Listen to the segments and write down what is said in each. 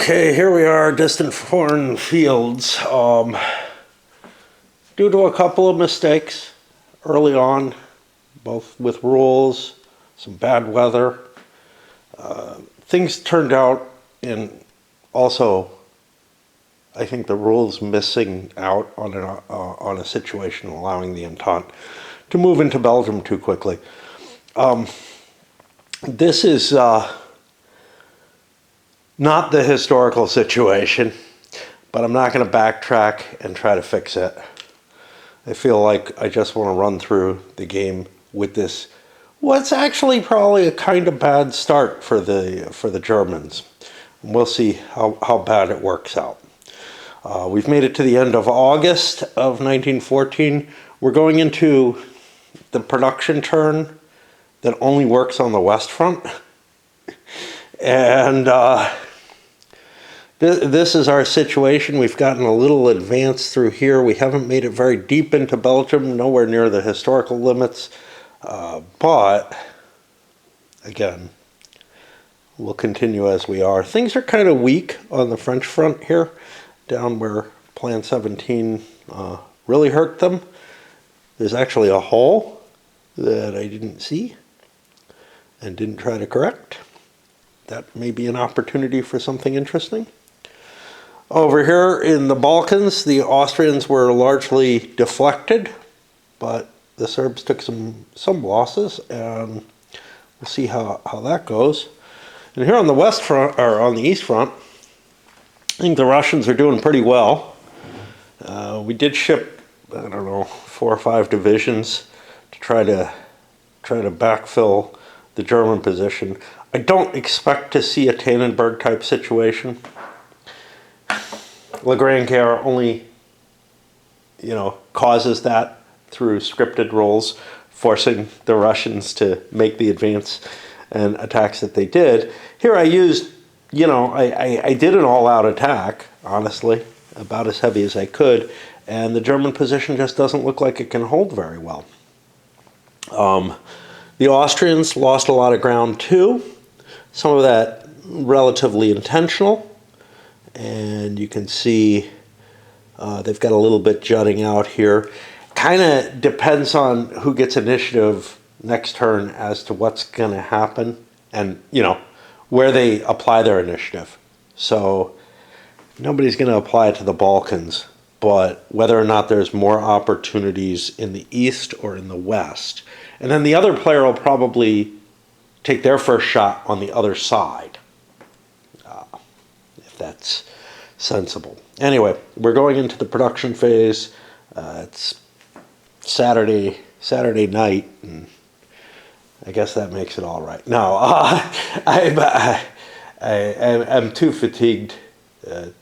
Okay, here we are, distant foreign fields. Due to a couple of mistakes early on, both with rules, some bad weather, things turned out, and also I think the rules missing out on a situation allowing the Entente to move into Belgium too quickly. This is not the historical situation, but I'm not going to backtrack and try to fix it. I feel like I just want to run through the game with this, what's actually probably a kind of bad start for the Germans. And we'll see how bad it works out. We've made it to the end of August of 1914. We're going into the production turn that only works on the West Front. And this is our situation. We've gotten a little advanced through here. We haven't made it very deep into Belgium, nowhere near the historical limits. But, again, we'll continue as we are. Things are kind of weak on the French front here, down where Plan 17 really hurt them. There's actually a hole that I didn't see and didn't try to correct. That may be an opportunity for something interesting. Over here in the Balkans, the Austrians were largely deflected, but the Serbs took some losses, and we'll see how that goes. And here on the West Front, or on the East Front, I think the Russians are doing pretty well. We did ship, I don't know, 4 or 5 divisions to try to backfill the German position. I don't expect to see a Tannenberg type situation. Le Grand Guerre only, causes that through scripted roles, forcing the Russians to make the advance and attacks that they did. Here I used, I did an all-out attack, honestly, about as heavy as I could, and the German position just doesn't look like it can hold very well. The Austrians lost a lot of ground too, some of that relatively intentional. And you can see they've got a little bit jutting out here. Kind of depends on who gets initiative next turn as to what's going to happen and, where they apply their initiative. So nobody's going to apply it to the Balkans, but whether or not there's more opportunities in the East or in the West. And then the other player will probably take their first shot on the other side. That's sensible. Anyway, we're going into the production phase. It's Saturday night, and I guess that makes it all right. No, I'm too fatigued to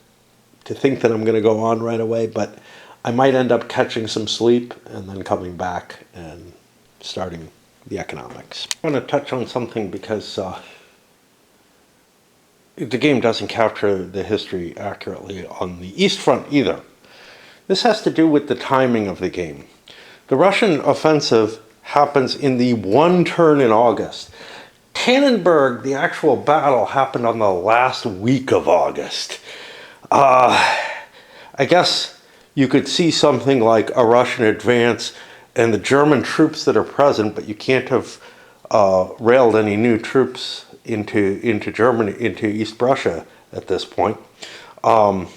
think that I'm going to go on right away, but I might end up catching some sleep and then coming back and starting the economics. I want to touch on something because the game doesn't capture the history accurately on the East Front either. This has to do with the timing of the game. The Russian offensive happens in the one turn in August. Tannenberg, the actual battle, happened on the last week of August. I guess you could see something like a Russian advance and the German troops that are present, but you can't have railed any new troops into Germany, into East Prussia at this point. The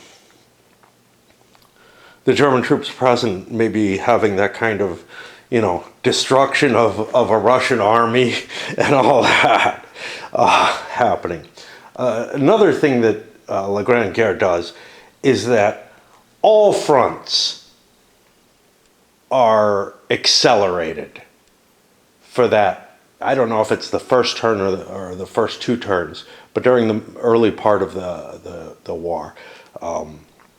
German troops present may be having that kind of, destruction of a Russian army and all that happening. Another thing that Le Grand Guerre does is that all fronts are accelerated for that. I don't know if it's the first turn or the first 2 turns, but during the early part of the war,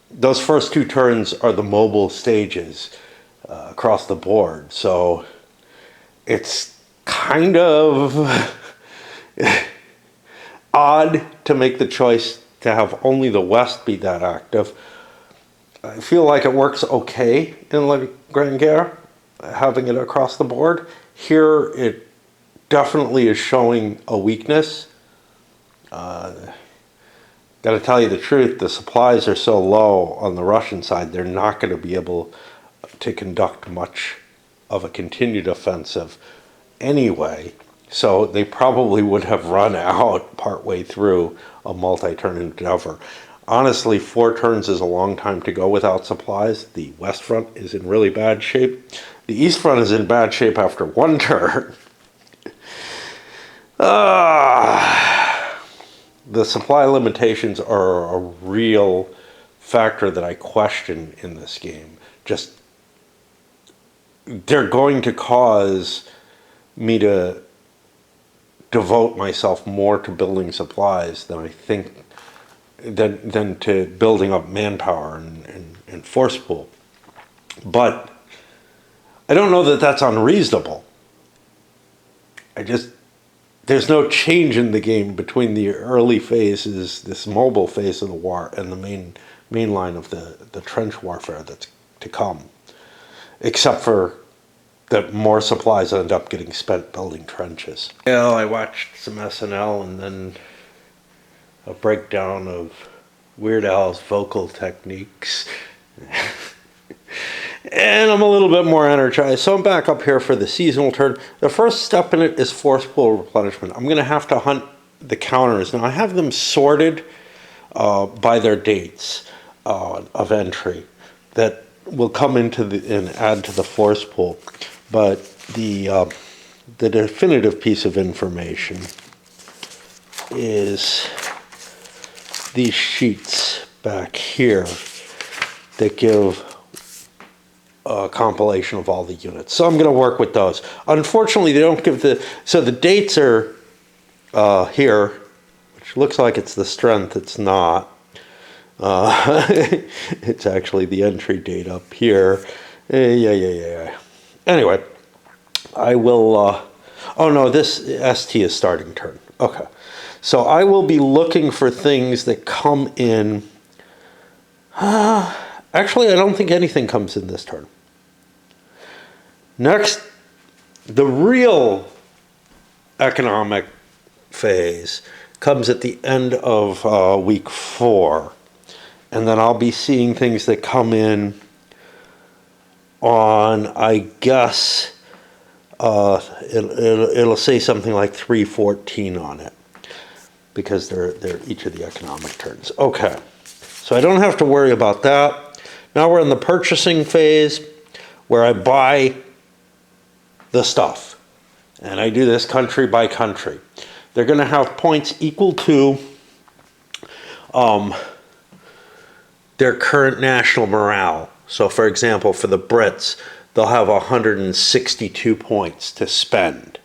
those first 2 turns are the mobile stages across the board. So it's kind of odd to make the choice to have only the West be that active. I feel like it works okay in Le Grand Guerre, having it across the board. Here it definitely is showing a weakness. got to tell you the truth, the supplies are so low on the Russian side, they're not going to be able to conduct much of a continued offensive anyway. So they probably would have run out partway through a multi-turn endeavor. Honestly, 4 turns is a long time to go without supplies. The West Front is in really bad shape. The East Front is in bad shape after 1 turn. The supply limitations are a real factor that I question in this game. Just, they're going to cause me to devote myself more to building supplies than I think, than to building up manpower and force pool. But I don't know that that's unreasonable. There's no change in the game between the early phases, this mobile phase of the war, and the main line of the trench warfare that's to come. Except for that more supplies end up getting spent building trenches. Well, I watched some SNL and then a breakdown of Weird Al's vocal techniques. And I'm a little bit more energized. So I'm back up here for the seasonal turn. The first step in it is force pool replenishment. I'm going to have to hunt the counters. Now I have them sorted by their dates of entry that will come into and add to the force pool. But the definitive piece of information is these sheets back here that give a compilation of all the units. So I'm going to work with those. Unfortunately, they don't give so the dates are here, which looks like it's the strength. It's not. It's actually the entry date up here. Yeah. Anyway, I will, oh no, this ST is starting turn. Okay. So I will be looking for things that come in. Actually, I don't think anything comes in this turn. Next, the real economic phase comes at the end of week 4. And then I'll be seeing things that come in on, I guess, it'll say something like 314 on it, because they're each of the economic turns. Okay, so I don't have to worry about that. Now we're in the purchasing phase, where I buy the stuff, and I do this country by country. They're going to have points equal to their current national morale. So for example, for the Brits, they'll have 162 points to spend.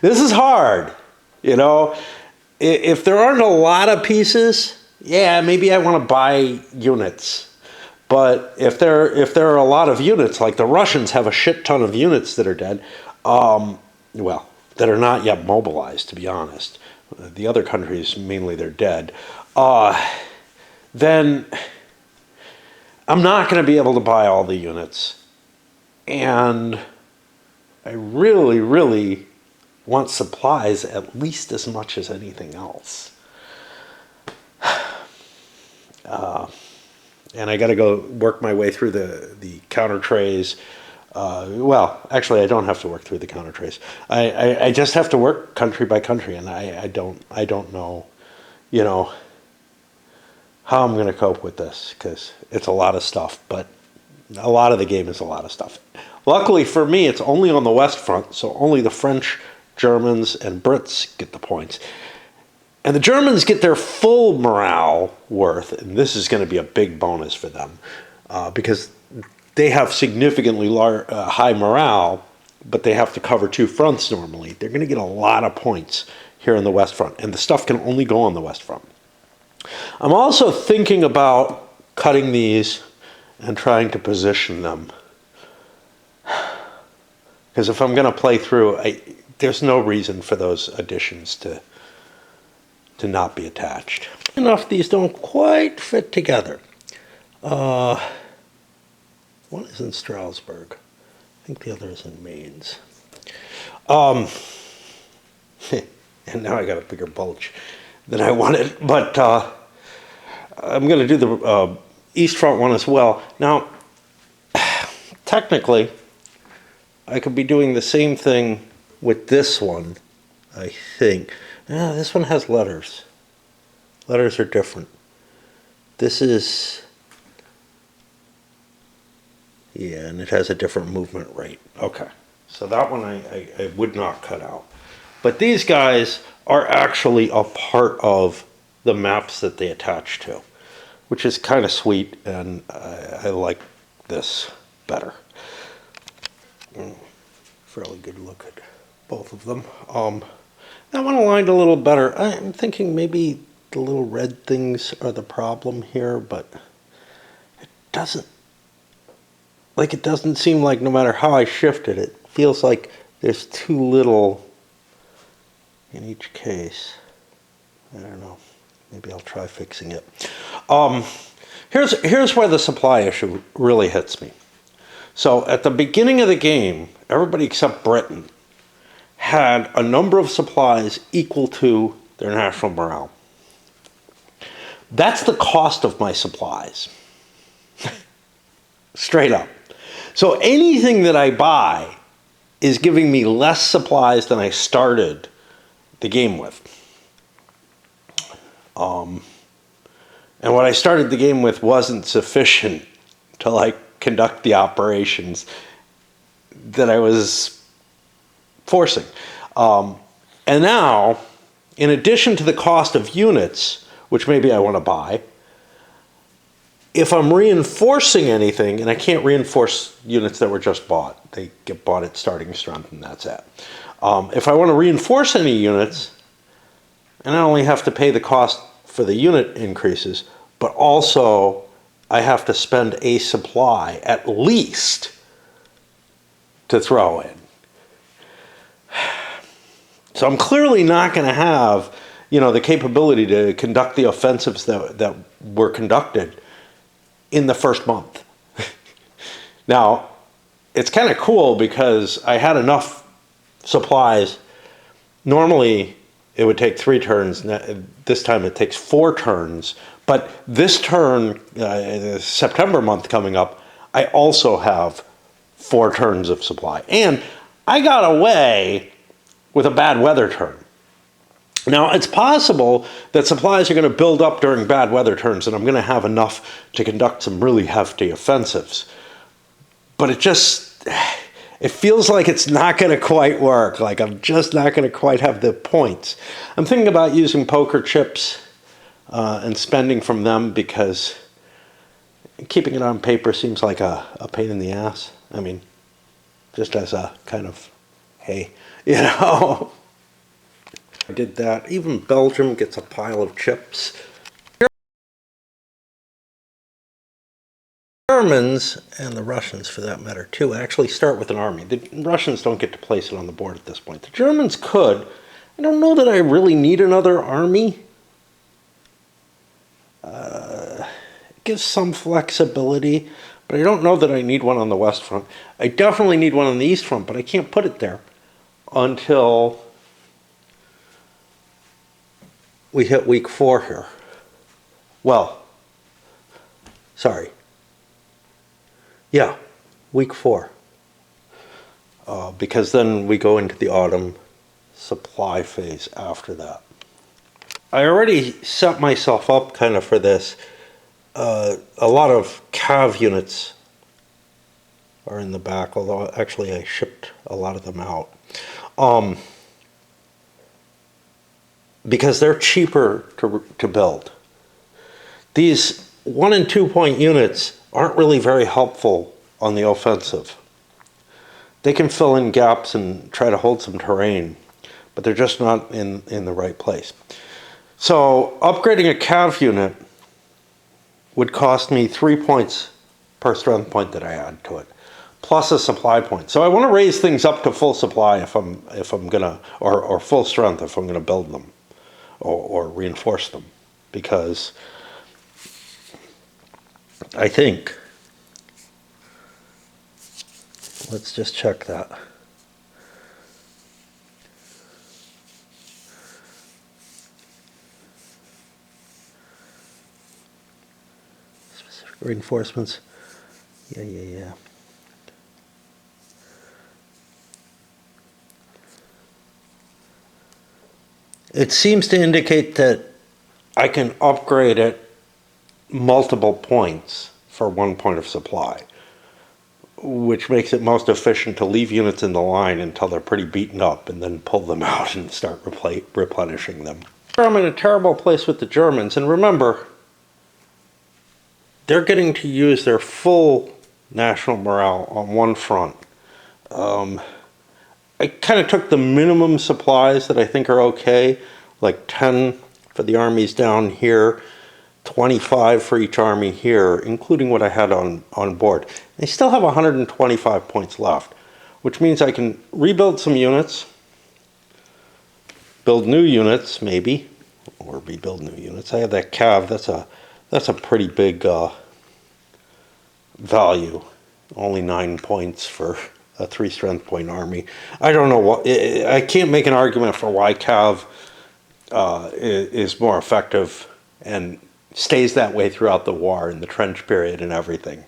This is hard, you know. If there aren't a lot of pieces, yeah, maybe I want to buy units. But if there are a lot of units, like the Russians have a shit ton of units that are dead, well, that are not yet mobilized, to be honest. The other countries, mainly they're dead. Then I'm not going to be able to buy all the units. And I really, really want supplies at least as much as anything else. And I got to go work my way through the counter trays. Well, actually, I don't have to work through the counter trays. I just have to work country by country, and I don't know, you know, how I'm going to cope with this, because it's a lot of stuff. But a lot of the game is a lot of stuff. Luckily for me, it's only on the West Front, so only the French, Germans, and Brits get the points. And the Germans get their full morale worth, and this is going to be a big bonus for them, because they have significantly high morale, but they have to cover 2 fronts normally. They're going to get a lot of points here in the West Front, and the stuff can only go on the West Front. I'm also thinking about cutting these and trying to position them, because if I'm going to play through, there's no reason for those additions to not be attached. Enough, these don't quite fit together. One is in Strasbourg. I think the other is in Mainz. And now I got a bigger bulge than I wanted. But I'm going to do the east front one as well. Now, technically, I could be doing the same thing with this one, I think. This one has letters. Letters are different. This is, yeah, and it has a different movement rate. Okay, so that one I would not cut out. But these guys are actually a part of the maps that they attach to, which is kind of sweet, and I like this better. Fairly good look at both of them. That one aligned a little better. I'm thinking maybe the little red things are the problem here, but it doesn't seem like no matter how I shift it, it feels like there's too little in each case. I don't know. Maybe I'll try fixing it. Here's where the supply issue really hits me. So at the beginning of the game, everybody except Britain had a number of supplies equal to their national morale. That's the cost of my supplies. Straight up. So anything that I buy is giving me less supplies than I started the game with. And what I started the game with wasn't sufficient to conduct the operations that I was forcing. And now, in addition to the cost of units, which maybe I want to buy, if I'm reinforcing anything, and I can't reinforce units that were just bought, they get bought at starting strength and that's it. If I want to reinforce any units, and I only have to pay the cost for the unit increases, but also I have to spend a supply at least to throw in. So I'm clearly not going to have, the capability to conduct the offensives that were conducted in the first month. Now, it's kind of cool because I had enough supplies. Normally, it would take 3 turns. This time it takes 4 turns. But this turn, the September month coming up, I also have 4 turns of supply. And I got away with a bad weather turn. Now, it's possible that supplies are going to build up during bad weather turns, and I'm going to have enough to conduct some really hefty offensives. But it feels like it's not going to quite work. Like I'm just not going to quite have the points. I'm thinking about using poker chips and spending from them because keeping it on paper seems like a pain in the ass. I mean, just as a kind of, hey, I did that. Even Belgium gets a pile of chips. Germans, and the Russians for that matter too, actually start with an army. The Russians don't get to place it on the board at this point. The Germans could. I don't know that I really need another army. It gives some flexibility, but I don't know that I need one on the West Front. I definitely need one on the East Front, but I can't put it there until we hit week 4 here. Well, sorry. Yeah, week 4. Because then we go into the autumn supply phase after that. I already set myself up kind of for this. A lot of cav units are in the back, although actually I shipped a lot of them out. Because they're cheaper to build. These 1 and 2 point units aren't really very helpful on the offensive. They can fill in gaps and try to hold some terrain, but they're just not in the right place. So upgrading a cav unit would cost me 3 points per strength point that I add to it, plus a supply point. So I want to raise things up to full supply if I'm gonna, or full strength if I'm gonna build them or reinforce them, because I think, let's just check that. reinforcements. Yeah. It seems to indicate that I can upgrade at multiple points for one point of supply, which makes it most efficient to leave units in the line until they're pretty beaten up and then pull them out and start replenishing them. I'm in a terrible place with the Germans, and remember, they're getting to use their full national morale on one front. I kind of took the minimum supplies that I think are okay, like 10 for the armies down here, 25 for each army here, including what I had on board. I still have 125 points left, which means I can rebuild some units, build new units maybe, or rebuild new units. I have that cav, that's a pretty big value, only 9 points for a 3 strength point army. I don't know what, I can't make an argument for why cav is more effective and stays that way throughout the war in the trench period and everything.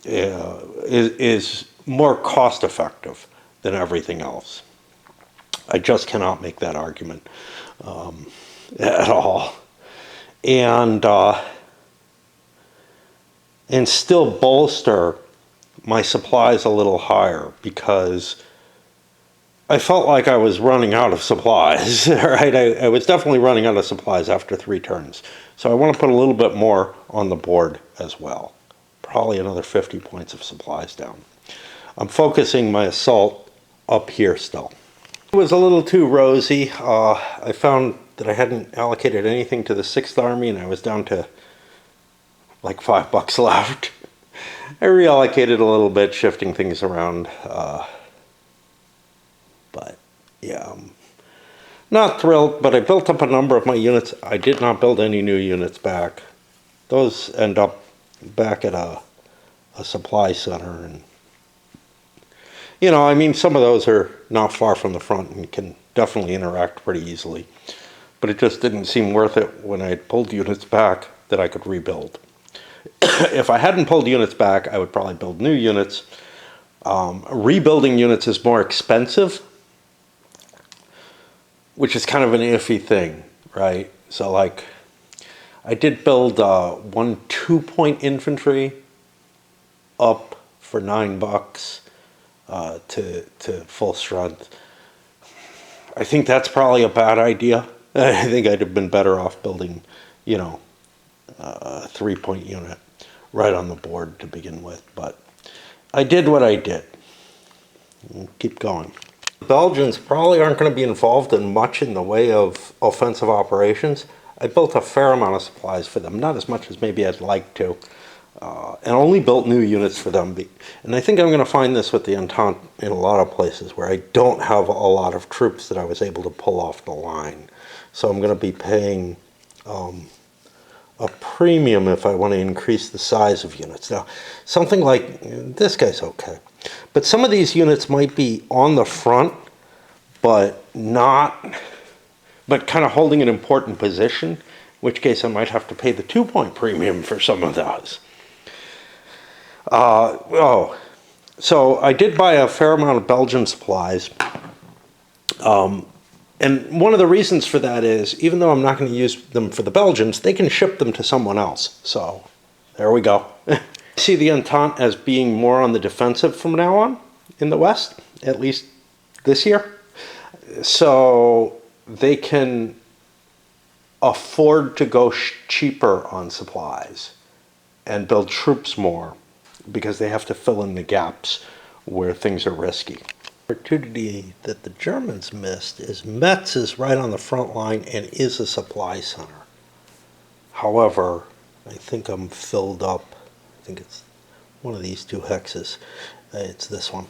Is more cost effective than everything else. I just cannot make that argument at all. And still bolster my supplies a little higher, because I felt like I was running out of supplies, right? I was definitely running out of supplies after 3 turns. So I want to put a little bit more on the board as well. Probably another 50 points of supplies down. I'm focusing my assault up here still. It was a little too rosy. I found that I hadn't allocated anything to the 6th Army, and I was down to like $5 left. I reallocated a little bit, shifting things around. But yeah, I'm not thrilled, but I built up a number of my units. I did not build any new units back. Those end up back at a supply center, and you know, I mean, some of those are not far from the front and can definitely interact pretty easily. But it just didn't seem worth it when I pulled units back that I could rebuild. If I hadn't pulled units back, I would probably build new units. Rebuilding units is more expensive, which is kind of an iffy thing, right? So like, I did build 1 2-point infantry up for $9 to full strength. I think that's probably a bad idea. I think I'd have been better off building, you know, a 3-point unit right on the board to begin with. But I did what I did. Keep going. The Belgians probably aren't going to be involved in much in the way of offensive operations. I built a fair amount of supplies for them, not as much as maybe I'd like to, and only built new units for them. And I think I'm going to find this with the Entente in a lot of places where I don't have a lot of troops that I was able to pull off the line. So I'm going to be paying a premium if I want to increase the size of units. Now, something like this guy's okay, but some of these units might be on the front, but kind of holding an important position, in which case I might have to pay the 2-point premium for some of those. So I did buy a fair amount of Belgian supplies. And one of the reasons for that is, even though I'm not going to use them for the Belgians, they can ship them to someone else. So there we go. I see the Entente as being more on the defensive from now on in the West, at least this year. So they can afford to go cheaper on supplies and build troops more, because they have to fill in the gaps where things are risky. The opportunity that the Germans missed is Metz is right on the front line and is a supply center. However, I think I'm filled up. I think it's one of these 2 hexes. It's this one.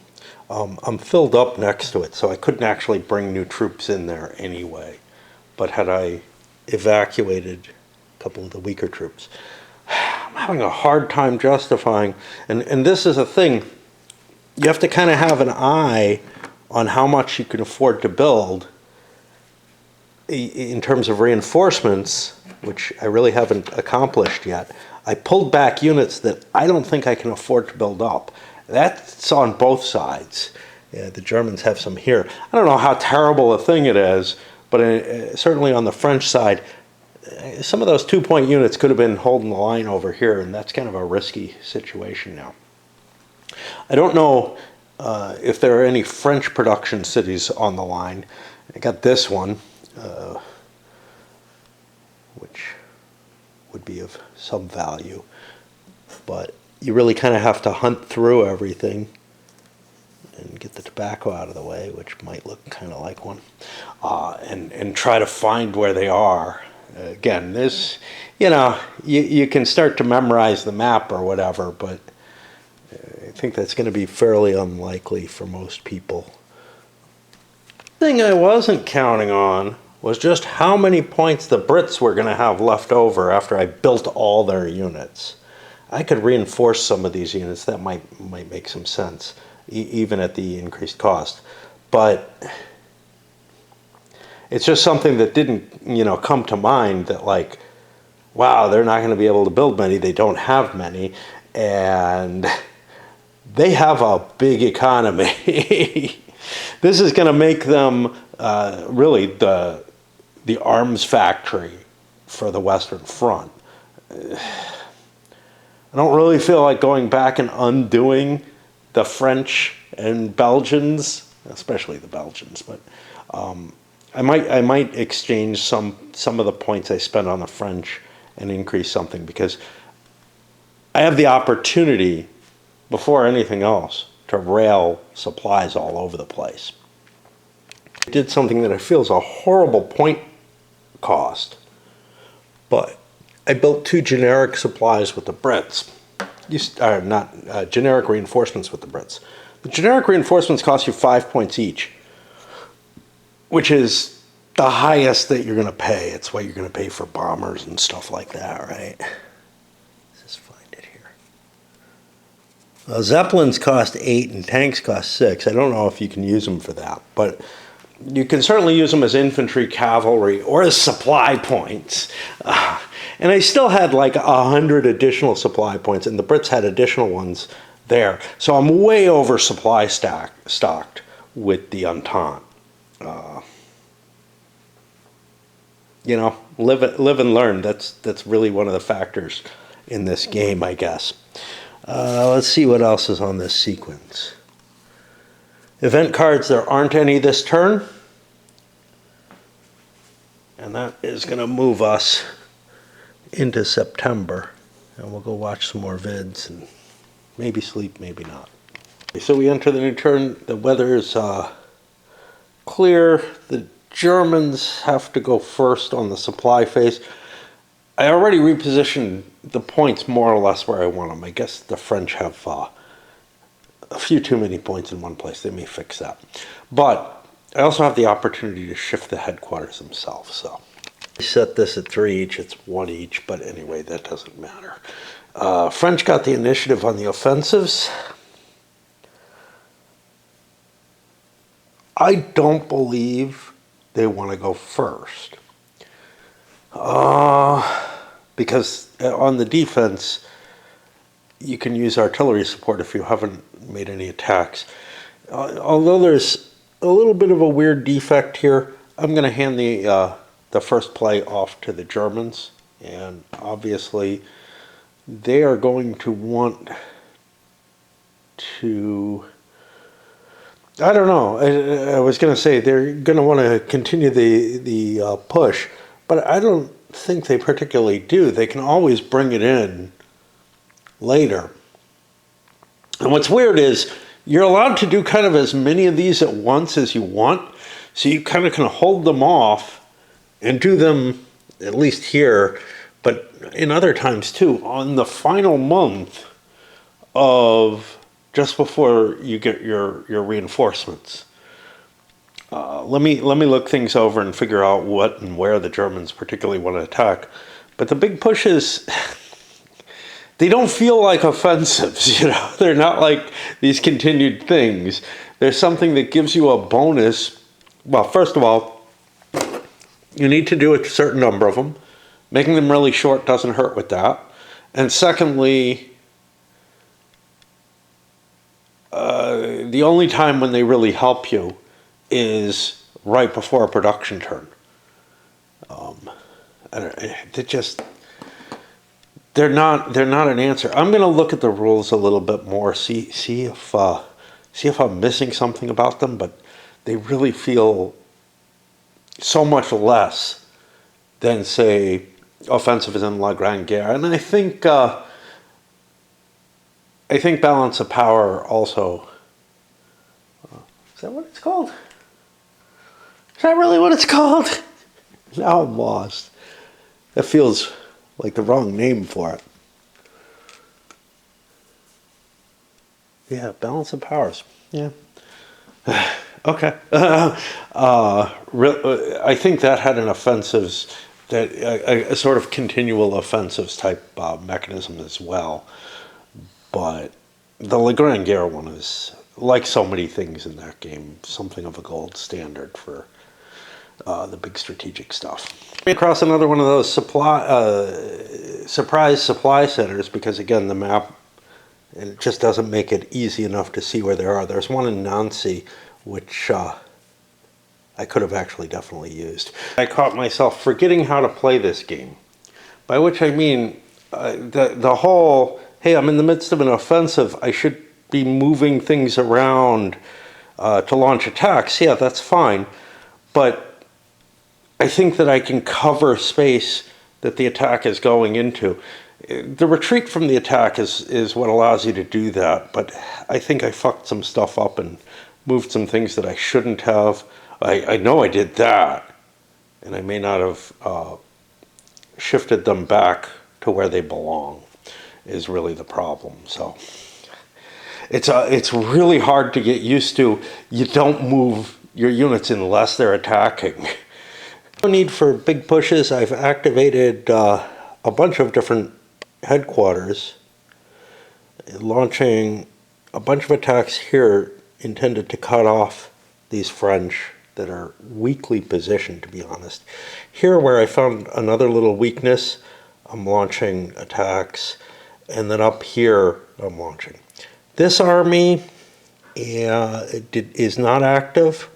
I'm filled up next to it, so I couldn't actually bring new troops in there anyway. But had I evacuated a couple of the weaker troops, I'm having a hard time justifying, and this is a thing, you have to kind of have an eye on how much you can afford to build in terms of reinforcements which I really haven't accomplished yet. I pulled back units that I don't think I can afford to build up. That's on both sides. Yeah, the Germans have some here. I don't know how terrible a thing it is, but certainly on the French side, some of those 2-point units could have been holding the line over here, and that's kind of a risky situation now. I don't know if there are any French production cities on the line. I got this one, which would be of some value, but you really kind of have to hunt through everything and get the tobacco out of the way, which might look kind of like one, and try to find where they are. Again, this, you can start to memorize the map or whatever, but I think that's going to be fairly unlikely for most people. The thing I wasn't counting on was just how many points the Brits were going to have left over after I built all their units. I could reinforce some of these units. That might make some sense, even at the increased cost. But it's just something that didn't, come to mind, that like, wow, they're not going to be able to build many. They don't have many. And they have a big economy. This is going to make them really the arms factory for the Western Front. I don't really feel like going back and undoing the French and Belgians, especially the Belgians, but I might exchange some of the points I spent on the French and increase something, because I have the opportunity, before anything else, to rail supplies all over the place. I did something that I feel is a horrible point cost, but I built 2 generic supplies with the Brits. Not generic reinforcements with the Brits. The generic reinforcements cost you 5 points each, which is the highest that you're going to pay. It's what you're going to pay for bombers and stuff like that, right? Let's just find it here. Well, Zeppelins cost 8 and tanks cost 6. I don't know if you can use them for that, but you can certainly use them as infantry, cavalry, or as supply points. And I still had like 100 additional supply points, and the Brits had additional ones there. So I'm way over supply stocked with the Entente. Live and learn. That's really one of the factors in this game, I guess. Let's see what else is on this sequence. Event cards, there aren't any this turn. And that is going to move us into September. And we'll go watch some more vids and maybe sleep, maybe not. So we enter the new turn. The weather is clear. The Germans have to go first on the supply phase. I already repositioned the points more or less where I want them. I guess the French have a few too many points in one place. They may fix that. But I also have the opportunity to shift the headquarters themselves. So I set this at 3 each. It's 1 each. But anyway, that doesn't matter. French got the initiative on the offensives. I don't believe they want to go first. Because on the defense, you can use artillery support if you haven't made any attacks. Although there's a little bit of a weird defect here, I'm going to hand the first play off to the Germans. And obviously, they are going to want to... I don't know. I was going to say they're going to want to continue the push, but I don't think they particularly do. They can always bring it in later. And what's weird is you're allowed to do kind of as many of these at once as you want, so you kind of can hold them off and do them, at least here, but in other times too, on the final month of just before you get your reinforcements. Let me look things over and figure out what and where the Germans particularly want to attack. But the big push is, they don't feel like offensives, They're not like these continued things. There's something that gives you a bonus. Well, first of all, you need to do a certain number of them. Making them really short doesn't hurt with that. And secondly, the only time when they really help you is right before a production turn. They're not an answer. I'm going to look at the rules a little bit more, see if I'm missing something about them, but they really feel so much less than, say, offensives in La Grande Guerre. And I think balance of power also. Is that what it's called? Is that really what it's called? Now I'm lost. That feels like the wrong name for it. Yeah, balance of powers. Yeah. Okay. I think that had an offensives, that a sort of continual offensives type mechanism as well. But the La Grande Guerre one is, like so many things in that game, something of a gold standard for the big strategic stuff. Across another one of those surprise supply centers, because again, the map, it just doesn't make it easy enough to see where they are. There's one in Nancy, which I could have actually definitely used. I caught myself forgetting how to play this game, by which I mean the whole, hey, I'm in the midst of an offensive, I should be moving things around to launch attacks. Yeah, that's fine, but I think that I can cover space that the attack is going into. The retreat from the attack is what allows you to do that, but I think I fucked some stuff up and moved some things that I shouldn't have. I know I did that, and I may not have shifted them back to where they belong, is really the problem. So it's really hard to get used to. You don't move your units unless they're attacking. No need for big pushes. I've activated a bunch of different headquarters, launching a bunch of attacks here intended to cut off these French that are weakly positioned, to be honest. Here, where I found another little weakness, I'm launching attacks, and then up here I'm launching. This army is not active.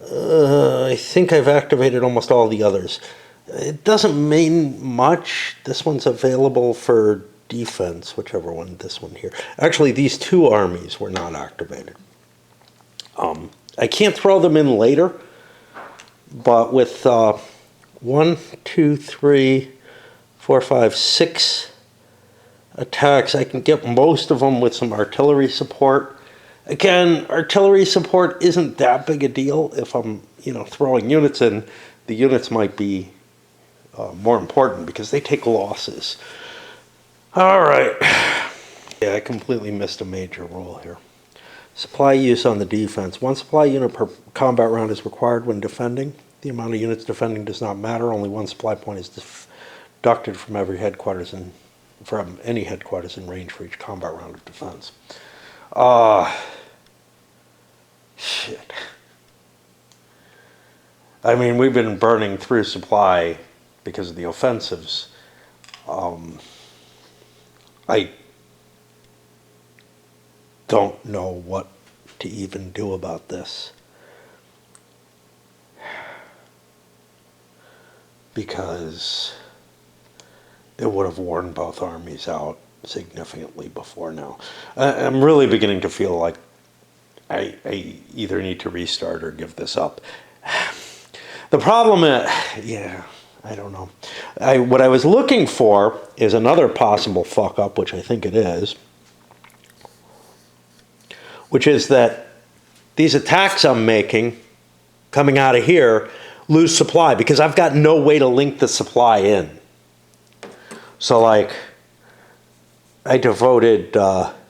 I think I've activated almost all the others. It doesn't mean much. This one's available for defense, whichever one, this one here. Actually, these two armies were not activated. I can't throw them in later, but with 1, 2, 3, 4, 5, 6 attacks, I can get most of them with some artillery support. Again, artillery support isn't that big a deal. If I'm, throwing units in, the units might be more important because they take losses. All right. Yeah, I completely missed a major rule here. Supply use on the defense. 1 supply unit per combat round is required when defending. The amount of units defending does not matter. Only 1 supply point is deducted from every headquarters and from any headquarters in range for each combat round of defense. Shit. I mean, we've been burning through supply because of the offensives. I don't know what to even do about this, because it would have worn both armies out significantly before now. I'm really beginning to feel like I either need to restart or give this up. The problem is, I don't know. What I was looking for is another possible fuck up, which I think it is, which is that these attacks I'm making coming out of here lose supply because I've got no way to link the supply in. So like, I devoted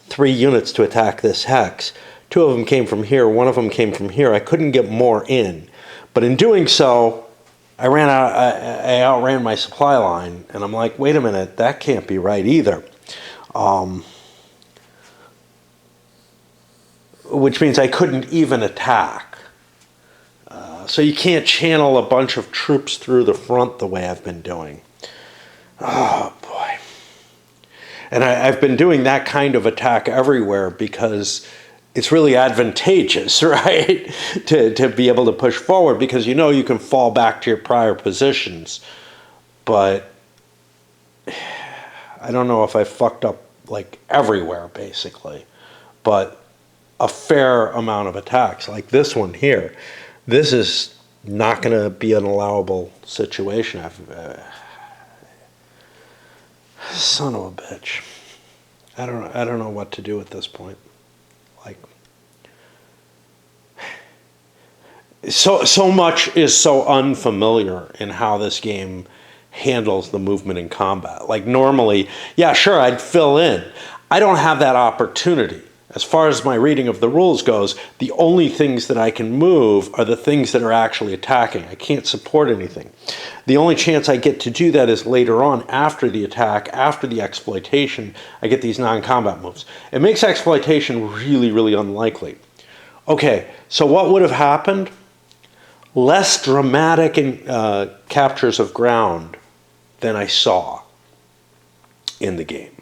3 units to attack this hex. 2 of them came from here, 1 of them came from here. I couldn't get more in. But in doing so, I outran my supply line, and I'm like, wait a minute, that can't be right either. Which means I couldn't even attack. So you can't channel a bunch of troops through the front the way I've been doing. Oh, boy. And I've been doing that kind of attack everywhere because it's really advantageous, right? to be able to push forward because you know you can fall back to your prior positions. But I don't know if I fucked up like everywhere, basically. But a fair amount of attacks, like this one here, this is not going to be an allowable situation. Son of a bitch. I don't know what to do at this point. Like, so much is so unfamiliar in how this game handles the movement in combat. Like normally, yeah, sure, I'd fill in. I don't have that opportunity. As far as my reading of the rules goes, the only things that I can move are the things that are actually attacking. I can't support anything. The only chance I get to do that is later on, after the attack, after the exploitation, I get these non-combat moves. It makes exploitation really, really unlikely. Okay, so what would have happened? Less dramatic captures of ground than I saw in the game.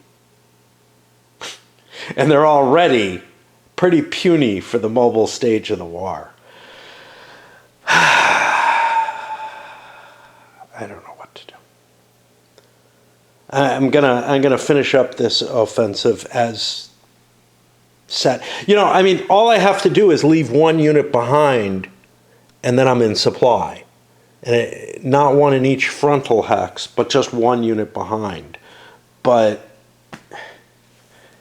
And they're already pretty puny for the mobile stage of the war. I don't know what to do. I'm gonna finish up this offensive as set. You know, I mean, all I have to do is leave one unit behind, and then I'm in supply. And not one in each frontal hex, but just one unit behind. But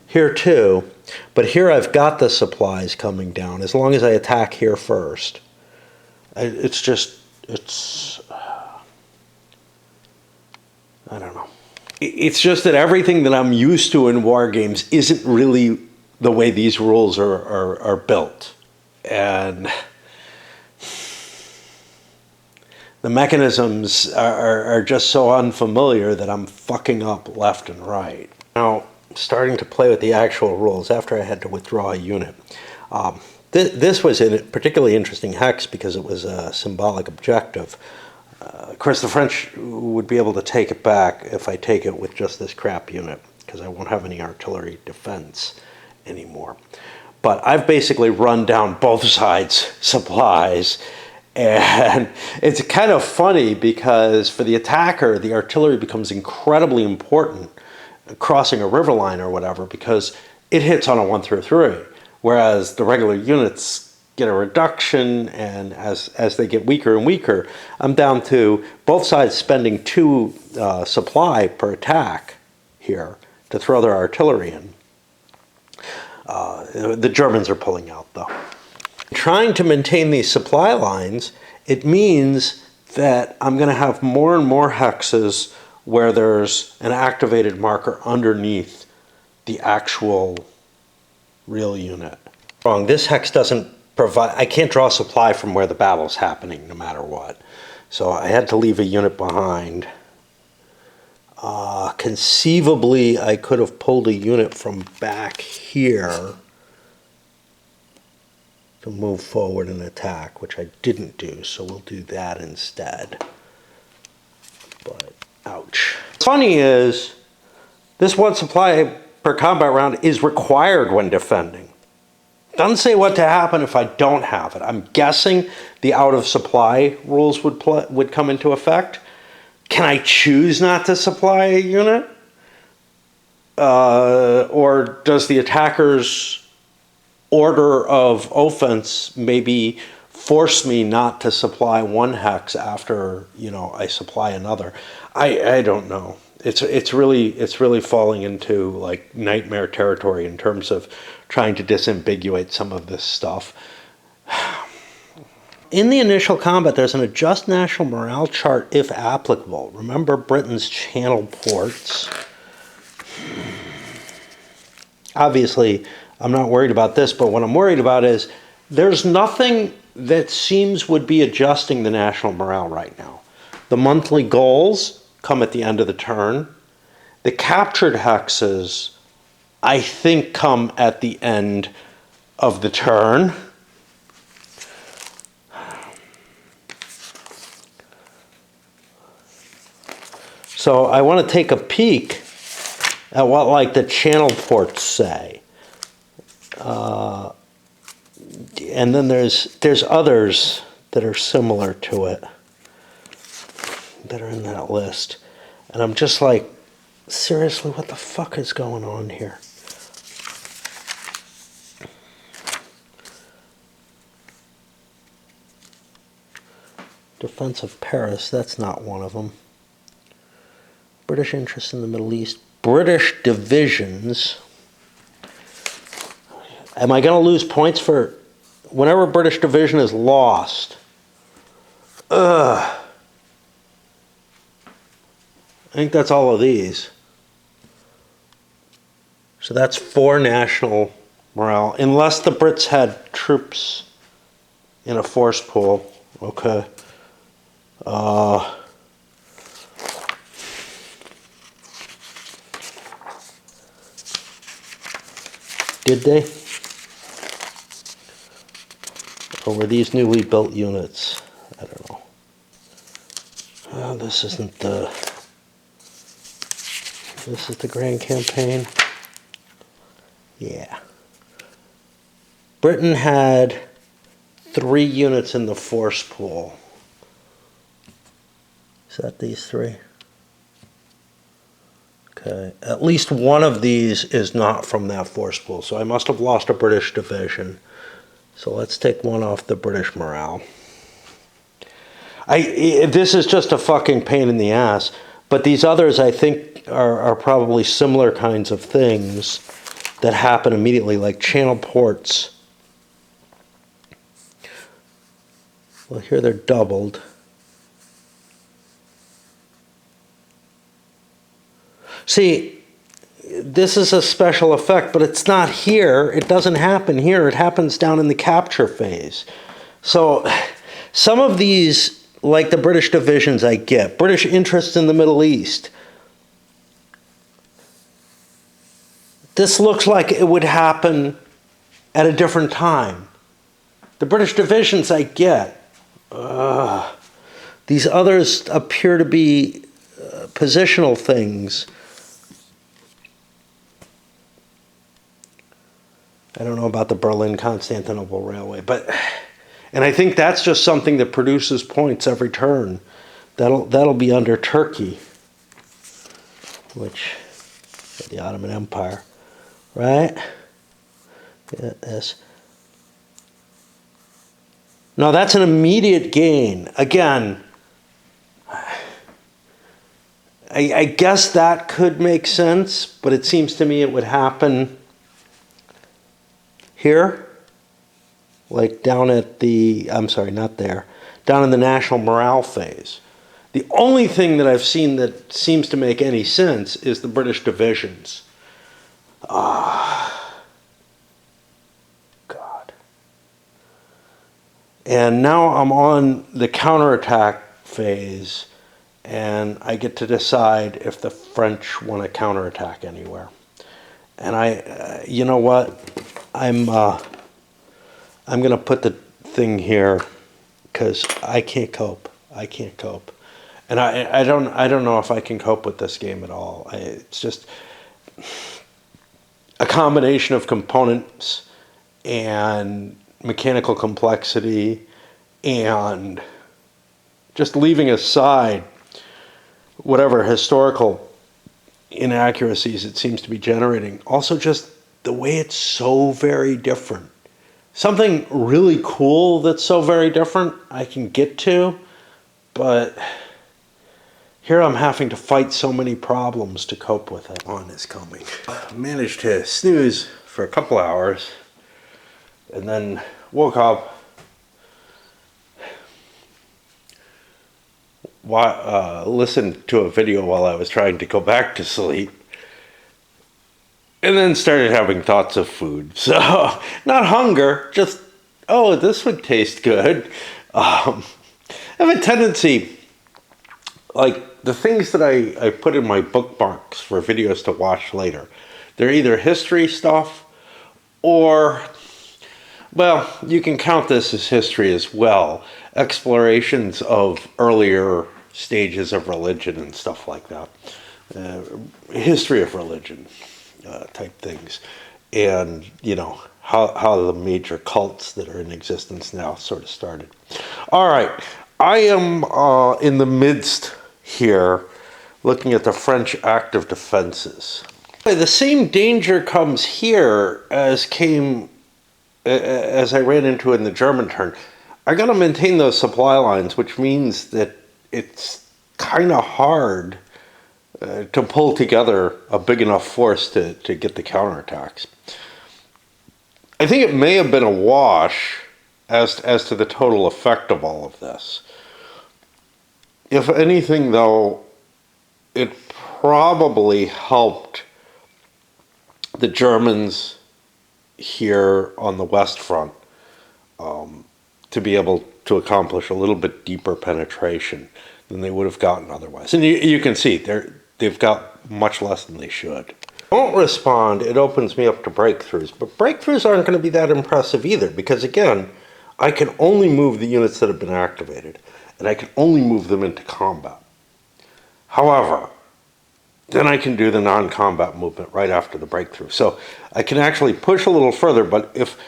here too, but here I've got the supplies coming down as long as I attack here first. It's I don't know. It's just that everything that I'm used to in war games isn't really the way these rules are built. And the mechanisms are just so unfamiliar that I'm fucking up left and right. Now, starting to play with the actual rules after I had to withdraw a unit. This was a particularly interesting hex because it was a symbolic objective. Of course, the French would be able to take it back if I take it with just this crap unit, because I won't have any artillery defense anymore. But I've basically run down both sides' supplies, and it's kind of funny because for the attacker, the artillery becomes incredibly important crossing a river line or whatever, because it hits on a 1 through 3, whereas the regular units get a reduction, and as they get weaker and weaker, I'm down to both sides spending 2 supply per attack here to throw their artillery in. The Germans are pulling out, though. Trying to maintain these supply lines, it means that I'm going to have more and more hexes where there's an activated marker underneath the actual real unit. Wrong, this hex doesn't provide, I can't draw supply from where the battle's happening no matter what. So I had to leave a unit behind. Conceivably, I could have pulled a unit from back here to move forward and attack, which I didn't do, so we'll do that instead. But, ouch. What's funny is, this 1 supply per combat round is required when defending. Doesn't say what to happen if I don't have it. I'm guessing the out of supply rules would come into effect. Can I choose not to supply a unit? Or does the attacker's order of offense maybe force me not to supply 1 hex after, you know, I supply another? I don't know. It's really falling into like nightmare territory in terms of trying to disambiguate some of this stuff. In the initial combat, there's an adjust national morale chart if applicable. Remember Britain's channel ports. Obviously, I'm not worried about this, but what I'm worried about is there's nothing that seems would be adjusting the national morale right now. The monthly goals come at the end of the turn. The captured hexes, I think, come at the end of the turn. So I want to take a peek at what like the channel ports say. And then there's others that are similar to it that are in that list. And I'm just like, seriously, what the fuck is going on here? Defense of Paris, that's not one of them. British interest in the Middle East. British divisions. Am I going to lose points for whenever a British division is lost? I think that's all of these. So that's 4 national morale, unless the Brits had troops in a force pool. Okay. Did they? Or were these newly built units? I don't know. This isn't the... This is the Grand Campaign. Yeah. Britain had 3 units in the force pool. Is that these 3? Okay. At least one of these is not from that force pool, so I must have lost a British division. So let's take one off the British morale. This is just a fucking pain in the ass, but these others I think are probably similar kinds of things that happen immediately, like channel ports. Well, here they're doubled. See, this is a special effect, but it's not here. It doesn't happen here. It happens down in the capture phase. So some of these, like the British divisions, I get. British interest in the Middle East. This looks like it would happen at a different time. The British divisions I get. These others appear to be positional things. I don't know about the Berlin-Constantinople Railway, and I think that's just something that produces points every turn. That'll be under Turkey, which the Ottoman Empire, right? Yes. No, that's an immediate gain. Again, I guess that could make sense, but it seems to me it would happen here, like down at the, I'm sorry, not there, down in the national morale phase. The only thing that I've seen that seems to make any sense is the British divisions. God. And now I'm on the counterattack phase, and I get to decide if the French want to counterattack anywhere. And you know what? I'm going to put the thing here because I can't cope. And I don't know if I can cope with this game at all. It's just a combination of components and mechanical complexity and just leaving aside whatever historical inaccuracies it seems to be generating. Also just the way it's so very different. Something really cool that's so very different I can get to, but here I'm having to fight so many problems to cope with it. On is coming. I managed to snooze for a couple hours and then woke up, listened to a video while I was trying to go back to sleep, and then started having thoughts of food. So, not hunger, just, oh, this would taste good. I have a tendency, like, the things that I put in my bookmarks for videos to watch later, they're either history stuff or, well, you can count this as history as well, explorations of earlier stages of religion and stuff like that. History of religion type things. And, how the major cults that are in existence now sort of started. All right. I am in the midst here looking at the French active defenses. The same danger comes here as I ran into in the German turn. I got to maintain those supply lines, which means that it's kind of hard to pull together a big enough force to get the counterattacks. I think it may have been a wash as to the total effect of all of this. If anything, though, it probably helped the Germans here on the West Front to be able to accomplish a little bit deeper penetration than they would have gotten otherwise. And you can see they've got much less than they should. Don't respond, it opens me up to breakthroughs. But breakthroughs aren't going to be that impressive either, because again, I can only move the units that have been activated, and I can only move them into combat. However, then I can do the non-combat movement right after the breakthrough. So I can actually push a little further, but if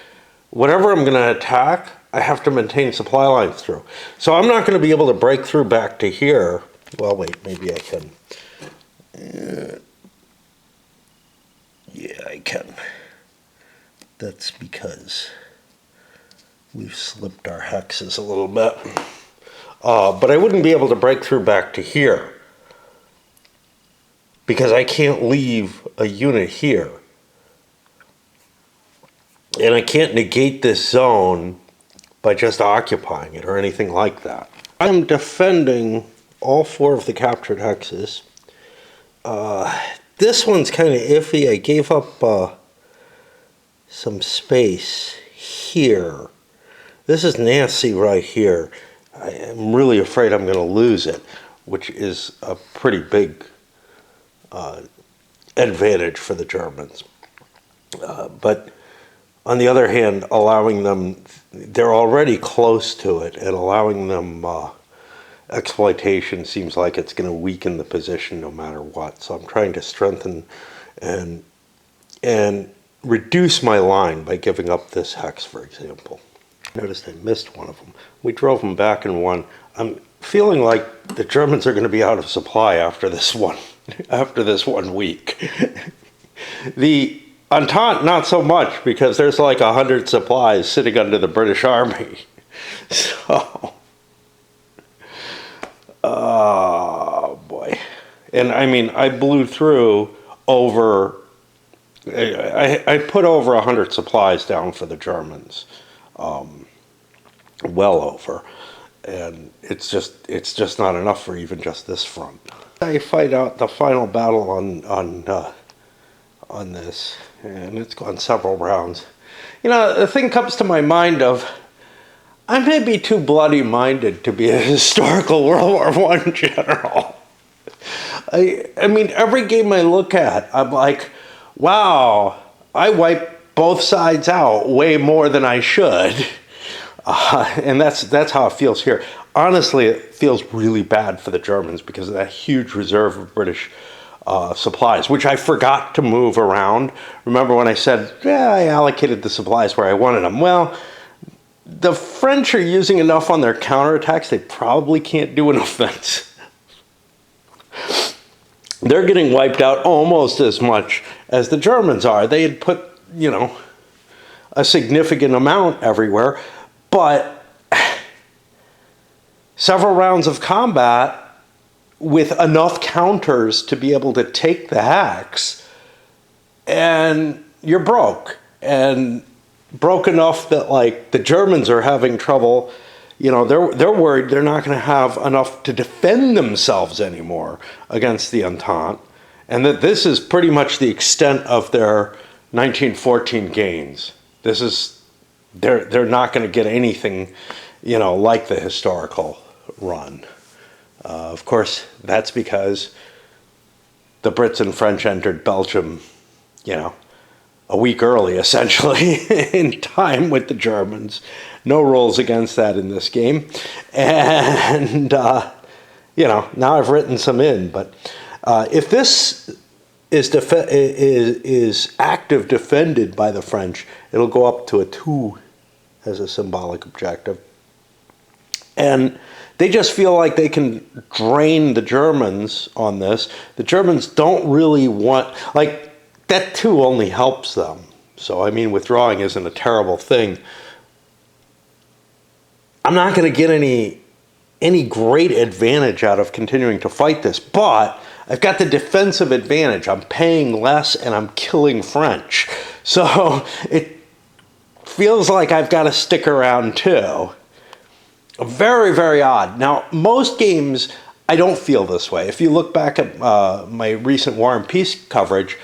whatever I'm going to attack, I have to maintain supply lines through. So I'm not going to be able to break through back to here. Well, wait, maybe I can. Yeah, I can. That's because we've slipped our hexes a little bit. But I wouldn't be able to break through back to here because I can't leave a unit here. And I can't negate this zone by just occupying it or anything like that. I'm defending all 4 of the captured hexes. This one's kind of iffy. I gave up some space here. This is Nancy right here. I am really afraid I'm going to lose it, which is a pretty big advantage for the Germans. But on the other hand, allowing them, they're already close to it, and allowing them exploitation seems like it's going to weaken the position no matter what. So I'm trying to strengthen and reduce my line by giving up this hex, for example. Noticed I missed one of them. We drove them back and won. I'm feeling like the Germans are going to be out of supply after this one week. The Entente, not so much, because there's like 100 supplies sitting under the British Army. So, oh boy. And I mean, I blew through over, I put over 100 supplies down for the Germans. Well over. And it's just not enough for even just this front. I fight out the final battle on this, and it's gone several rounds. The thing comes to my mind of, I may be too bloody-minded to be a historical World War I general. I mean, every game I look at, I'm like, wow, I wiped both sides out way more than I should. And that's how it feels here. Honestly, it feels really bad for the Germans because of that huge reserve of British supplies, which I forgot to move around. Remember when I said, I allocated the supplies where I wanted them? Well, the French are using enough on their counterattacks, they probably can't do an offense. They're getting wiped out almost as much as the Germans are. They had put, a significant amount everywhere, but several rounds of combat with enough counters to be able to take the hex, and you're broke. And broke enough that, like, the Germans are having trouble. They're worried they're not going to have enough to defend themselves anymore against the Entente, and that this is pretty much the extent of their 1914 gains. They're not going to get anything, like the historical run. Of course, that's because the Brits and French entered Belgium, a week early, essentially, in time with the Germans. No rules against that in this game. And, now I've written some in, but if this is active defended by the French, it'll go up to a 2 as a symbolic objective. And they just feel like they can drain the Germans on this. The Germans don't really want, like, that 2 only helps them. So, I mean, withdrawing isn't a terrible thing. I'm not going to get any great advantage out of continuing to fight this, but I've got the defensive advantage. I'm paying less and I'm killing French. So it feels like I've got to stick around too. Very, very odd. Now, most games, I don't feel this way. If you look back at my recent War and Peace coverage,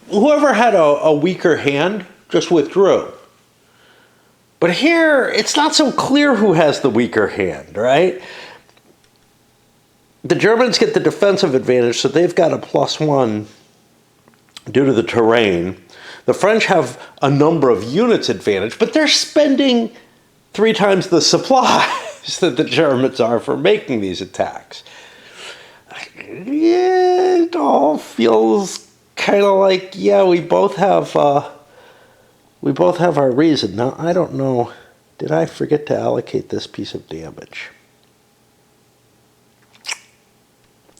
whoever had a weaker hand just withdrew. But here, it's not so clear who has the weaker hand, right? The Germans get the defensive advantage, so they've got a +1 due to the terrain. The French have a number of units advantage, but they're spending 3 times the supplies that the Germans are for making these attacks. Yeah, it all feels kind of like, yeah, we both have our reason. Now, I don't know, did I forget to allocate this piece of damage?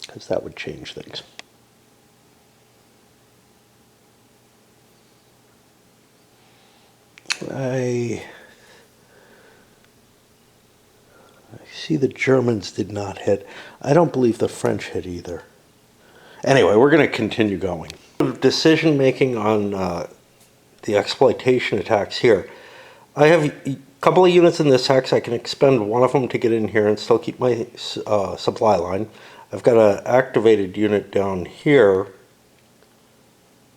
Because that would change things. I see the Germans did not hit. I don't believe the French hit either. Anyway, we're going to continue going. Decision making on the exploitation attacks here. I have a couple of units in this hex. I can expend one of them to get in here and still keep my supply line. I've got an activated unit down here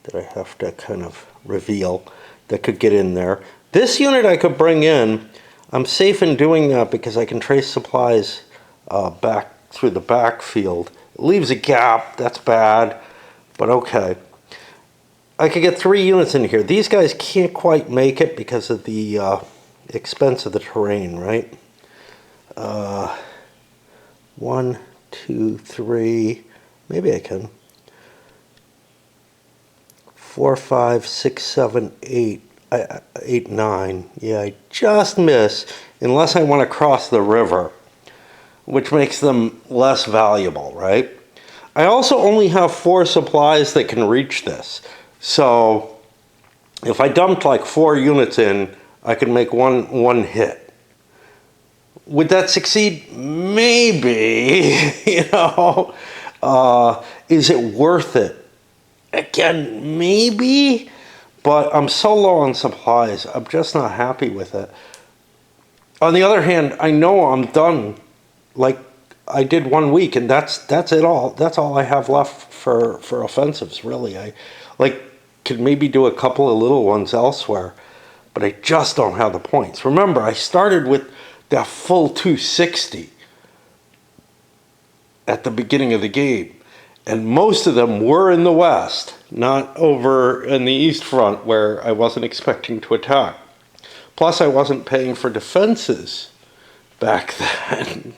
that I have to kind of reveal that could get in there. This unit I could bring in. I'm safe in doing that because I can trace supplies back through the backfield. It leaves a gap, that's bad, but okay. I could get 3 units in here. These guys can't quite make it because of the expense of the terrain, right? 1, 2, 3, maybe I can. 4, 5, 6, 7, 8. 8, 9. Yeah, I just miss unless I want to cross the river, which makes them less valuable, right? I also only have 4 supplies that can reach this. So if I dumped like 4 units in, I could make one hit. Would that succeed? Maybe. Is it worth it? Again, maybe. But I'm so low on supplies, I'm just not happy with it. On the other hand, I know I'm done like I did 1 week, and that's it all. That's all I have left for offensives, really. I could maybe do a couple of little ones elsewhere, but I just don't have the points. Remember, I started with that full 260 at the beginning of the game. And most of them were in the west, not over in the east front where I wasn't expecting to attack. Plus, I wasn't paying for defenses back then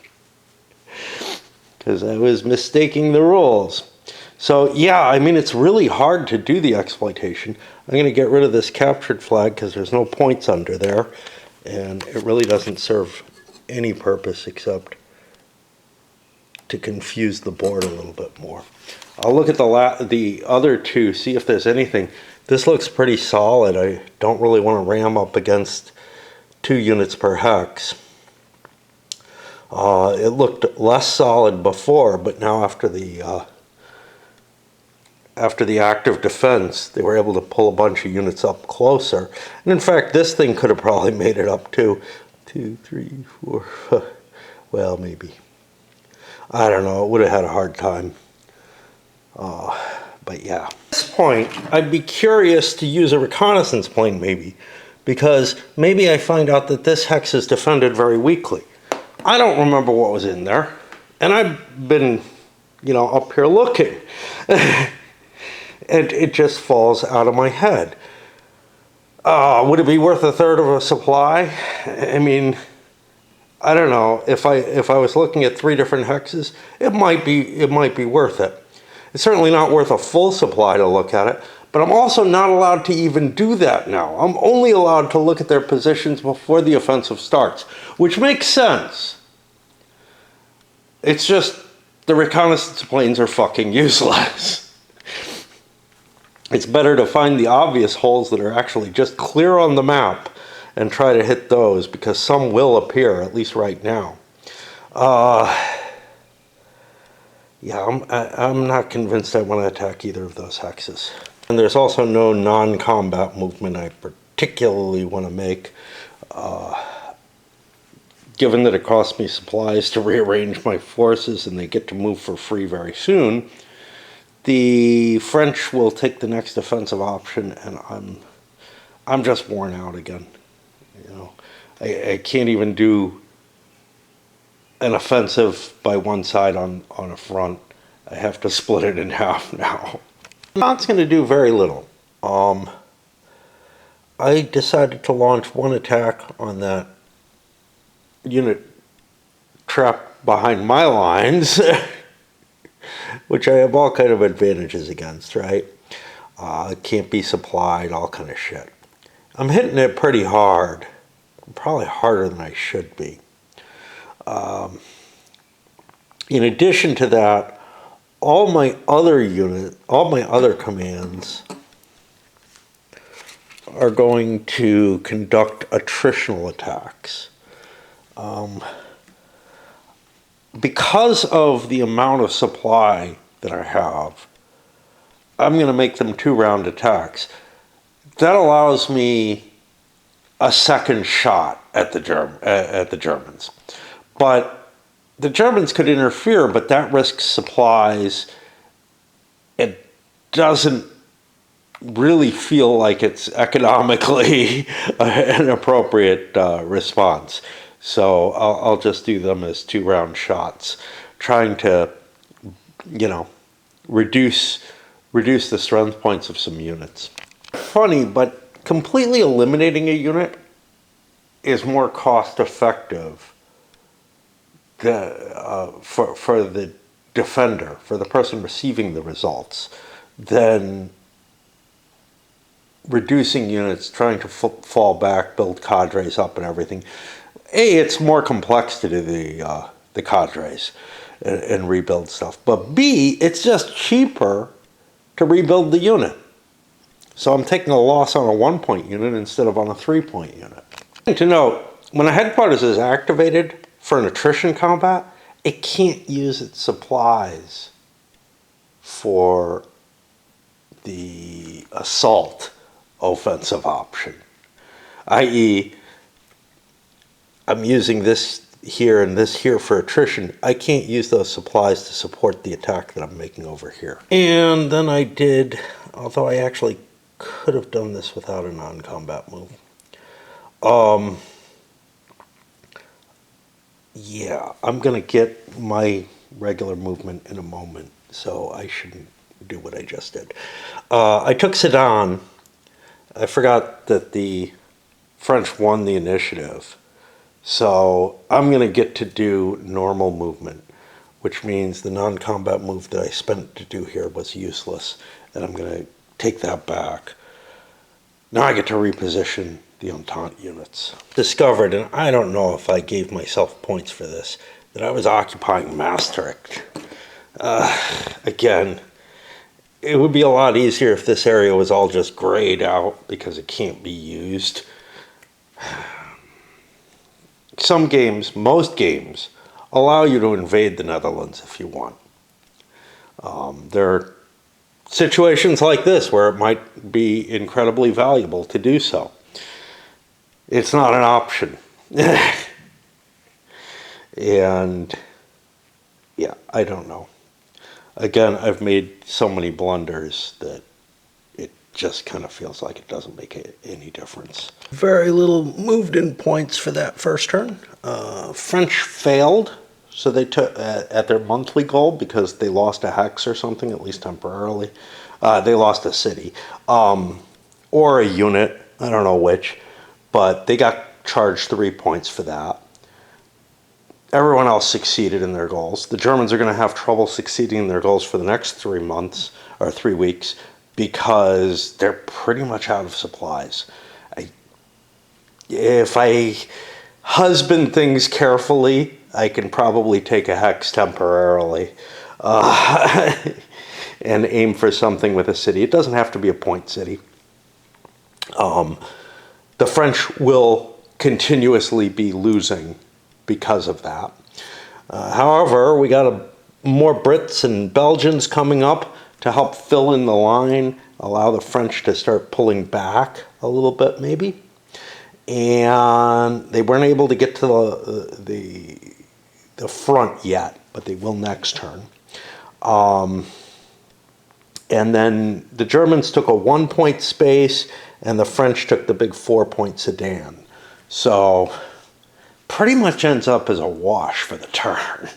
because I was mistaking the rules. So, yeah, I mean, it's really hard to do the exploitation. I'm going to get rid of this captured flag because there's no points under there, and it really doesn't serve any purpose except to confuse the board a little bit more. I'll look at the other 2, see if there's anything. This looks pretty solid. I don't really want to ram up against 2 units per hex. It looked less solid before, but now after the active defense, they were able to pull a bunch of units up closer. And in fact, this thing could have probably made it up too. 2, 3, 4, well, maybe. I don't know, it would have had a hard time. But yeah. At this point, I'd be curious to use a reconnaissance plane maybe, because maybe I find out that this hex is defended very weakly. I don't remember what was in there, and I've been, up here looking. And it just falls out of my head. Would it be worth 1/3 of a supply? I mean, I don't know, if I was looking at 3 different hexes, it might be worth it. It's certainly not worth a full supply to look at it, but I'm also not allowed to even do that now. I'm only allowed to look at their positions before the offensive starts, which makes sense. It's just the reconnaissance planes are fucking useless. It's better to find the obvious holes that are actually just clear on the map and try to hit those, because some will appear, at least right now. Yeah, I'm not convinced I want to attack either of those hexes. And there's also no non-combat movement I particularly want to make. Given that it costs me supplies to rearrange my forces and they get to move for free very soon, the French will take the next offensive option, and I'm just worn out again. You know, I can't even do an offensive by one side on a front. I have to split it in half now. That's going to do very little. I decided to launch one attack on that unit trapped behind my lines, which I have all kind of advantages against, right? It can't be supplied, all kind of shit. I'm hitting it pretty hard, probably harder than I should be. In addition to that, all my other commands are going to conduct attritional attacks. Because of the amount of supply that I have, I'm going to make them 2-round attacks. That allows me a second shot at the Germans. But the Germans could interfere, but that risks supplies. It doesn't really feel like it's economically an appropriate response. So I'll just do them as 2-round shots, trying to, reduce the strength points of some units. Funny, but completely eliminating a unit is more cost effective for the defender, for the person receiving the results, than reducing units, trying to fall back, build cadres up and everything. A, it's more complex to do the cadres and rebuild stuff. But B, it's just cheaper to rebuild the unit. So I'm taking a loss on a 1-point unit instead of on a 3-point unit. To note, when a headquarters is activated for an attrition combat, it can't use its supplies for the assault offensive option. I.e., I'm using this here and this here for attrition. I can't use those supplies to support the attack that I'm making over here. And then I did, although I actually could have done this without a non-combat move. Yeah, I'm going to get my regular movement in a moment, so I shouldn't do what I just did. I took Sedan. I forgot that the French won the initiative. So I'm going to get to do normal movement, which means the non-combat move that I spent to do here was useless, and I'm going to take that back. Now I get to reposition the Entente units. Discovered, and I don't know if I gave myself points for this, that I was occupying Maastricht. Again, it would be a lot easier if this area was all just grayed out because it can't be used. Some games, most games, allow you to invade the Netherlands if you want. There are situations like this where it might be incredibly valuable to do so. It's not an option. And yeah, I don't know. Again, I've made so many blunders that it just kind of feels like it doesn't make any difference. Very little moved in points for that first turn. French failed, so they took at their monthly goal because they lost a hex or something, at least temporarily. They lost a city or a unit, I don't know which, but they got charged 3 points for that. everyone else succeeded in their goals. The Germans are going to have trouble succeeding in their goals for the next 3 months or 3 weeks because they're pretty much out of supplies. If I husband things carefully, I can probably take a hex temporarily and aim for something with a city. It doesn't have to be a point city. The French will continuously be losing because of that. However, we got more Brits and Belgians coming up to help fill in the line, allow the French to start pulling back a little bit maybe. And they weren't able to get to the front yet, but they will next turn. And then the Germans took a 1-point space, and the French took the big 4-point Sedan. So pretty much ends up as a wash for the turn.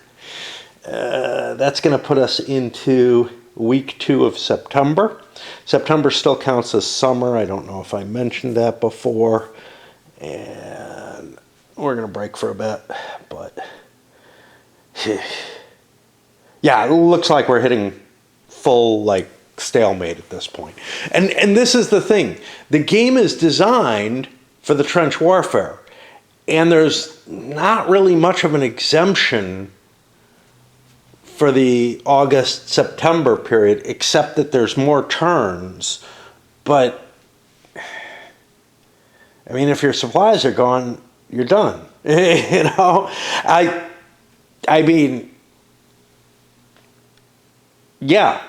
That's going to put us into week 2 of September. September still counts as summer. I don't know if I mentioned that before. And we're going to break for a bit, but yeah, it looks like we're hitting full stalemate at this point. And this is the thing. The game is designed for the trench warfare, and there's not really much of an exemption for the August-September period, except that there's more turns. But I mean, if your supplies are gone, you're done. You know, I mean, yeah,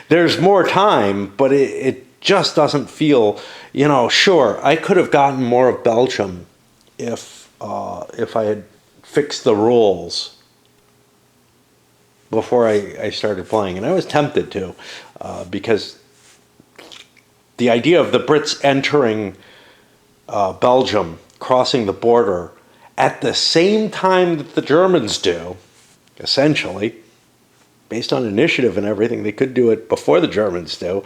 there's more time, but it just doesn't feel, sure, I could have gotten more of Belgium if I had fixed the rules before I started playing. And I was tempted to, because the idea of the Brits entering Belgium, crossing the border at the same time that the Germans do, essentially, based on initiative and everything, they could do it before the Germans do,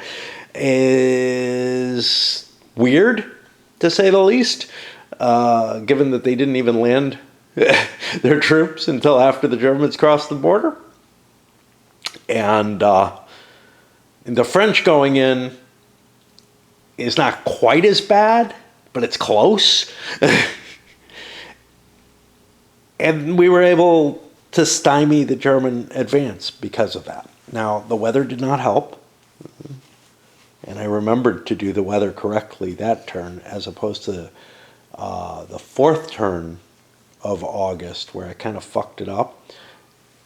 is weird, to say the least, given that they didn't even land their troops until after the Germans crossed the border. And the French going in is not quite as bad, but it's close. And we were able to stymie the German advance because of that. Now, the weather did not help. And I remembered to do the weather correctly that turn, as opposed to the 4th turn of August, where I kind of fucked it up.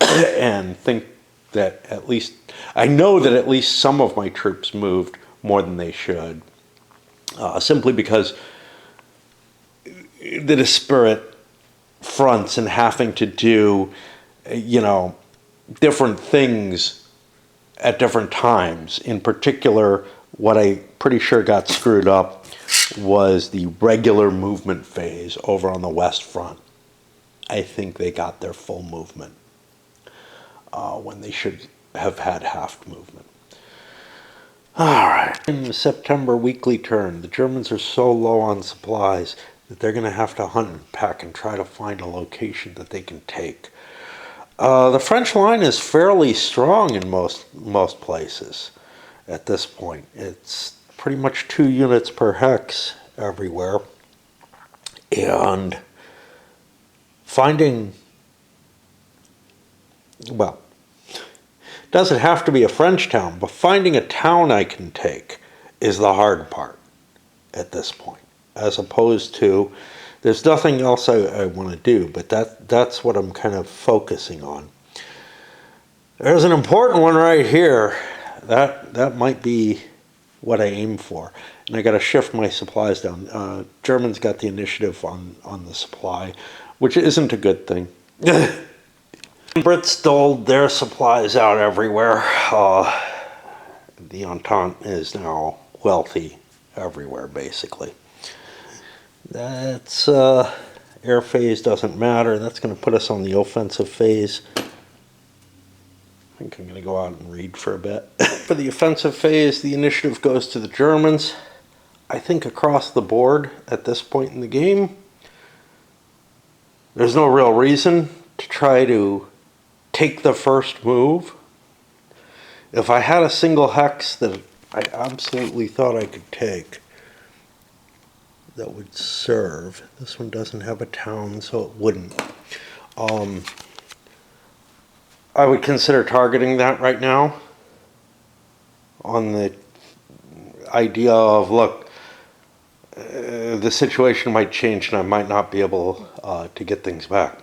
And think that I know that at least some of my troops moved more than they should. Simply because the disparate fronts and having to do, different things at different times. In particular, what I pretty sure got screwed up was the regular movement phase over on the West Front. I think they got their full movement when they should have had half movement. All right. In the September weekly turn, the Germans are so low on supplies that they're going to have to hunt and pack and try to find a location that they can take. The French line is fairly strong in most places at this point. It's pretty much 2 units per hex everywhere. And finding, well, doesn't have to be a French town, but finding a town I can take is the hard part at this point. As opposed to, there's nothing else I want to do, but that's what I'm kind of focusing on. There's an important one right here. That might be what I aim for. And I got to shift my supplies down. Germans got the initiative on the supply, which isn't a good thing. Brits doled their supplies out everywhere. The Entente is now wealthy everywhere, basically. That's air phase doesn't matter. That's going to put us on the offensive phase. I think I'm going to go out and read for a bit. For the offensive phase, the initiative goes to the Germans. I think across the board at this point in the game, There's no real reason to try to take the first move. If I had a single hex that I absolutely thought I could take that would serve, this one doesn't have a town, so it wouldn't. I would consider targeting that right now on the idea of, look, the situation might change and I might not be able to get things back.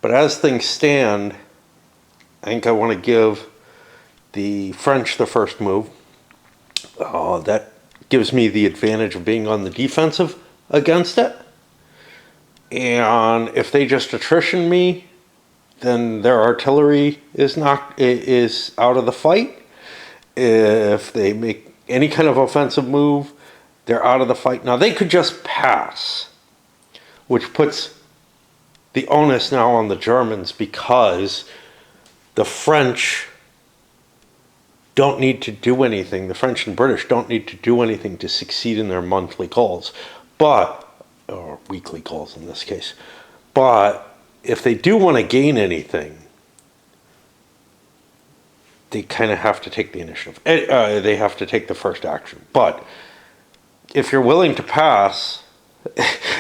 But as things stand, I think I want to give the French the first move. That gives me the advantage of being on the defensive against it. And if they just attrition me, then their artillery is out of the fight. If they make any kind of offensive move, they're out of the fight. Now, they could just pass, which puts the onus now on the Germans, because the French don't need to do anything. The French and British don't need to do anything to succeed in their monthly goals, or weekly goals in this case. But if they do want to gain anything, they kind of have to take the initiative. They have to take the first action. But if you're willing to pass,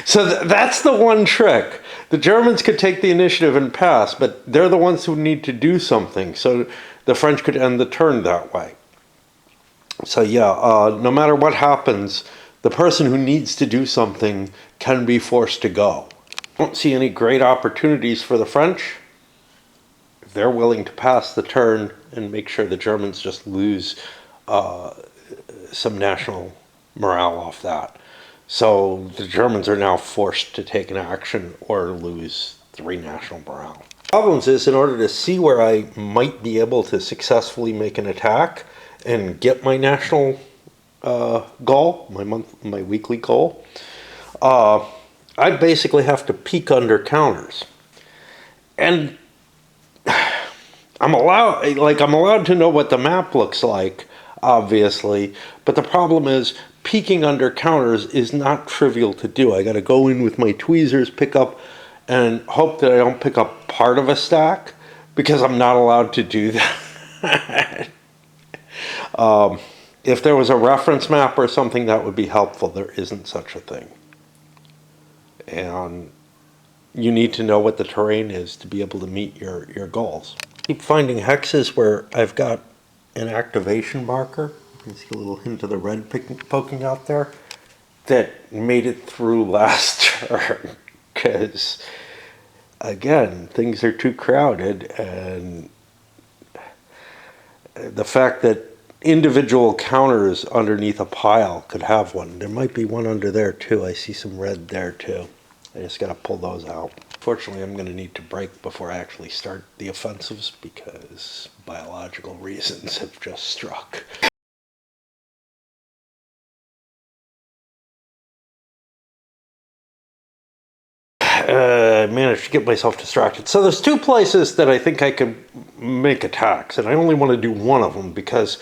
so that's the one trick. The Germans could take the initiative and pass, but they're the ones who need to do something. So the French could end the turn that way. So yeah, no matter what happens, the person who needs to do something can be forced to go. I don't see any great opportunities for the French. If they're willing to pass the turn and make sure the Germans just lose some national morale off that. So the Germans are now forced to take an action or lose 3 national morale. Problems is, in order to see where I might be able to successfully make an attack and get my national goal, my weekly goal, I basically have to peek under counters. And I'm allowed to know what the map looks like, obviously, but the problem is peeking under counters is not trivial to do. I got to go in with my tweezers, pick up, and hope that I don't pick up part of a stack, because I'm not allowed to do that. If there was a reference map or something, that would be helpful. There isn't such a thing. And you need to know what the terrain is to be able to meet your goals. Keep finding hexes where I've got an activation marker. You can see a little hint of the red poking out there that made it through last turn. Because, again, things are too crowded, and the fact that individual counters underneath a pile could have one. There might be one under there too. I see some red there too. I just got to pull those out. Fortunately, I'm going to need to break before I actually start the offensives, because biological reasons have just struck. I managed to get myself distracted. So there's 2 places that I think I could make attacks, and I only want to do one of them because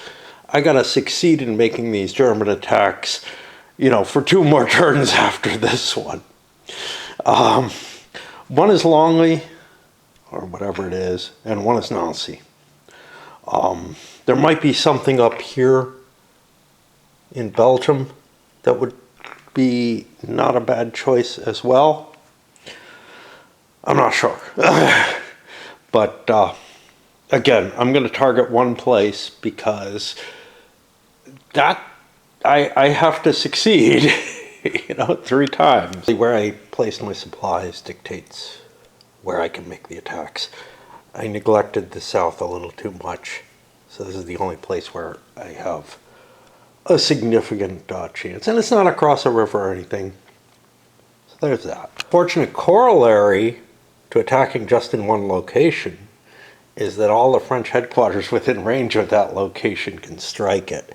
I got to succeed in making these German attacks, for 2 more turns after this one. One is Longley, or whatever it is, and one is Nancy. There might be something up here in Belgium that would be not a bad choice as well. I'm not sure. But again, I'm going to target one place because that I have to succeed, 3 times. Where I place my supplies dictates where I can make the attacks. I neglected the south a little too much, so this is the only place where I have a significant chance. And it's not across a river or anything. So there's that. Fortunate corollary to attacking just in one location is that all the French headquarters within range of that location can strike it.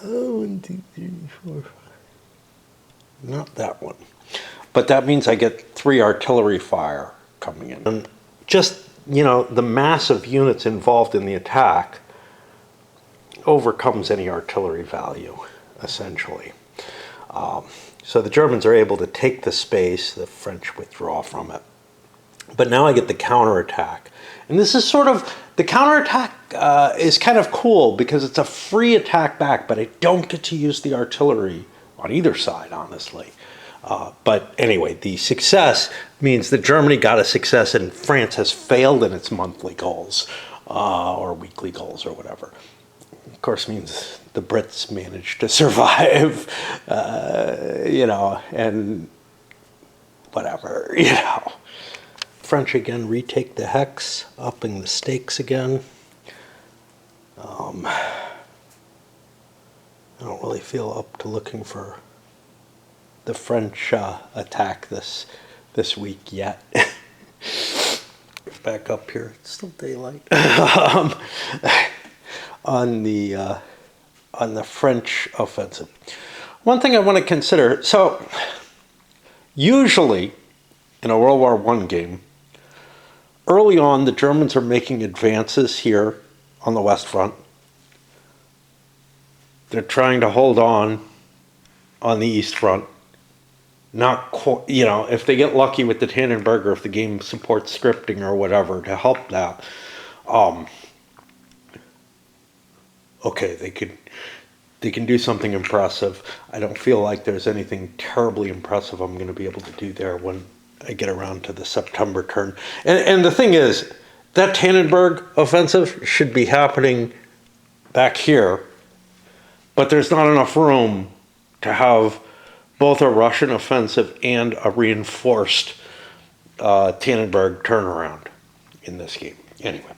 1, 2, 3, 4, 5. Not that one. But that means I get 3 artillery fire coming in. And just, the mass of units involved in the attack overcomes any artillery value, essentially. So the Germans are able to take the space, the French withdraw from it. But now I get the counterattack. And this is sort of, the counterattack is kind of cool because it's a free attack back, but I don't get to use the artillery on either side, honestly. But anyway, the success means that Germany got a success and France has failed in its monthly goals or weekly goals or whatever. Of course, means the Brits managed to survive, and whatever, French again retake the hex, upping the stakes again. I don't really feel up to looking for the French attack this week yet. Back up here, it's still daylight. On the French offensive, one thing I want to consider. So, usually, in a World War I game, early on, the Germans are making advances here on the West Front. They're trying to hold on the East Front. Not quite, if they get lucky with the Tannenberg, or if the game supports scripting or whatever to help that, okay, they can do something impressive. I don't feel like there's anything terribly impressive I'm going to be able to do there when I get around to the September turn. And the thing is, that Tannenberg offensive should be happening back here, but there's not enough room to have both a Russian offensive and a reinforced Tannenberg turnaround in this game. Anyway,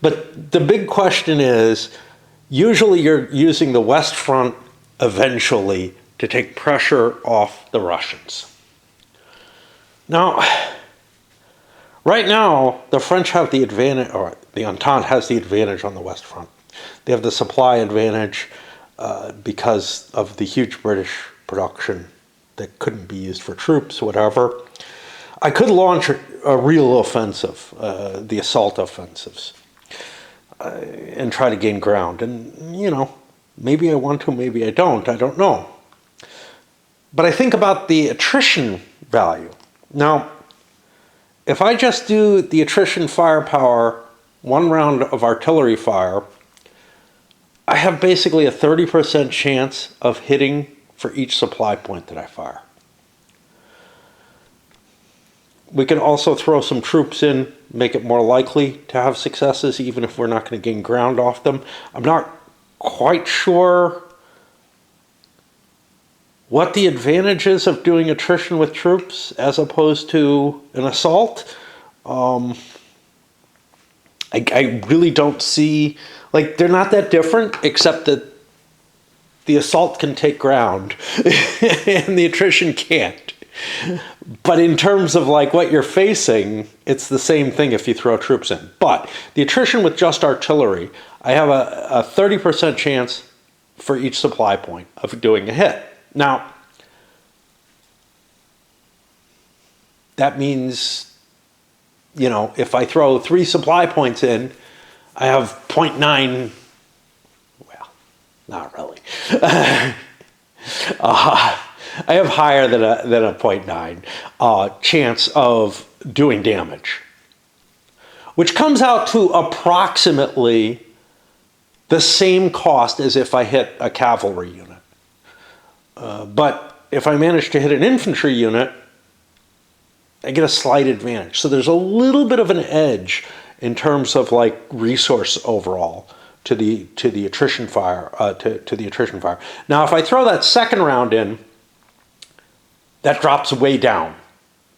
but the big question is, usually you're using the West Front eventually to take pressure off the Russians. Now, right now, the French have the advantage, or the Entente has the advantage on the West Front. They have the supply advantage because of the huge British production that couldn't be used for troops, whatever. I could launch a real offensive, the assault offensives, and try to gain ground. And, maybe I want to, maybe I don't know. But I think about the attrition value. Now, if I just do the attrition firepower, one round of artillery fire, I have basically a 30% chance of hitting for each supply point that I fire. We can also throw some troops in, make it more likely to have successes, even if we're not going to gain ground off them. I'm not quite sure what the advantage is of doing attrition with troops as opposed to an assault. I really don't see, they're not that different, except that the assault can take ground and the attrition can't. But in terms of what you're facing, it's the same thing if you throw troops in. But the attrition with just artillery, I have a 30% chance for each supply point of doing a hit. Now, that means, if I throw 3 supply points in, I have 0.9, well, not really. I have higher than a 0.9 chance of doing damage, which comes out to approximately the same cost as if I hit a cavalry unit. But if I manage to hit an infantry unit, I get a slight advantage. So there's a little bit of an edge in terms of resource overall to the attrition fire to the attrition fire. Now, if I throw that second round in, that drops way down,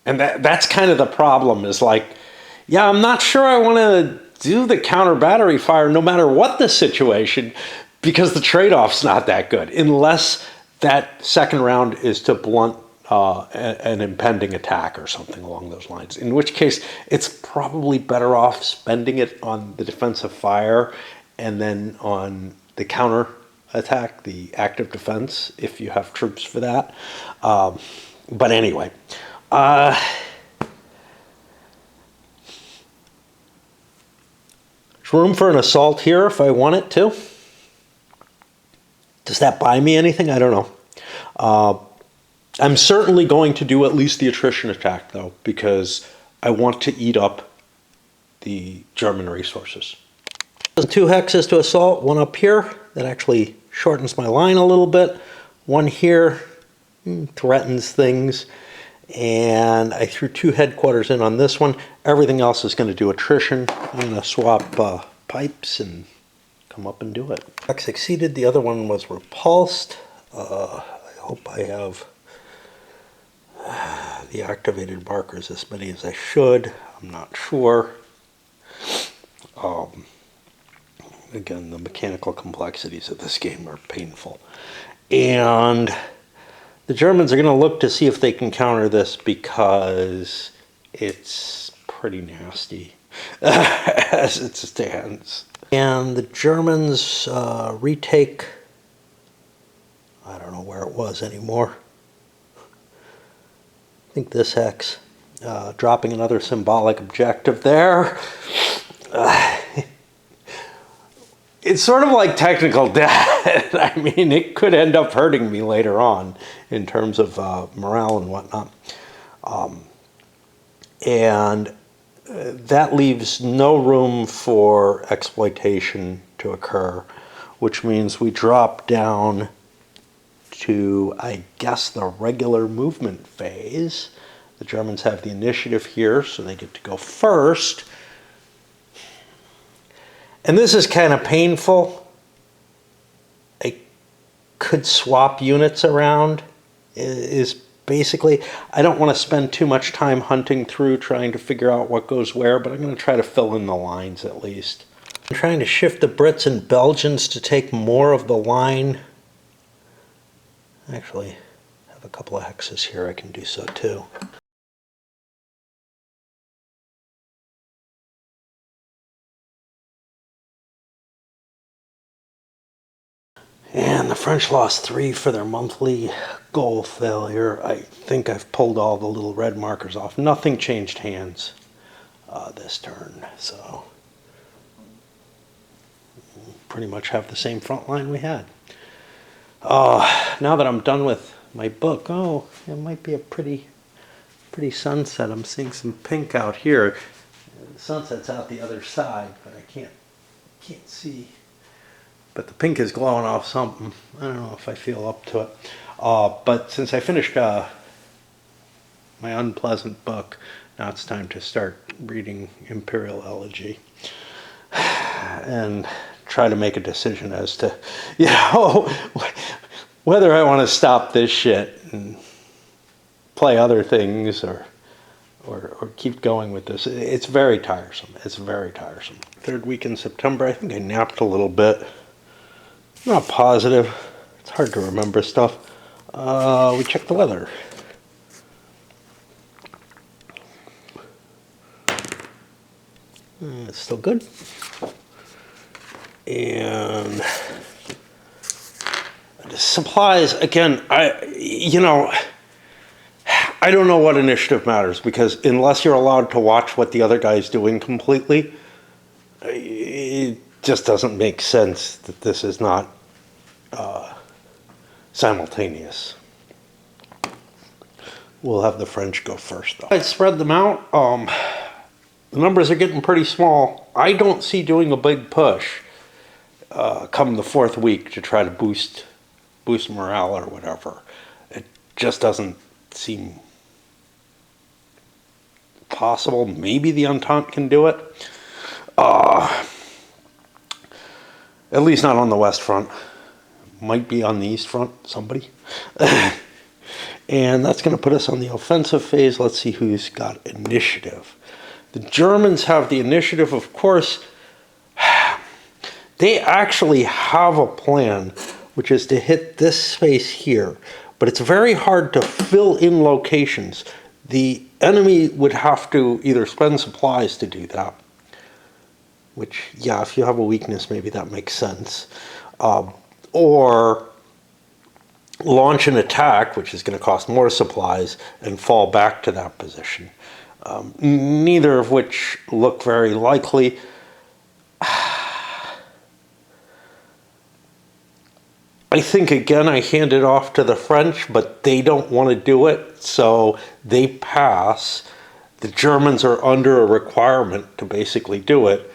and that's kind of the problem. Is I'm not sure I want to do the counter battery fire no matter what the situation, because the trade-off's not that good unless that second round is to blunt an impending attack or something along those lines, in which case it's probably better off spending it on the defensive fire and then on the counter attack, the active defense, if you have troops for that. But anyway, there's room for an assault here if I want it to. Does that buy me anything? I don't know. I'm certainly going to do at least the attrition attack, though, because I want to eat up the German resources. 2 hexes to assault, one up here. That actually shortens my line a little bit. One here threatens things. And I threw 2 headquarters in on this one. Everything else is going to do attrition. I'm going to swap pipes and come up and do it. I succeeded. The other one was repulsed. I hope I have the activated markers as many as I should. I'm not sure. Again, the mechanical complexities of this game are painful. And the Germans are going to look to see if they can counter this because it's pretty nasty as it stands. And the Germans retake, I don't know where it was anymore. I think this hex, dropping another symbolic objective there. It's sort of like technical debt. I mean, it could end up hurting me later on in terms of morale and whatnot. And that leaves no room for exploitation to occur, which means we drop down to, I guess, the regular movement phase. The Germans have the initiative here, so they get to go first. And this is kind of painful. I could swap units around, is basically, I don't want to spend too much time hunting through trying to figure out what goes where, but I'm going to try to fill in the lines at least. I'm trying to shift the Brits and Belgians to take more of the line. Actually, I have a couple of hexes here, I can do so too. And the French lost 3 for their monthly goal failure. I think I've pulled all the little red markers off. Nothing changed hands this turn, so pretty much have the same front line we had. Now that I'm done with my book, it might be a pretty sunset. I'm seeing some pink out here. The sunset's out the other side, but I can't see. But the pink is glowing off something. I don't know if I feel up to it. But since I finished my unpleasant book, now it's time to start reading Imperial Elegy and try to make a decision as to, whether I want to stop this shit and play other things or keep going with this. It's very tiresome. It's very tiresome. 3rd week in September, I think I napped a little bit. I'm not positive. It's hard to remember stuff. We check the weather. It's still good. And the supplies, again, I don't know what initiative matters, because unless you're allowed to watch what the other guy's doing completely, it just doesn't make sense that this is not simultaneous. We'll have the French go first, though. I spread them out. The numbers are getting pretty small. I don't see doing a big push come the 4th week to try to boost morale or whatever. It just doesn't seem possible. Maybe the Entente can do it. At least not on the West Front. Might be on the East Front, somebody. And that's going to put us on the offensive phase. Let's see who's got initiative. The Germans have the initiative, of course. They actually have a plan, which is to hit this space here. But it's very hard to fill in locations. The enemy would have to either spend supplies to do that, which, yeah, if you have a weakness, maybe that makes sense. Or launch an attack, which is going to cost more supplies, and fall back to that position. Neither of which look very likely. I I think, again, I hand it off to the French, but they don't want to do it, so they pass. The Germans are under a requirement to basically do it,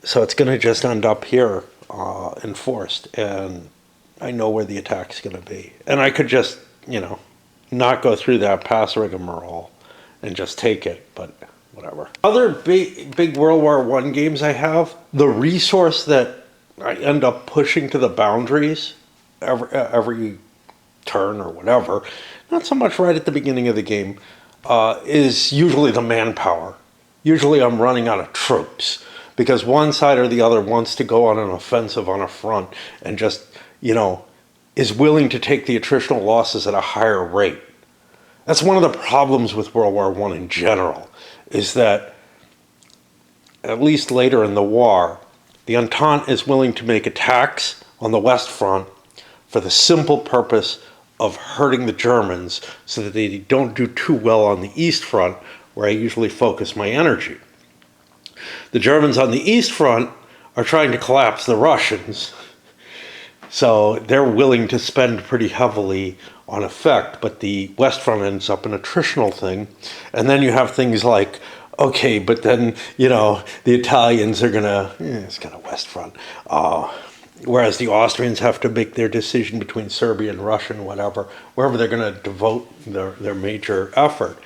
so it's going to just end up here enforced, and I know where the attack's going to be. And I could just, not go through that pass rigmarole and just take it, but whatever. Other big World War I games I have, the resource that I end up pushing to the boundaries every turn or whatever, not so much right at the beginning of the game, is usually the manpower. Usually I'm running out of troops because one side or the other wants to go on an offensive on a front and just, is willing to take the attritional losses at a higher rate. That's one of the problems with World War I in general, is that at least later in the war, the Entente is willing to make attacks on the West Front for the simple purpose of hurting the Germans so that they don't do too well on the East Front, where I usually focus my energy. The Germans on the East Front are trying to collapse the Russians, so they're willing to spend pretty heavily on effect, but the West Front ends up an attritional thing. And then you have things like, okay, but then, the Italians are gonna, it's kind of West Front. Whereas the Austrians have to make their decision between Serbia and Russia and whatever, wherever they're gonna devote their major effort.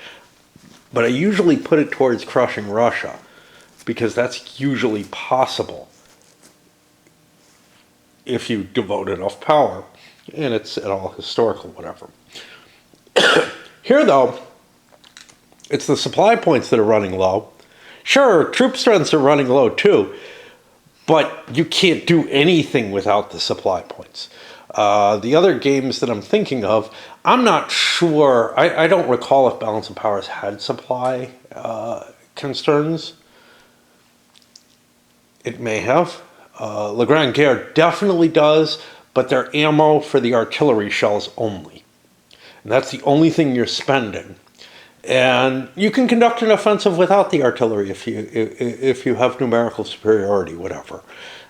But I usually put it towards crushing Russia, because that's usually possible if you devote enough power, and it's at all historical, whatever. Here, though, it's the supply points that are running low. Sure, troop strengths are running low too, but you can't do anything without the supply points. The other games that I'm thinking of, I'm not sure, I don't recall if Balance of Powers had supply concerns. It may have. La Grande Guerre definitely does, but they're ammo for the artillery shells only. And that's the only thing you're spending. And you can conduct an offensive without the artillery if you have numerical superiority, whatever.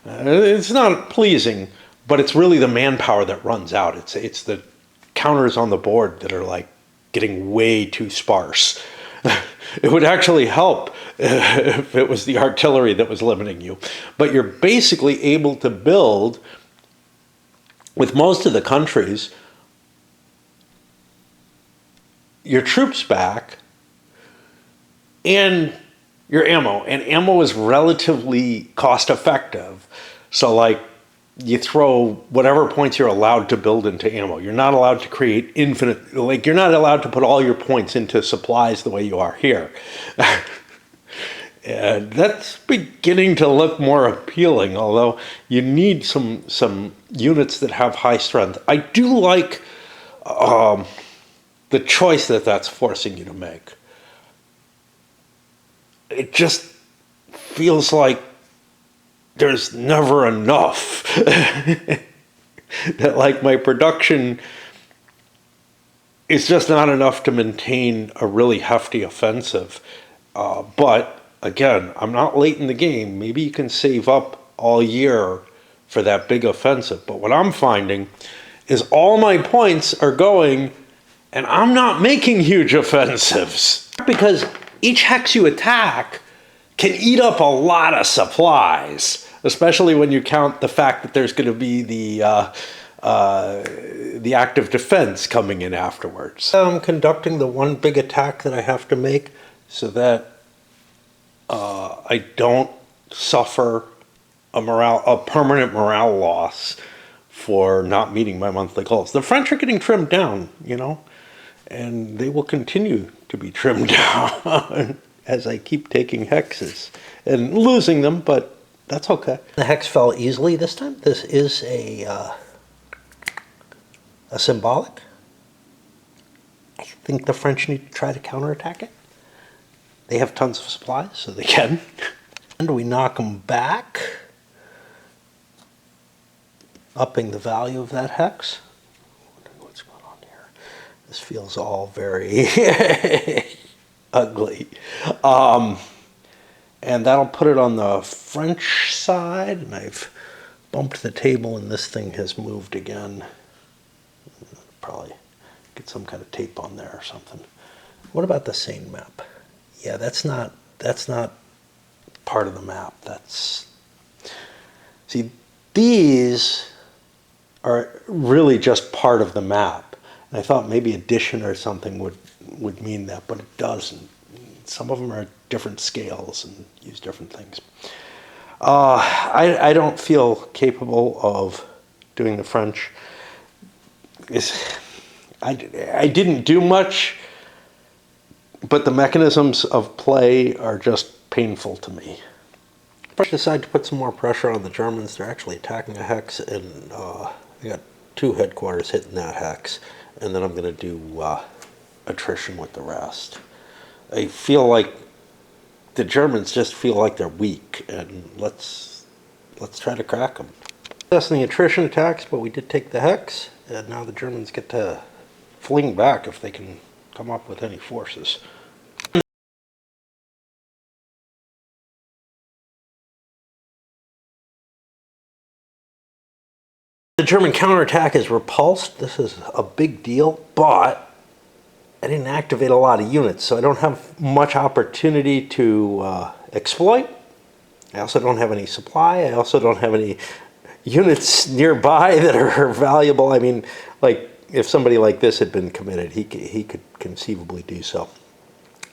It's not pleasing, but it's really the manpower that runs out. It's the counters on the board that are like getting way too sparse. It would actually help if it was the artillery that was limiting you. But you're basically able to build, with most of the countries, your troops back and your ammo. And ammo is relatively cost effective. So like you throw whatever points you're allowed to build into ammo. You're not allowed to create infinite, like you're not allowed to put all your points into supplies the way you are here. And that's beginning to look more appealing, although you need some units that have high strength. I do like the choice that's forcing you to make. It just feels like there's never enough. That like my production is just not enough to maintain a really hefty offensive. But again, I'm not late in the game. Maybe you can save up all year for that big offensive. But what I'm finding is all my points are going, and I'm not making huge offensives. Because each hex you attack can eat up a lot of supplies, especially when you count the fact that there's going to be the active defense coming in afterwards. I'm conducting the one big attack that I have to make so that I don't suffer a permanent morale loss for not meeting my monthly goals. The French are getting trimmed down, and they will continue to be trimmed down as I keep taking hexes and losing them, but that's okay. The hex fell easily this time. This is a symbolic. I think the French need to try to counterattack it. They have tons of supplies, so they can. And we knock them back, upping the value of that hex. What's going on here? This feels all very ugly. And that'll put it on the French side, and I've bumped the table and this thing has moved again. Probably get some kind of tape on there or something. What about the Seine map? Yeah, that's not part of the map. See, these are really just part of the map. And I thought maybe addition or something would mean that, but it doesn't. Some of them are different scales and use different things. I don't feel capable of doing the French. I didn't do much, but the mechanisms of play are just painful to me. I decided to put some more pressure on the Germans. They're actually attacking a hex, and I got 2 headquarters hitting that hex, and then I'm going to do attrition with the rest. I feel like the Germans just feel like they're weak, and let's try to crack them. Testing the attrition attacks, but we did take the hex, and now the Germans get to fling back if they can come up with any forces. The German counterattack is repulsed. This is a big deal, but I didn't activate a lot of units, so I don't have much opportunity to exploit. I also don't have any supply. I also don't have any units nearby that are valuable. I mean, like, if somebody like this had been committed, he could conceivably do so.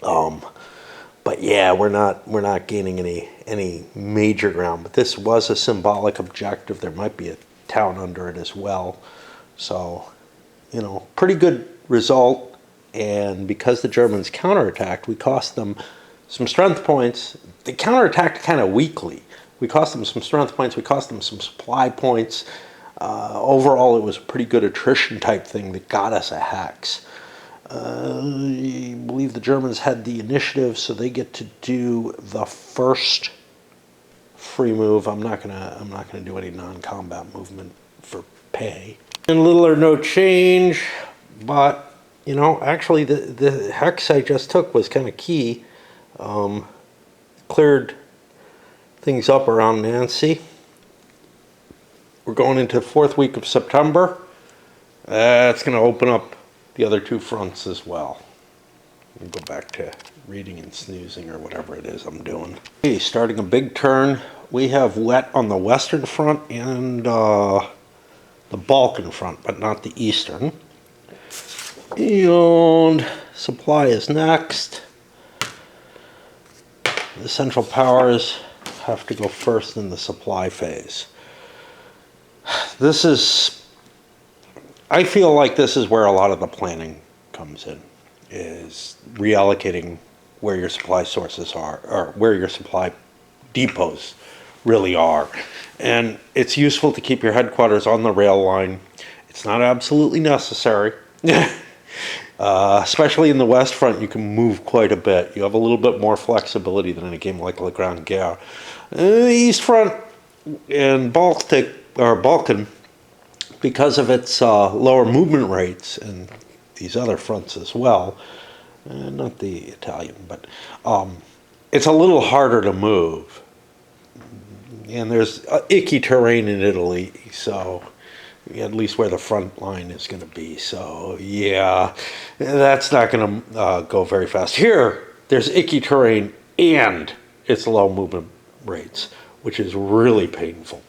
But yeah, we're not gaining any major ground. But this was a symbolic objective. There might be a town under it as well. So, you know, pretty good result. And because the Germans counterattacked, we cost them some strength points. They counterattacked kind of weakly. We cost them some strength points. We cost them some supply points. Overall, it was a pretty good attrition type thing that got us a hex. I believe the Germans had the initiative, so they get to do the first free move. I'm not gonna do any non-combat movement for pay. And little or no change, but you know, actually the hex I just took was kind of key. Cleared things up around Nancy. We're going into the 4th week of September. That's going to open up the other 2 fronts as well. We'll go back to reading and snoozing or whatever it is I'm doing. Okay, starting a big turn. We have wet on the western front and the Balkan front, but not the eastern. And supply is next. The central powers have to go first in the supply phase. I feel like this is where a lot of the planning comes in, is reallocating where your supply sources are, or where your supply depots really are. And it's useful to keep your headquarters on the rail line. It's not absolutely necessary. Especially in the West Front, you can move quite a bit. You have a little bit more flexibility than in a game like La Grande Guerre. The East Front and Balkan, because of its lower movement rates, and these other fronts as well, not the Italian, but it's a little harder to move. And there's icky terrain in Italy, so at least where the front line is going to be. So yeah, that's not going to go very fast. Here, there's icky terrain and it's low movement rates, which is really painful.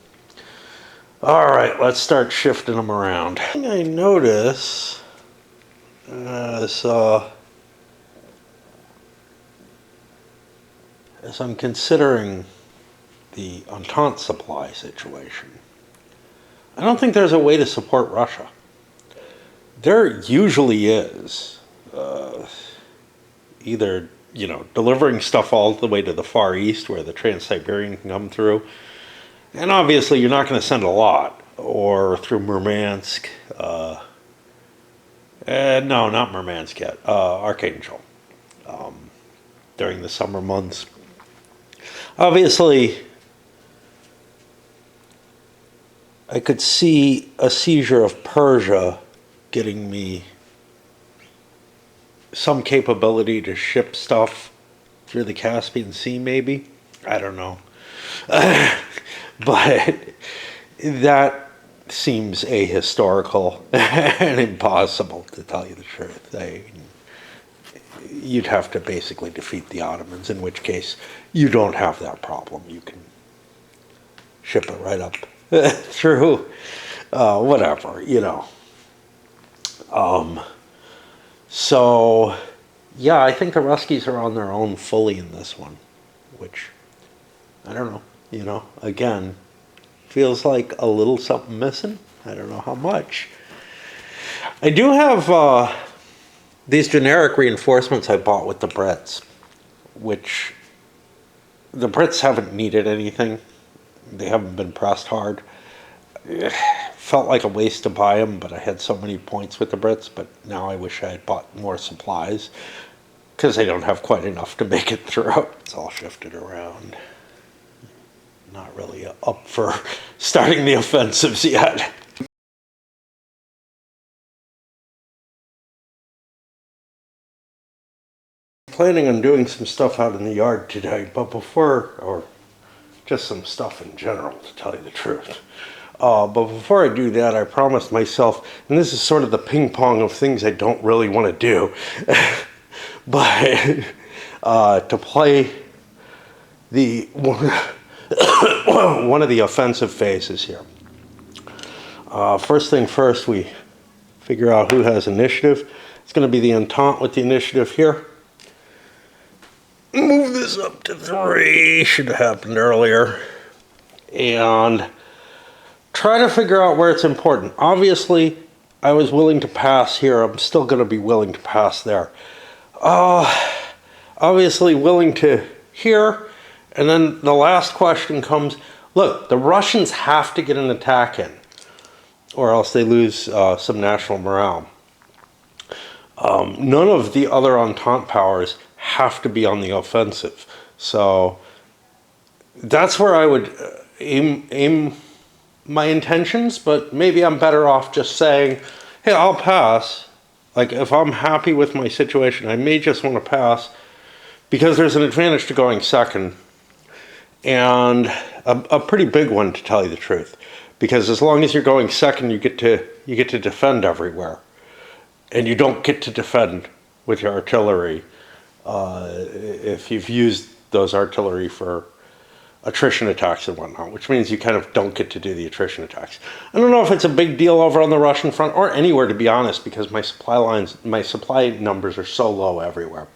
All right, let's start shifting them around. The thing I notice as I'm considering the Entente supply situation, I don't think there's a way to support Russia. There usually is. Either, you know, delivering stuff all the way to the Far East where the Trans-Siberian can come through. And obviously you're not going to send a lot. Or through Murmansk. No, not Murmansk yet. Archangel. During the summer months. Obviously, I could see a seizure of Persia getting me some capability to ship stuff through the Caspian Sea, maybe. I don't know. But that seems ahistorical and impossible, to tell you the truth. You'd have to basically defeat the Ottomans, in which case you don't have that problem. You can ship it right up through whatever, you know. So, yeah, I think the Ruskies are on their own fully in this one, which, I don't know, you know, again, feels like a little something missing. I don't know how much. I do have these generic reinforcements I bought with the Brits, which the Brits haven't needed anything. They haven't been pressed hard. Felt like a waste to buy them, but I had so many points with the Brits, but now I wish I had bought more supplies because they don't have quite enough to make it through. It's all shifted around. Not really up for starting the offensives yet. Planning on doing some stuff out in the yard today, but or just some stuff in general, to tell you the truth. But before I do that, I promised myself, and this is sort of the ping pong of things I don't really want to do, but to play the one of the offensive phases here. First thing first, we figure out who has initiative. It's going to be the Entente with the initiative here. Move this up to 3, should have happened earlier. And try to figure out where it's important. Obviously, I was willing to pass here. I'm still going to be willing to pass there. Obviously willing to here. And then the last question comes, look, the Russians have to get an attack in, or else they lose some national morale. None of the other Entente powers have to be on the offensive. So that's where I would aim my intentions, but maybe I'm better off just saying, hey, I'll pass. Like, if I'm happy with my situation, I may just want to pass because there's an advantage to going second, and a pretty big one, to tell you the truth, because as long as you're going second, you get to defend everywhere, and you don't get to defend with your artillery if you've used those artillery for attrition attacks and whatnot, which means you kind of don't get to do the attrition attacks. I don't know if it's a big deal over on the Russian front or anywhere, to be honest, because my supply numbers are so low everywhere.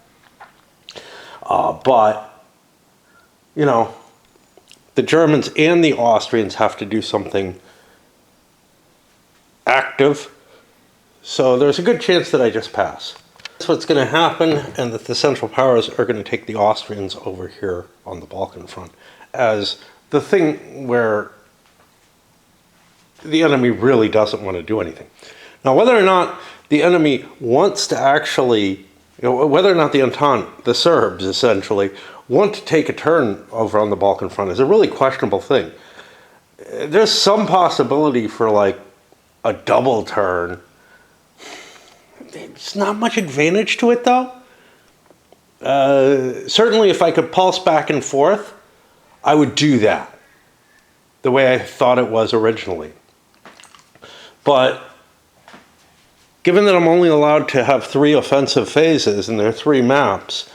But, you know, the Germans and the Austrians have to do something active, so there's a good chance that I just pass. That's what's going to happen, and that the Central Powers are going to take the Austrians over here on the Balkan front as the thing where the enemy really doesn't want to do anything. Now, whether or not the enemy wants to actually, whether or not the Entente, the Serbs essentially, want to take a turn over on the Balkan front is a really questionable thing. There's some possibility for like a double turn. There's not much advantage to it, though. Certainly, if I could pulse back and forth, I would do that the way I thought it was originally. But given that I'm only allowed to have 3 offensive phases and there are 3 maps,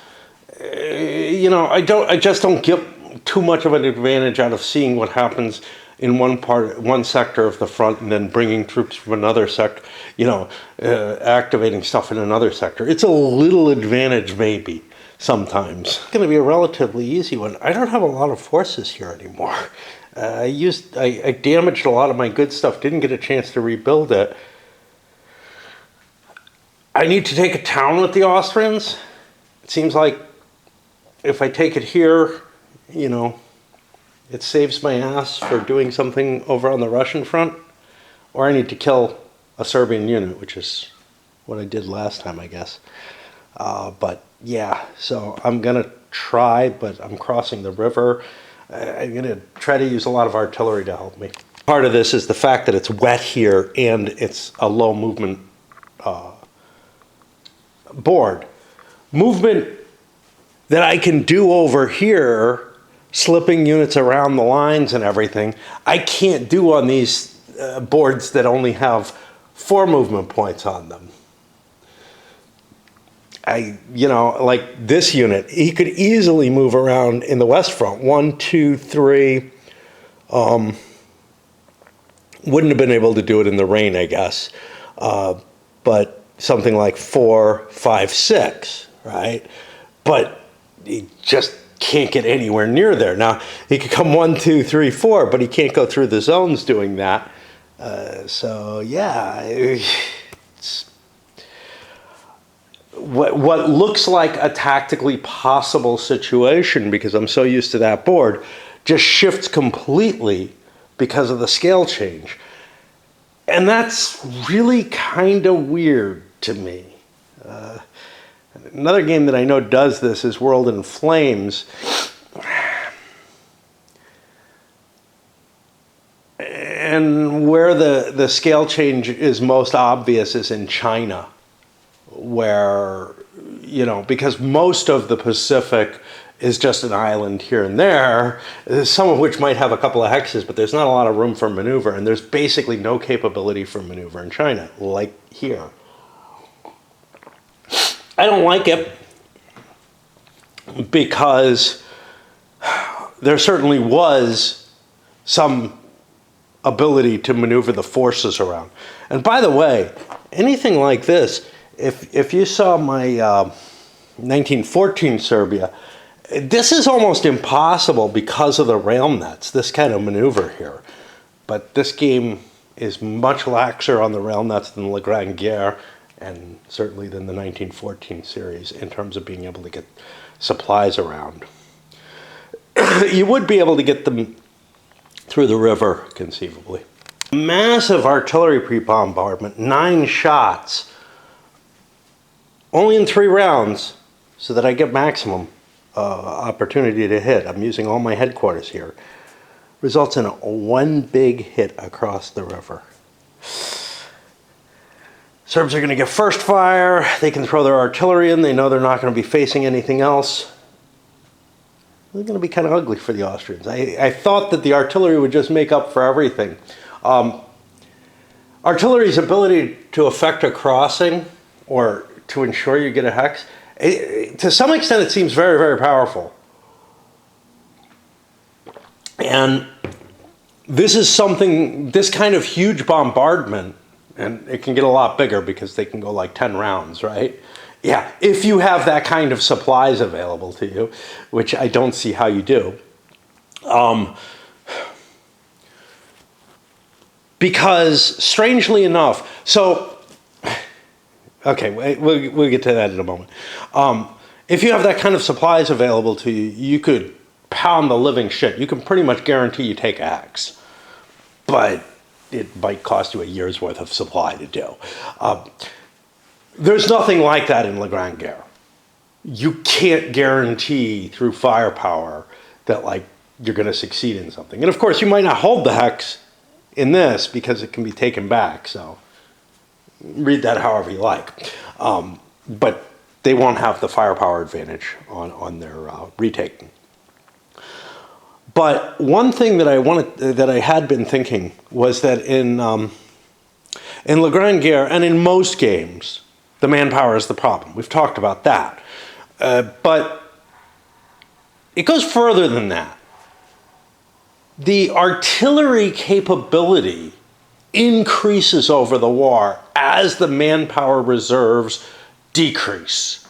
you know, I just don't get too much of an advantage out of seeing what happens in one sector of the front and then bringing troops from another sector, you know, activating stuff in another sector. It's a little advantage maybe sometimes. It's going to be a relatively easy one. I don't have a lot of forces here anymore. I damaged a lot of my good stuff, didn't get a chance to rebuild it. I need to take a town with the Austrians. It seems like if I take it here, you know, it saves my ass for doing something over on the Russian front, or I need to kill a Serbian unit, which is what I did last time, I guess. But yeah, so I'm going to try, but I'm crossing the river. I'm going to try to use a lot of artillery to help me. Part of this is the fact that it's wet here and it's a low movement board. Movement that I can do over here slipping units around the lines and everything, I can't do on these boards that only have 4 movement points on them. Like this unit, he could easily move around in the west front. 1, 2, 3. Wouldn't have been able to do it in the rain, I guess. But something like 4, 5, 6, right? But he just can't get anywhere near there. Now, he could come 1, 2, 3, 4, but he can't go through the zones doing that. So, yeah, it's what looks like a tactically possible situation, because I'm so used to that board, just shifts completely because of the scale change. And that's really kind of weird to me. Another game that I know does this is World in Flames. And where the scale change is most obvious is in China, where, because most of the Pacific is just an island here and there, some of which might have a couple of hexes, but there's not a lot of room for maneuver, and there's basically no capability for maneuver in China, like here. I don't like it because there certainly was some ability to maneuver the forces around. And by the way, anything like this, if you saw my 1914 Serbia, this is almost impossible because of the rail nets, this kind of maneuver here. But this game is much laxer on the rail nets than La Grande Guerre, and certainly than the 1914 series in terms of being able to get supplies around. You would be able to get them through the river, conceivably. Massive artillery pre-bombardment, 9 shots, only in 3 rounds, so that I get maximum opportunity to hit. I'm using all my headquarters here. Results in one big hit across the river. Serbs are going to get first fire. They can throw their artillery in. They know they're not going to be facing anything else. They're going to be kind of ugly for the Austrians. I thought that the artillery would just make up for everything. Artillery's ability to affect a crossing or to ensure you get a hex, to some extent it seems very, very powerful. And this is something, this kind of huge bombardment, and it can get a lot bigger because they can go like 10 rounds, right? Yeah, if you have that kind of supplies available to you, which I don't see how you do. Because strangely enough, okay, we'll get to that in a moment. If you have that kind of supplies available to you, you could pound the living shit. You can pretty much guarantee you take a hex. But it might cost you a year's worth of supply to do. There's nothing like that in La Grande Guerre. You can't guarantee through firepower that you're going to succeed in something. And of course, you might not hold the hex in this because it can be taken back. So read that however you like. But they won't have the firepower advantage on their retaking. But one thing that I had been thinking was that in La Grande Guerre and in most games, the manpower is the problem. We've talked about that. But it goes further than that. The artillery capability increases over the war as the manpower reserves decrease.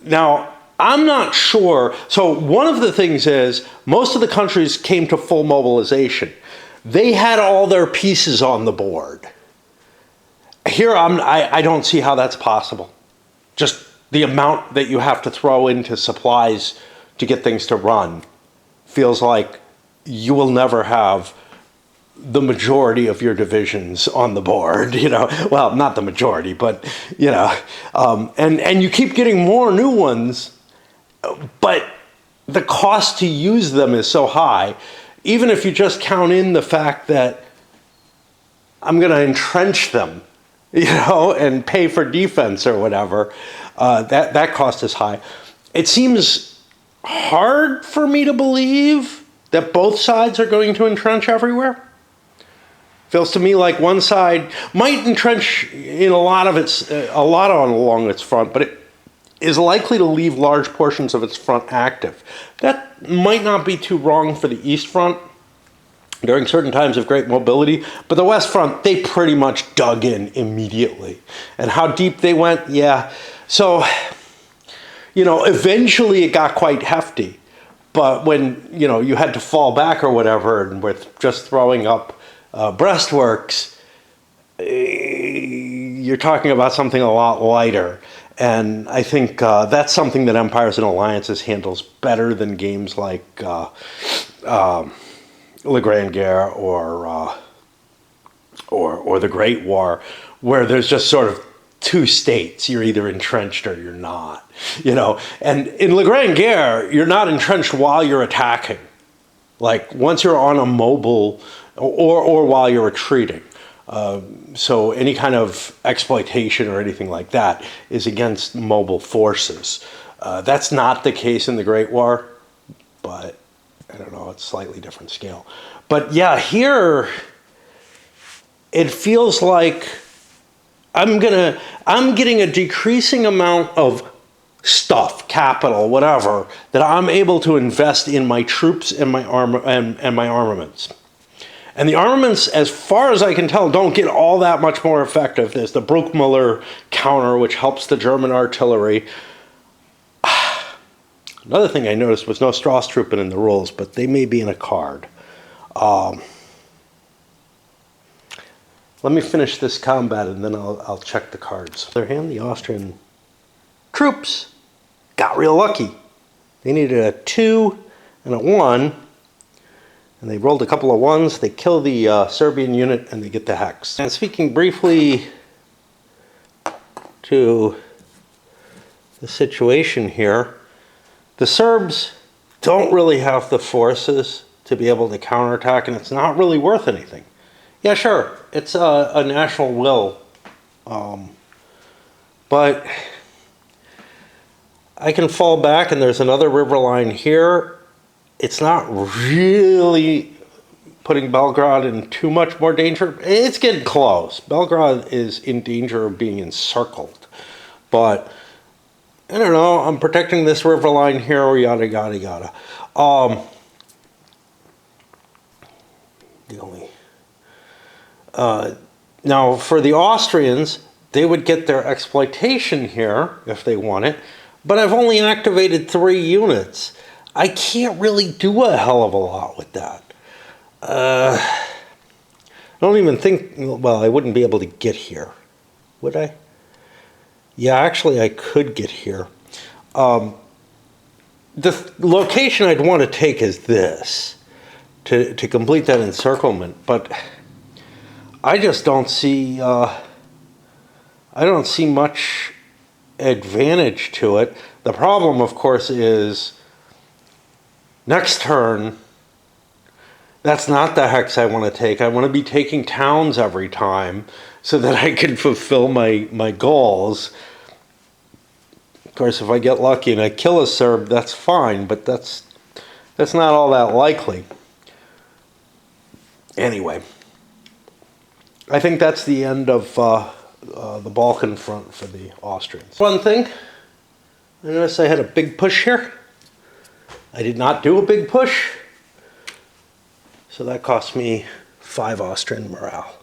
Now, I'm not sure. So one of the things is most of the countries came to full mobilization. They had all their pieces on the board. Here, I don't see how that's possible. Just the amount that you have to throw into supplies to get things to run feels like you will never have the majority of your divisions on the board, Well, not the majority, but, and you keep getting more new ones, but the cost to use them is so high, even if you just count in the fact that I'm going to entrench them, and pay for defense or whatever, that cost is high. It seems hard for me to believe that both sides are going to entrench everywhere. Feels to me like one side might entrench in a lot along its front, but it is likely to leave large portions of its front active. That might not be too wrong for the East Front during certain times of great mobility, but the West Front, they pretty much dug in immediately. And how deep they went, yeah. So, eventually it got quite hefty. But when, you had to fall back or whatever, and with just throwing up breastworks, you're talking about something a lot lighter. And I think that's something that Empires and Alliances handles better than games like Le Grand Guerre or the Great War, where there's just sort of two states. You're either entrenched or you're not. And in Le Grand Guerre, you're not entrenched while you're attacking. Like once you're on a mobile or while you're retreating. So any kind of exploitation or anything like that is against mobile forces. That's not the case in the Great War, but I don't know, it's slightly different scale. But yeah, here it feels like I'm getting a decreasing amount of stuff, capital, whatever, that I'm able to invest in my troops and my armaments. And the armaments, as far as I can tell, don't get all that much more effective. There's the Bruckmüller counter, which helps the German artillery. Another thing I noticed was no Strasstruppen in the rules, but they may be in a card. Let me finish this combat and then I'll check the cards. On the other hand, the Austrian troops got real lucky. They needed a 2 and a 1, and they rolled a couple of 1s. They kill the Serbian unit and they get the hex. And speaking briefly to the situation here, the Serbs don't really have the forces to be able to counterattack, and it's not really worth anything. Yeah, sure, it's a national will, but I can fall back, and there's another river line here. It's not really putting Belgrade in too much more danger. It's getting close. Belgrade is in danger of being encircled, but I don't know, I'm protecting this river line here, or yada, yada, yada. Now, for the Austrians, they would get their exploitation here, if they want it, but I've only activated 3 units. I can't really do a hell of a lot with that. I don't even think, well, I wouldn't be able to get here, would I? Yeah, actually, I could get here. The location I'd want to take is this, to complete that encirclement. But I just don't see. I don't see much advantage to it. The problem, of course, is next turn. That's not the hex I want to take. I want to be taking towns every time so that I can fulfill my goals. Of course, if I get lucky and I kill a Serb, that's fine, but that's not all that likely. Anyway, I think that's the end of the Balkan front for the Austrians. One thing, I noticed I had a big push here. I did not do a big push, so that cost me 5 Austrian morale.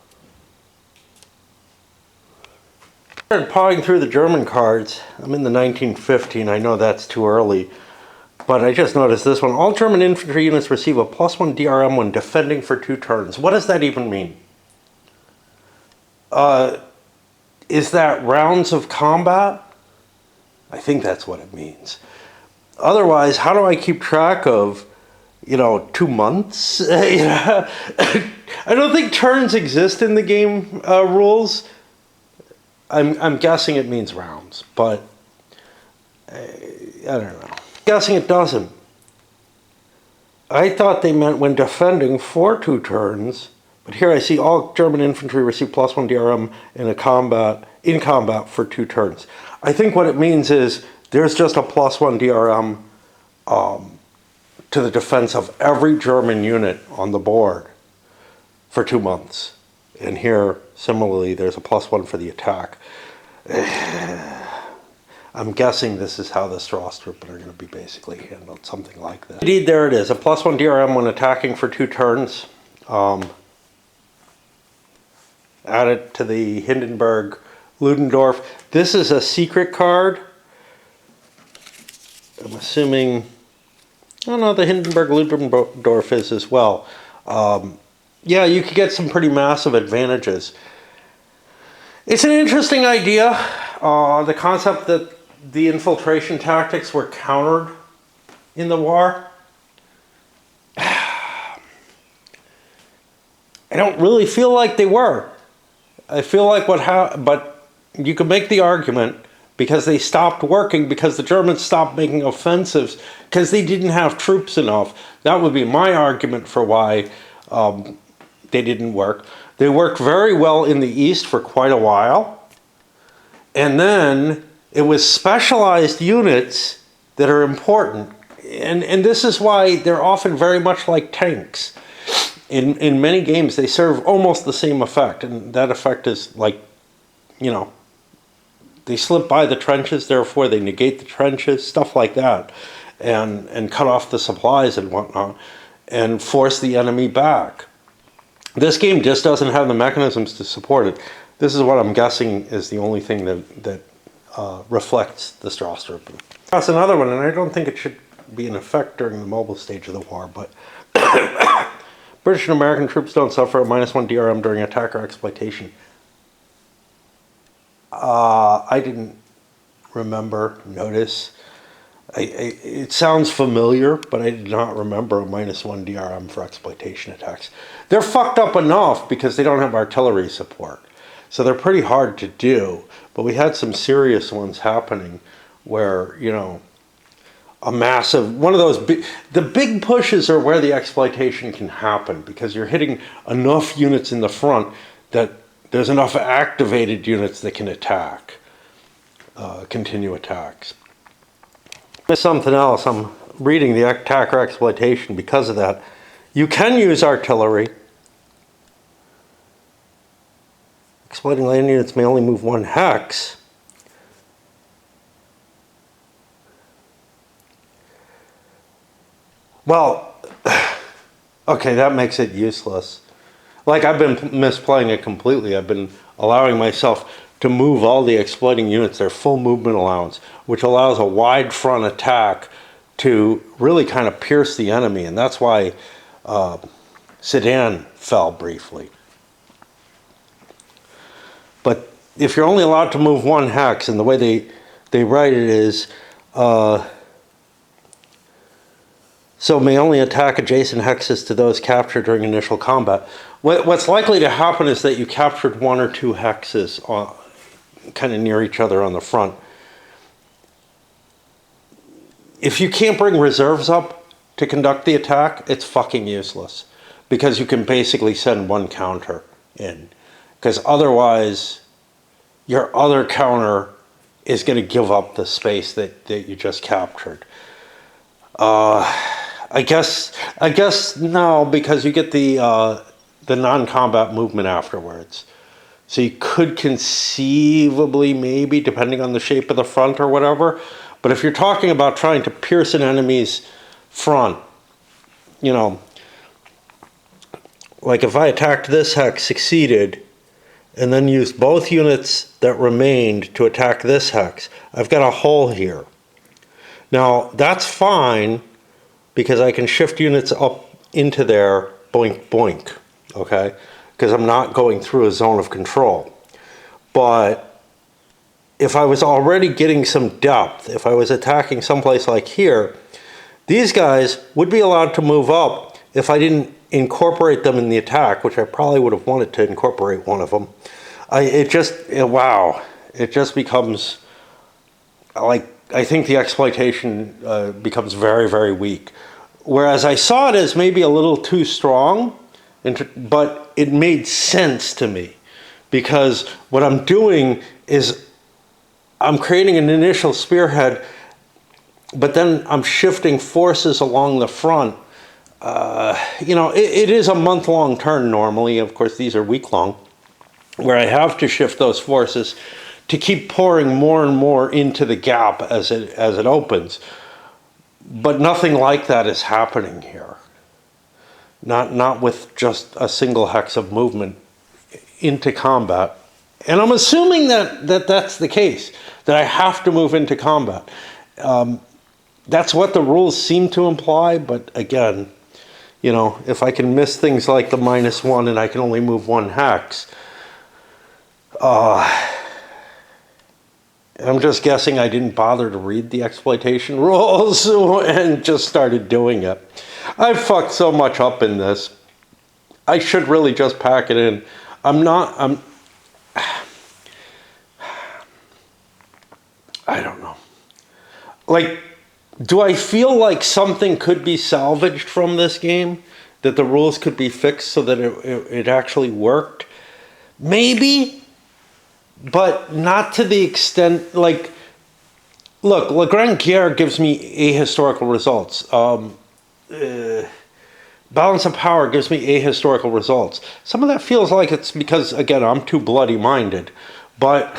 I started pawing through the German cards. I'm in the 1915. I know that's too early, but I just noticed this one. All German infantry units receive a +1 DRM when defending for 2 turns. What does that even mean? Is that rounds of combat? I think that's what it means. Otherwise, how do I keep track of, 2 months? I don't think turns exist in the game rules. I'm guessing it means rounds, but I don't know. I'm guessing it doesn't. I thought they meant when defending for 2 turns, but here I see all German infantry receive +1 DRM in combat for 2 turns. I think what it means is there's just a +1 DRM to the defense of every German unit on the board for 2 months. And here, similarly, there's a +1 for the attack. I'm guessing this is how the Strasstruppen are going to be basically handled, something like this. Indeed, there it is, a +1 DRM when attacking for 2 turns. Added to the Hindenburg Ludendorff. This is a secret card. I'm assuming, oh no, the Hindenburg Ludendorff is as well. Yeah, you could get some pretty massive advantages. It's an interesting idea. The concept that the infiltration tactics were countered in the war. I don't really feel like they were. I feel like but you could make the argument because they stopped working, because the Germans stopped making offensives, because they didn't have troops enough. That would be my argument for why they didn't work. They worked very well in the East for quite a while. And then it was specialized units that are important. And this is why they're often very much like tanks. In many games, they serve almost the same effect. And that effect is like, you know, they slip by the trenches, therefore they negate the trenches, stuff like that. And cut off the supplies and whatnot, and force the enemy back. This game just doesn't have the mechanisms to support it. This is what I'm guessing is the only thing that reflects the Strasstruppen. That's another one, and I don't think it should be in effect during the mobile stage of the war, but British and American troops don't suffer a -1 DRM during attack or exploitation. I didn't notice. It sounds familiar, but I did not remember a -1 DRM for exploitation attacks. They're fucked up enough because they don't have artillery support. So they're pretty hard to do. But we had some serious ones happening where, you know, a massive, one of those the big pushes are where the exploitation can happen because you're hitting enough units in the front that there's enough activated units that can attack, continue attacks. There's something else. I'm reading the attack or exploitation because of that. You can use artillery. Exploiting land units may only move 1 hex. Well, okay, that makes it useless. Like, I've been misplaying it completely. I've been allowing myself to move all the exploiting units, their full movement allowance, which allows a wide front attack to really kind of pierce the enemy. And that's why Sedan fell briefly. But if you're only allowed to move 1 hex, and the way they write it is, so may only attack adjacent hexes to those captured during initial combat. What's likely to happen is that you captured 1 or 2 hexes kind of near each other on the front. If you can't bring reserves up to conduct the attack, it's fucking useless. Because you can basically send 1 counter in. Because otherwise, your other counter is going to give up the space that you just captured. I guess no, because you get the non-combat movement afterwards. So you could conceivably, maybe, depending on the shape of the front or whatever. But if you're talking about trying to pierce an enemy's front, you know, like if I attacked this hex, succeeded, and then used both units that remained to attack this hex, I've got a hole here. Now, that's fine, because I can shift units up into there, boink, boink, okay? Because I'm not going through a zone of control. But if I was already getting some depth, if I was attacking someplace like here, these guys would be allowed to move up if I didn't incorporate them in the attack, which I probably would have wanted to incorporate one of them. It just becomes like, I think the exploitation becomes very, very weak. Whereas I saw it as maybe a little too strong, but it made sense to me. Because what I'm doing is I'm creating an initial spearhead but then I'm shifting forces along the front. It is a month-long turn normally. Of course, these are week-long, where I have to shift those forces to keep pouring more and more into the gap as it opens. But nothing like that is happening here. Not with just a single hex of movement into combat. And I'm assuming that that's the case, that I have to move into combat. That's what the rules seem to imply, but again, if I can miss things like the -1 and I can only move 1 hex, I'm just guessing I didn't bother to read the exploitation rules and just started doing it. I fucked so much up in this. I should really just pack it in. I don't know. Like, do I feel like something could be salvaged from this game? That the rules could be fixed so that it actually worked? Maybe, but not to the extent, like, look, Le Grand Guerre gives me ahistorical results. Balance of Power gives me ahistorical results. Some of that feels like it's because, again, I'm too bloody-minded, but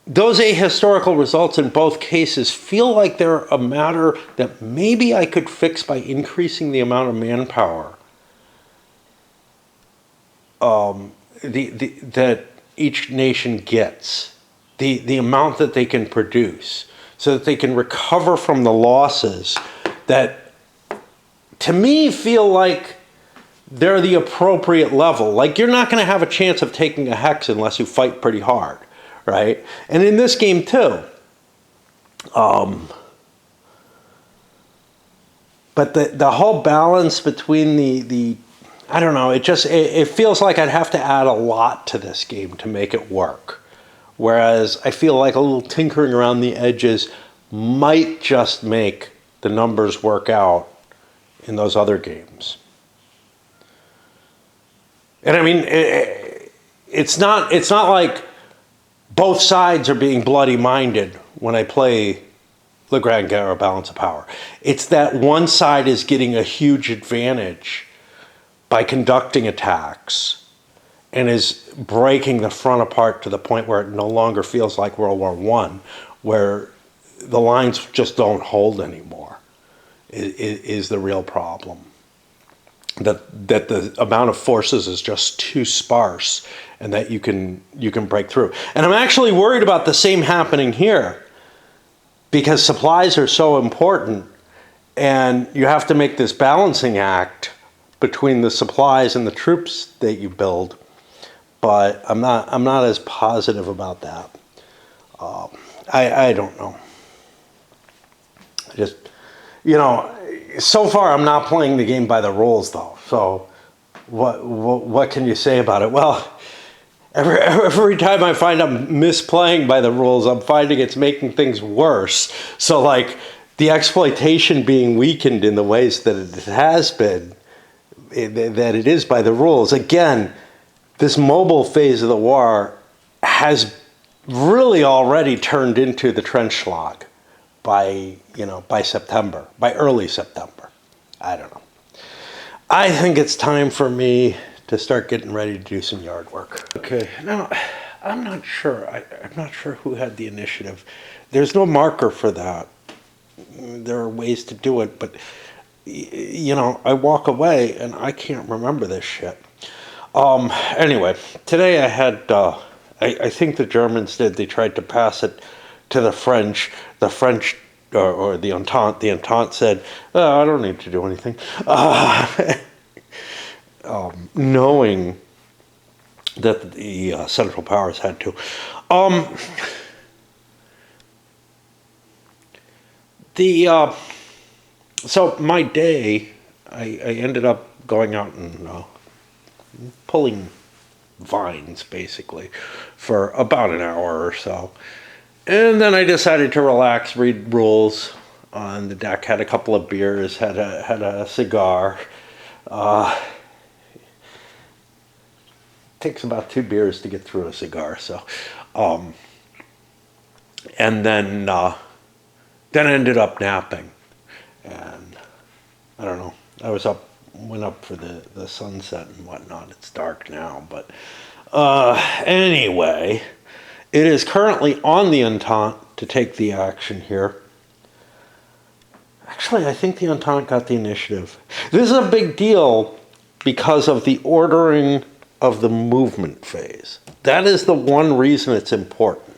those ahistorical results in both cases feel like they're a matter that maybe I could fix by increasing the amount of manpower that each nation gets, the amount that they can produce, so that they can recover from the losses that, to me, feel like they're the appropriate level. Like, you're not going to have a chance of taking a hex unless you fight pretty hard. Right? And in this game too. But the whole balance between the I don't know, it feels like I'd have to add a lot to this game to make it work. Whereas I feel like a little tinkering around the edges might just make the numbers work out in those other games. And I mean, it's not like both sides are being bloody-minded when I play Le Grand Guerre or Balance of Power. It's that one side is getting a huge advantage by conducting attacks and is breaking the front apart to the point where it no longer feels like World War I, where the lines just don't hold anymore, is the real problem. That the amount of forces is just too sparse, and that you can break through. And I'm actually worried about the same happening here, because supplies are so important, and you have to make this balancing act between the supplies and the troops that you build. But I'm not as positive about that. I don't know. So far I'm not playing the game by the rules, though. So what can you say about it? Well, every time I find I'm misplaying by the rules, I'm finding it's making things worse. So, like, the exploitation being weakened in the ways that it has been, that it is by the rules. Again, this mobile phase of the war has really already turned into the Trenchschlag by September, by early September. I don't know. I think it's time for me to start getting ready to do some yard work. Okay, now, I'm not sure. I'm not sure who had the initiative. There's no marker for that. There are ways to do it, but, I walk away and I can't remember this shit. Anyway, today I had, I think the Germans did, they tried to pass it to the French. The French, or the Entente said, I don't need to do anything. Knowing that the Central Powers had to. So my day, I ended up going out and pulling vines, basically, for about an hour or so. And then I decided to relax, read rules on the deck, had a couple of beers, had a cigar. Takes about 2 beers to get through a cigar, so And then ended up napping. And I don't know, went up for the sunset and whatnot. It's dark now, but anyway, it is currently on the Entente to take the action here. Actually, I think the Entente got the initiative. This is a big deal because of the ordering of the movement phase. That is the one reason it's important.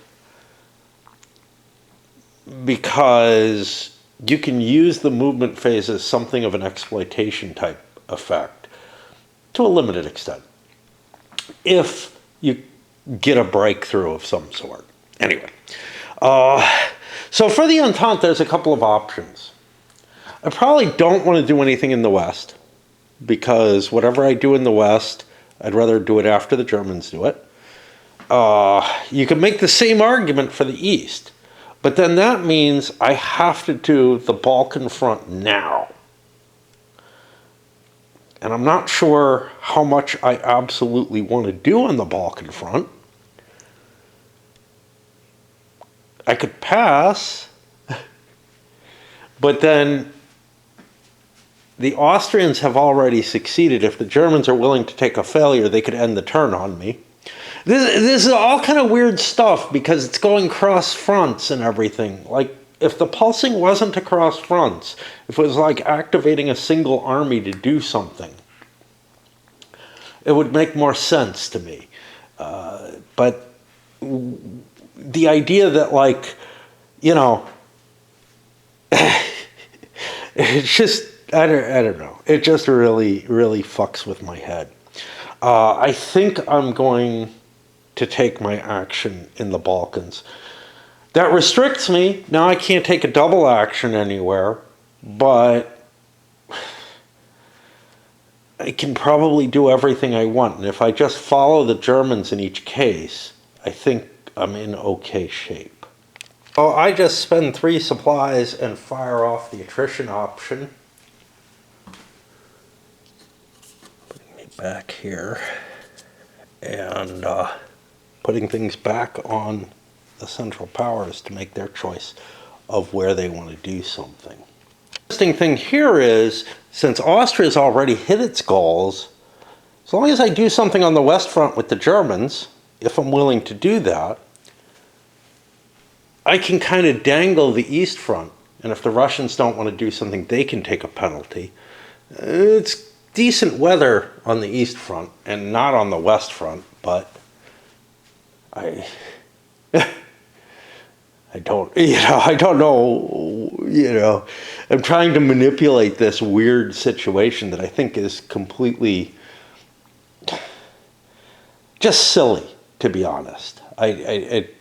Because you can use the movement phase as something of an exploitation type effect to a limited extent, if you get a breakthrough of some sort. Anyway, so for the Entente, there's a couple of options. I probably don't want to do anything in the West, because whatever I do in the West, I'd rather do it after the Germans do it. You can make the same argument for the East, but then that means I have to do the Balkan front now. And I'm not sure how much I absolutely want to do on the Balkan front. I could pass, but then the Austrians have already succeeded. If the Germans are willing to take a failure, they could end the turn on me. This is all kind of weird stuff because it's going cross fronts and everything. Like, if the pulsing wasn't to cross fronts, if it was like activating a single army to do something, it would make more sense to me. But the idea that, like, you know, it's just, I don't know. It just really, really fucks with my head. I think I'm going to take my action in the Balkans. That restricts me. Now I can't take a double action anywhere, but I can probably do everything I want. And if I just follow the Germans in each case, I think I'm in okay shape. So I just spend 3 supplies and fire off the attrition option. Back here, and putting things back on the Central Powers to make their choice of where they want to do something. The interesting thing here is, since Austria's already hit its goals, as long as I do something on the West Front with the Germans, if I'm willing to do that, I can kind of dangle the East Front, and if the Russians don't want to do something, they can take a penalty. It's decent weather on the East Front and not on the West Front, but I don't know, I'm trying to manipulate this weird situation that I think is completely just silly, to be honest. It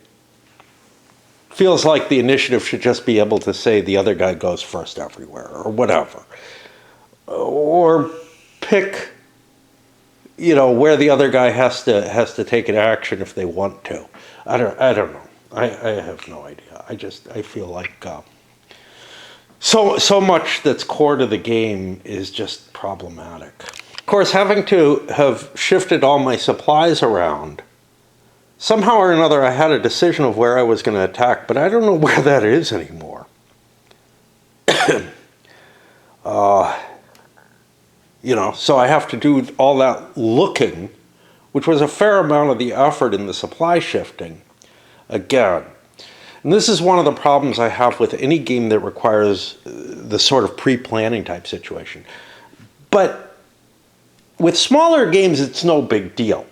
feels like the initiative should just be able to say the other guy goes first everywhere, or whatever. Or pick, where the other guy has to take an action if they want to. I don't know. I have no idea. I feel like so much that's core to the game is just problematic. Of course, having to have shifted all my supplies around, somehow or another I had a decision of where I was going to attack, but I don't know where that is anymore. So I have to do all that looking, which was a fair amount of the effort in the supply shifting, again. And this is one of the problems I have with any game that requires the sort of pre-planning type situation. But with smaller games, it's no big deal.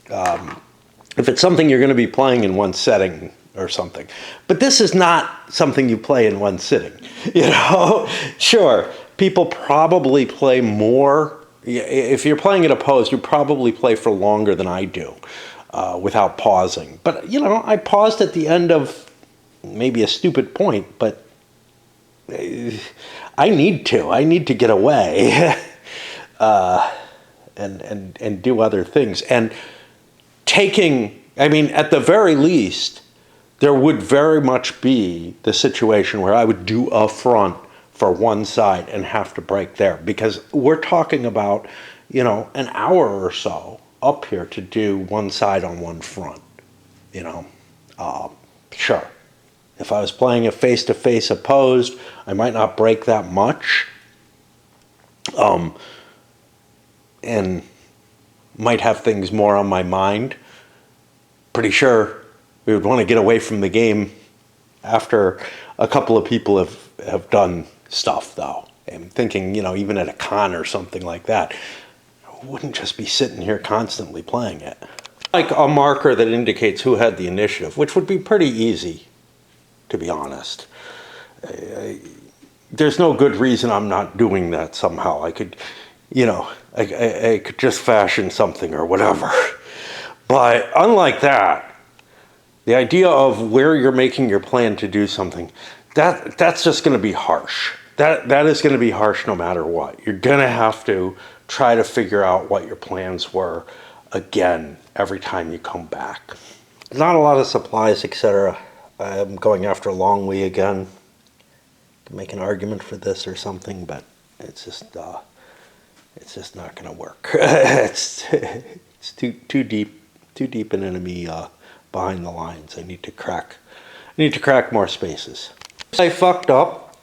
If it's something you're going to be playing in one setting or something. But this is not something you play in one sitting. Sure, people probably play more. If you're playing it opposed, you probably play for longer than I do without pausing. But, I paused at the end of maybe a stupid point, but I need to get away and do other things. And at the very least, there would very much be the situation where I would do a front for one side and have to break there, because we're talking about, an hour or so up here to do one side on one front. you know, sure. If I was playing a face-to-face opposed, I might not break that much, and might have things more on my mind. Pretty sure we would want to get away from the game after a couple of people have done stuff, though. And thinking, even at a con or something like that, I wouldn't just be sitting here constantly playing it. Like a marker that indicates who had the initiative, which would be pretty easy, to be honest. There's no good reason I'm not doing that somehow. I could, I could just fashion something or whatever. But unlike that, the idea of where you're making your plan to do something, that's just going to be harsh. That is going to be harsh no matter what. You're going to have to try to figure out what your plans were again every time you come back. Not a lot of supplies, etc. I'm going after Longwy again. Can make an argument for this or something, but it's just not going to work. it's too deep an enemy behind the lines. I need to crack more spaces. I fucked up.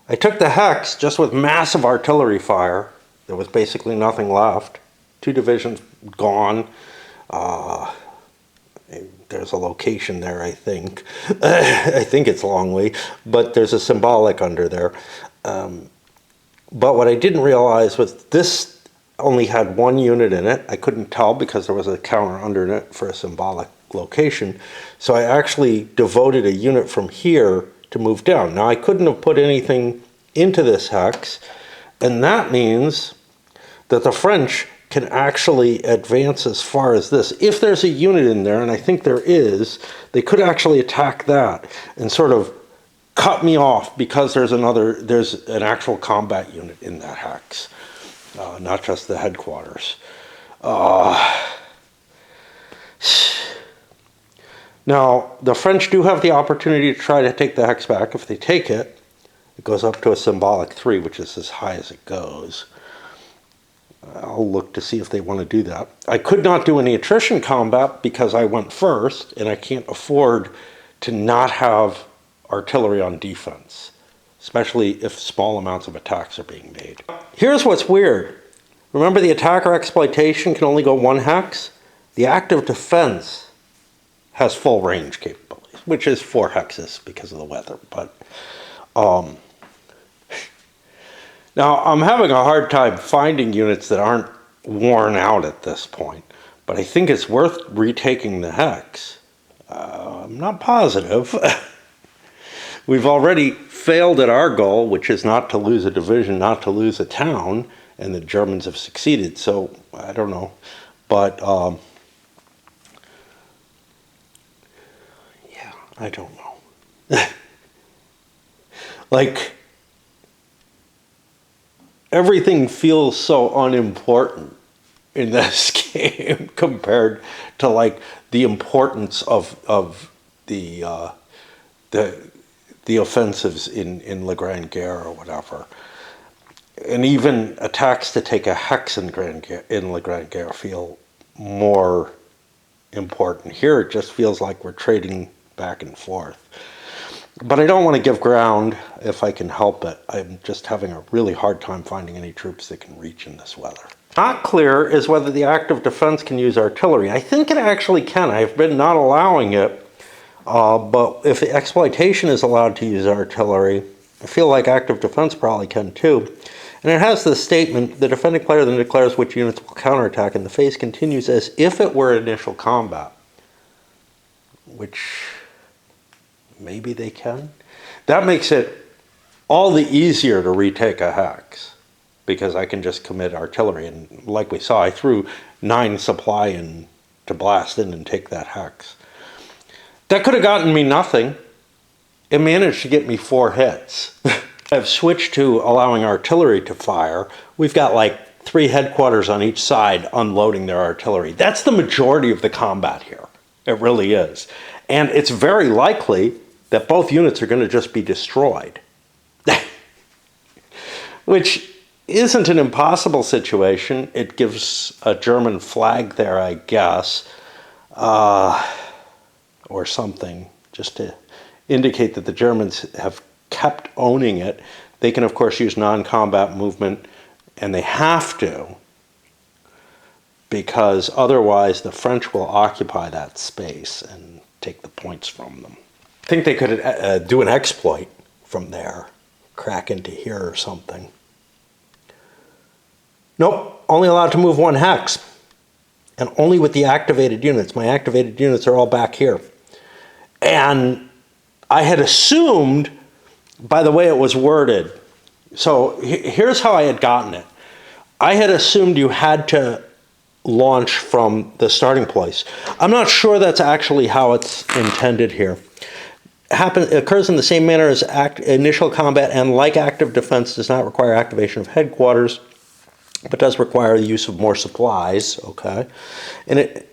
I took the Hex just with massive artillery fire. There was basically nothing left. 2 divisions gone. There's a location there, I think. I think it's Longwy, but there's a symbolic under there. But what I didn't realize was this only had 1 unit in it. I couldn't tell because there was a counter under it for a symbolic location. So I actually devoted a unit from here to move down. Now I couldn't have put anything into this Hex, and that means that the French can actually advance as far as this. If there's a unit in there, and I think there is, they could actually attack that and sort of cut me off because there's an actual combat unit in that Hex, not just the headquarters. Now, the French do have the opportunity to try to take the Hex back. If they take it, it goes up to a symbolic 3, which is as high as it goes. I'll look to see if they want to do that. I could not do any attrition combat because I went first, and I can't afford to not have artillery on defense, especially if small amounts of attacks are being made. Here's what's weird. Remember, the attacker exploitation can only go 1 Hex? The active defense has full range capabilities, which is 4 hexes because of the weather. But now I'm having a hard time finding units that aren't worn out at this point, but I think it's worth retaking the Hex. I'm not positive. We've already failed at our goal, which is not to lose a division, not to lose a town, and the Germans have succeeded, so I don't know. But I don't know. Like, everything feels so unimportant in this game compared to like the importance of the offensives in La Grande Guerre or whatever. And even attacks to take a Hex in La Grande Guerre feel more important. Here it just feels like we're trading back and forth. But I don't want to give ground if I can help it. I'm just having a really hard time finding any troops that can reach in this weather. Not clear is whether the active defense can use artillery. I think it actually can. I've been not allowing it, but if the exploitation is allowed to use artillery, I feel like active defense probably can too. And it has this statement: the defending player then declares which units will counterattack, and the phase continues as if it were initial combat. Which maybe they can. That makes it all the easier to retake a Hex, because I can just commit artillery. And like we saw, I threw 9 supply in to blast in and take that Hex. That could have gotten me nothing. It managed to get me 4 hits. I've switched to allowing artillery to fire. We've got like 3 headquarters on each side unloading their artillery. That's the majority of the combat here. It really is. And it's very likely that both units are going to just be destroyed. Which isn't an impossible situation. It gives a German flag there, I guess. or something, just to indicate that the Germans have kept owning it. They can, of course, use non-combat movement, and they have to, because otherwise the French will occupy that space and take the points from them. I think they could do an exploit from there, crack into here or something. Nope, only allowed to move 1 hex, and only with the activated units. My activated units are all back here. And I had assumed, by the way it was worded, so here's how I had gotten it. I had assumed you had to launch from the starting place. I'm not sure that's actually how it's intended here. It occurs in the same manner as initial combat, and like active defense, does not require activation of headquarters, but does require the use of more supplies, okay? And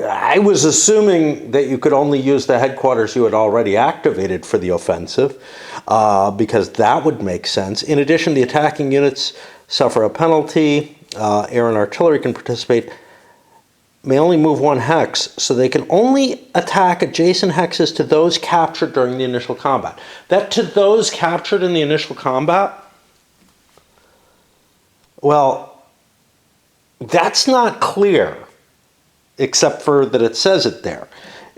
I was assuming that you could only use the headquarters you had already activated for the offensive, because that would make sense. In addition, the attacking units suffer a penalty. Air and artillery can participate, may only move 1 hex, so they can only attack adjacent hexes to those captured during the initial combat. That to those captured in the initial combat, well, that's not clear, except for that it says it there.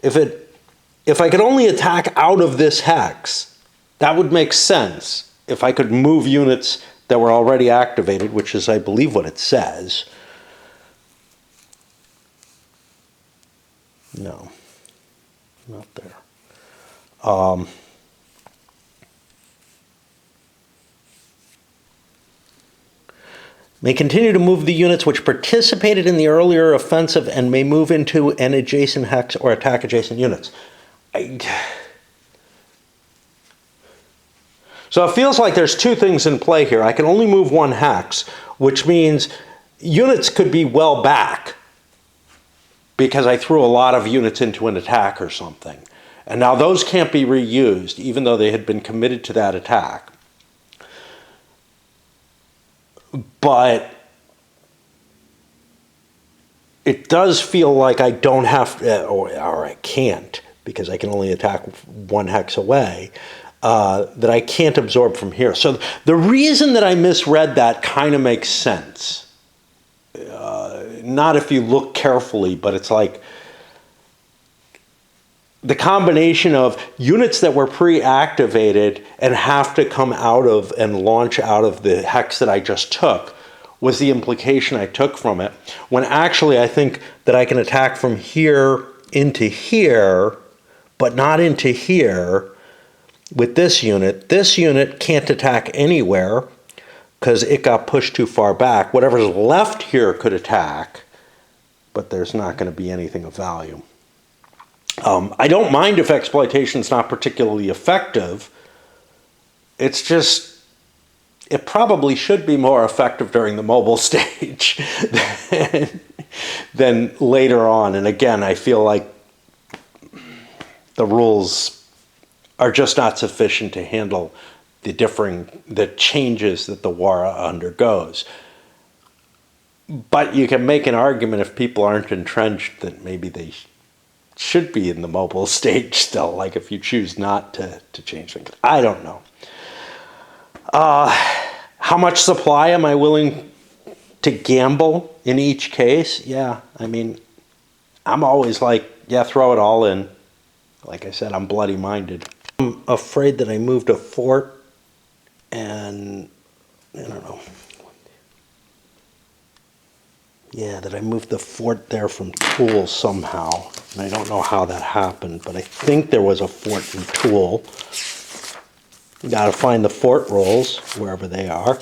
If I could only attack out of this hex, that would make sense. If I could move units that were already activated, which is, I believe, what it says. No, not there. May continue to move the units which participated in the earlier offensive and may move into an adjacent hex or attack adjacent units. So it feels like there's 2 things in play here. I can only move 1 hex, which means units could be well back because I threw a lot of units into an attack or something. And now those can't be reused, even though they had been committed to that attack. But it does feel like I don't have to, or I can't, because I can only attack 1 hex away, that I can't absorb from here. So the reason that I misread that kind of makes sense. Not if you look carefully, but it's like the combination of units that were pre-activated and have to come out of and launch out of the hex that I just took was the implication I took from it, when actually I think that I can attack from here into here, but not into here with this unit. This unit can't attack anywhere because it got pushed too far back. Whatever's left here could attack, but there's not going to be anything of value. I don't mind if exploitation is not particularly effective. It's just, it probably should be more effective during the mobile stage than later on. And again, I feel like the rules are just not sufficient to handle the changes that the war undergoes. But you can make an argument, if people aren't entrenched, that maybe they should be in the mobile stage still, like if you choose not to change things. I don't know. How much supply am I willing to gamble in each case? Yeah, I mean, I'm always like, yeah, throw it all in. Like I said, I'm bloody-minded. I'm afraid that I moved a fort and, I don't know. Yeah, that I moved the fort there from Toul somehow. And I don't know how that happened, but I think there was a fort in Toul. You gotta find the fort rolls, wherever they are.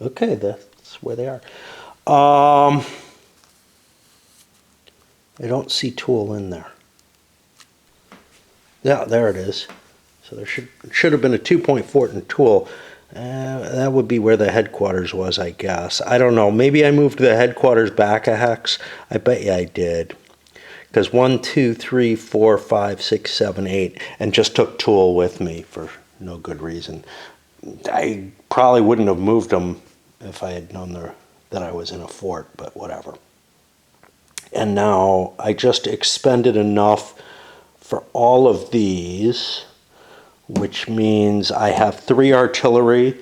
Okay, that's where they are. I don't see Toul in there. Yeah, there it is. So there should have been a 2-point fort in Toul. That would be where the headquarters was, I guess. I don't know. Maybe I moved the headquarters back a hex. I bet you I did. Because 1, 2, 3, 4, 5, 6, 7, 8, and just took Toul with me for no good reason. I probably wouldn't have moved them if I had known that I was in a fort, but whatever. And now I just expended enough for all of these, which means I have 3 artillery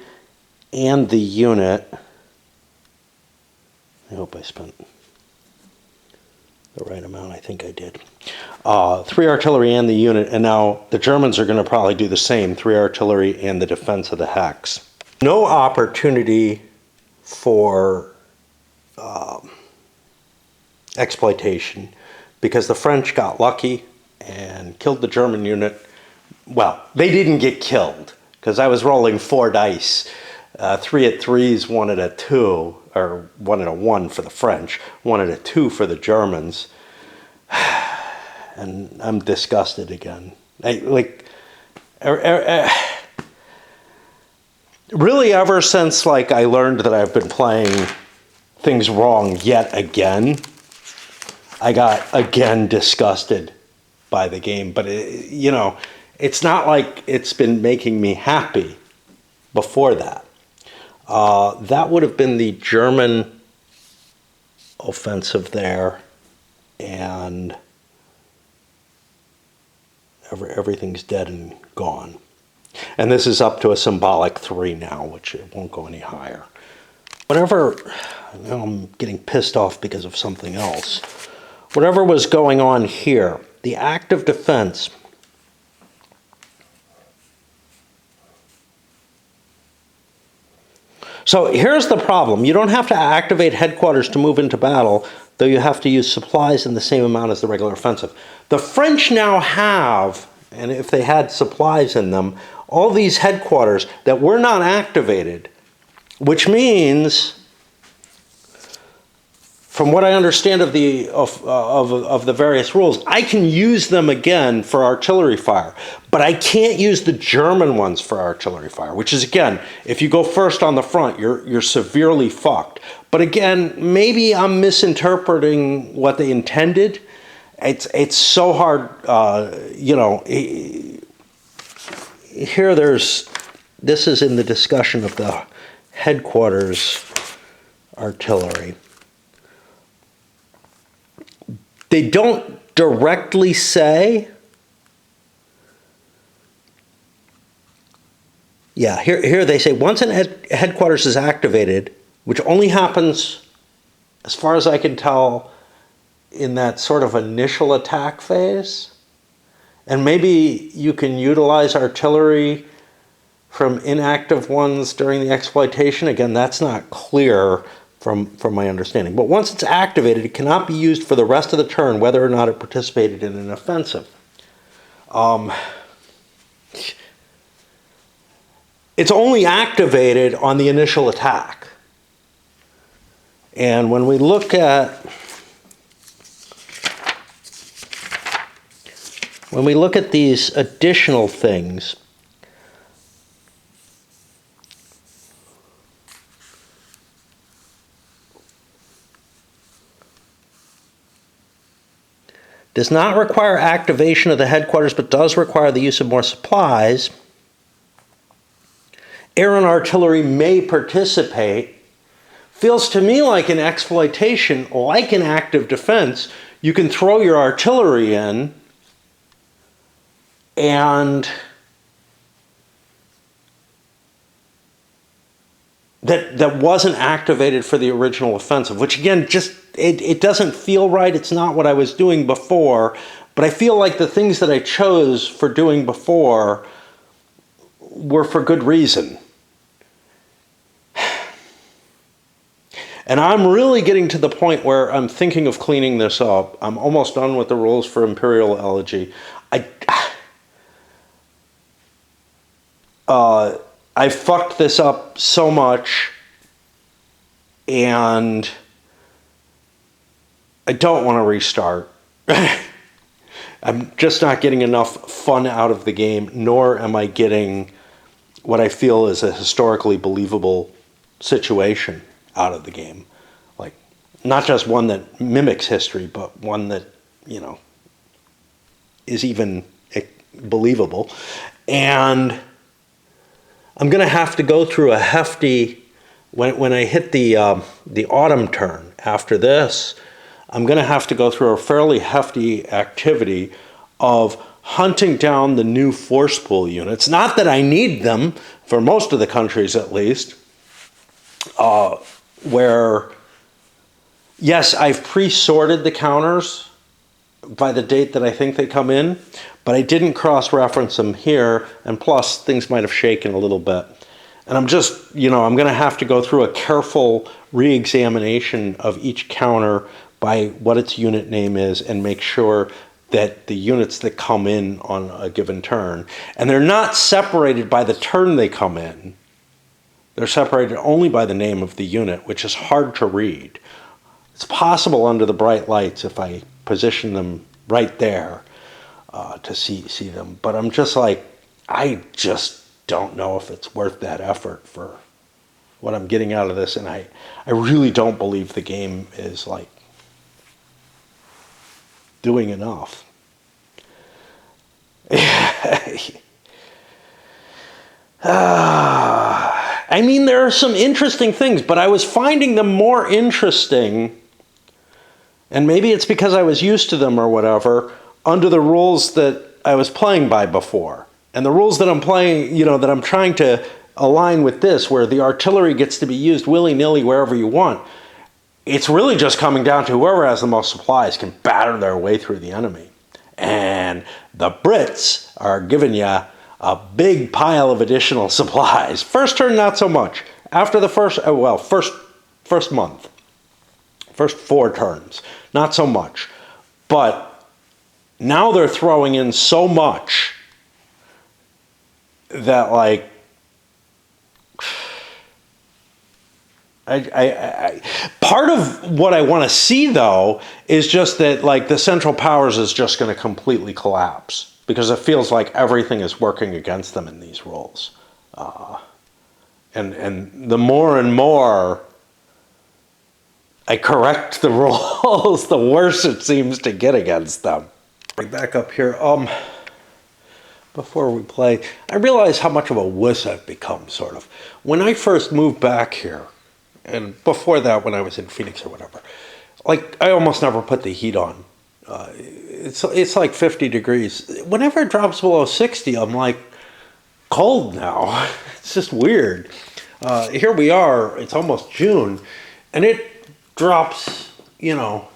and the unit. I hope I spent the right amount. I think I did. 3 artillery and the unit, and now the Germans are going to probably do the same, 3 artillery and the defense of the hex. No opportunity for exploitation because the French got lucky and killed the German unit. Well, they didn't get killed because I was rolling 4 dice. 3 at 3s, 1 at a 2, or 1 at a 1 for the French, 1 at a 2 for the Germans. And I'm disgusted again. Really ever since I learned that I've been playing things wrong yet again, I got again disgusted by the game. But it's not like it's been making me happy before that. That would have been the German offensive there, and everything's dead and gone. And this is up to a symbolic 3 now, which it won't go any higher. Whatever, now I'm getting pissed off because of something else. Whatever was going on here, the active defense. So here's the problem. You don't have to activate headquarters to move into battle, though you have to use supplies in the same amount as the regular offensive. The French now have, and if they had supplies in them, all these headquarters that were not activated, which means, from what I understand of the various rules, I can use them again for artillery fire, but I can't use the German ones for artillery fire, which is, again, if you go first on the front, you're severely fucked. But again, maybe I'm misinterpreting what they intended. It's so hard, Here this is in the discussion of the headquarters artillery. They don't directly say, here they say once a headquarters is activated, which only happens, as far as I can tell, in that sort of initial attack phase, and maybe you can utilize artillery from inactive ones during the exploitation. Again, that's not clear from my understanding. But once it's activated, it cannot be used for the rest of the turn, whether or not it participated in an offensive. It's only activated on the initial attack. And when we look at these additional things, does not require activation of the headquarters, but does require the use of more supplies. Air and artillery may participate. Feels to me like an exploitation, like an active defense. You can throw your artillery in, and that wasn't activated for the original offensive, which again, just it doesn't feel right. It's not what I was doing before, but I feel like the things that I chose for doing before were for good reason. And I'm really getting to the point where I'm thinking of cleaning this up. I'm almost done with the rules for Imperial Elegy. I fucked this up so much, and I don't want to restart. I'm just not getting enough fun out of the game, nor am I getting what I feel is a historically believable situation out of the game. Like, not just one that mimics history, but one that, is even believable. And I'm going to have to go through a hefty when I hit the autumn turn after this, I'm going to have to go through a fairly hefty activity of hunting down the new force pool units. Not that I need them, for most of the countries at least, where, yes, I've pre-sorted the counters by the date that I think they come in, but I didn't cross-reference them here, and plus things might have shaken a little bit. And I'm just, I'm going to have to go through a careful re-examination of each counter by what its unit name is and make sure that the units that come in on a given turn, and they're not separated by the turn they come in, they're separated only by the name of the unit, which is hard to read. It's possible under the bright lights if I position them right there to see them, but I'm just like, I just don't know if it's worth that effort for what I'm getting out of this, and I really don't believe the game is like doing enough. I mean, there are some interesting things, but I was finding them more interesting, and maybe it's because I was used to them or whatever, under the rules that I was playing by before. And the rules that I'm playing, that I'm trying to align with this, where the artillery gets to be used willy-nilly wherever you want, it's really just coming down to whoever has the most supplies can batter their way through the enemy. And the Brits are giving you a big pile of additional supplies. First turn, not so much. After the first month, first 4 turns, not so much. But now they're throwing in so much that, like, part of what I want to see, though, is just that, like, the Central Powers is just going to completely collapse because it feels like everything is working against them in these roles. And the more and more I correct the rules, the worse it seems to get against them. Back up here. Before we play, I realize how much of a wuss I've become, sort of. When I first moved back here, and before that when I was in Phoenix or whatever, like, I almost never put the heat on. It's like 50 degrees. Whenever it drops below 60, I'm like, cold now. It's just weird. Here we are, it's almost June, and it drops, to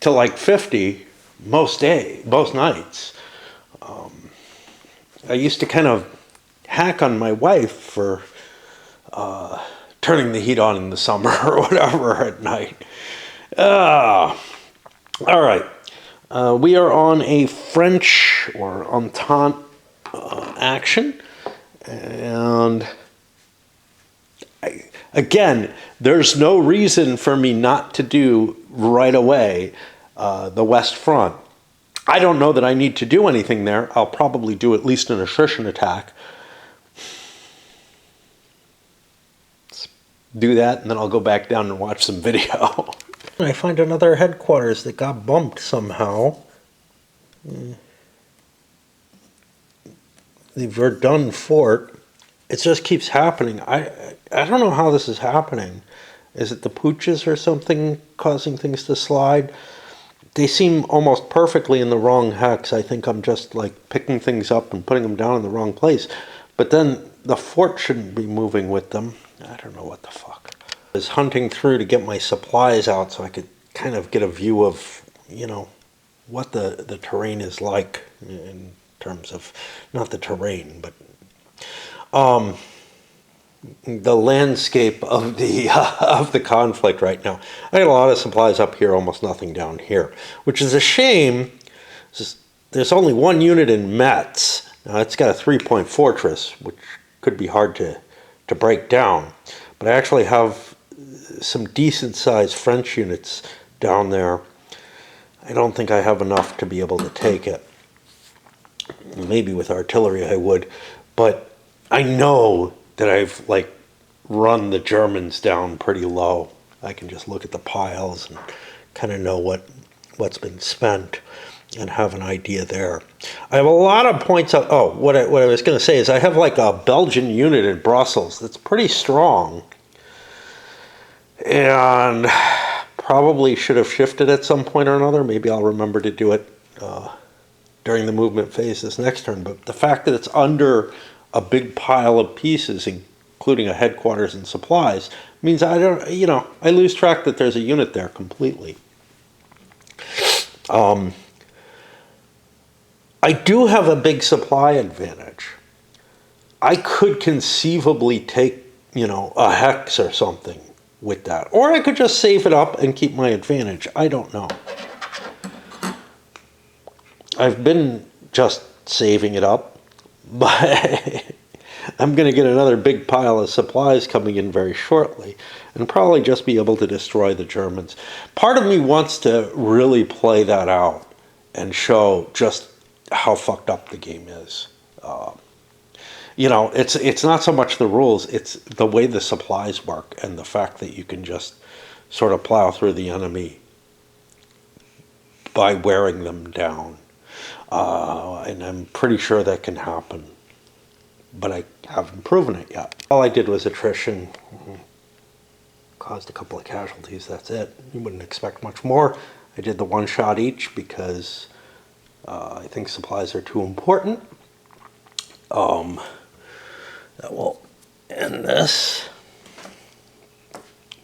like 50 most nights. I used to kind of hack on my wife for turning the heat on in the summer or whatever at night. All right. We are on a French or Entente action. And again, there's no reason for me not to do right away the West Front. I don't know that I need to do anything there. I'll probably do at least an attrition attack. Let's do that, and then I'll go back down and watch some video. I find another headquarters that got bumped somehow. The Verdun fort. It just keeps happening. I don't know how this is happening. Is it the pooches or something causing things to slide? They seem almost perfectly in the wrong hex. I think I'm just like picking things up and putting them down in the wrong place. But then the fort shouldn't be moving with them. I don't know what the fuck. I was hunting through to get my supplies out so I could kind of get a view of, what the terrain is like in terms of, not the terrain, but the landscape of the conflict right now. I got a lot of supplies up here, almost nothing down here, which is a shame. There's only one unit in Metz. Now, it's got a 3-point fortress, which could be hard to break down. But I actually have some decent-sized French units down there. I don't think I have enough to be able to take it. Maybe with artillery I would, but I know that I've run the Germans down pretty low. I can just look at the piles and kind of know what's been spent. and have an idea there. I have a lot of points of, oh, what I was going to say is I have like a Belgian unit in Brussels that's pretty strong and probably should have shifted at some point or another. Maybe I'll remember to do it during the movement phase this next turn. But the fact that it's under a big pile of pieces, including a headquarters and supplies, means I don't, I lose track that there's a unit there completely. I do have a big supply advantage. I could conceivably take, a hex or something with that. Or I could just save it up and keep my advantage. I don't know. I've been just saving it up, but I'm going to get another big pile of supplies coming in very shortly and probably just be able to destroy the Germans. Part of me wants to really play that out and show just how fucked up the game is. It's not so much the rules, it's the way the supplies work and the fact that you can just sort of plow through the enemy by wearing them down. And I'm pretty sure that can happen, but I haven't proven it yet. All I did was attrition, caused a couple of casualties, that's it. You wouldn't expect much more. I did the one shot each because I think supplies are too important. That will end this.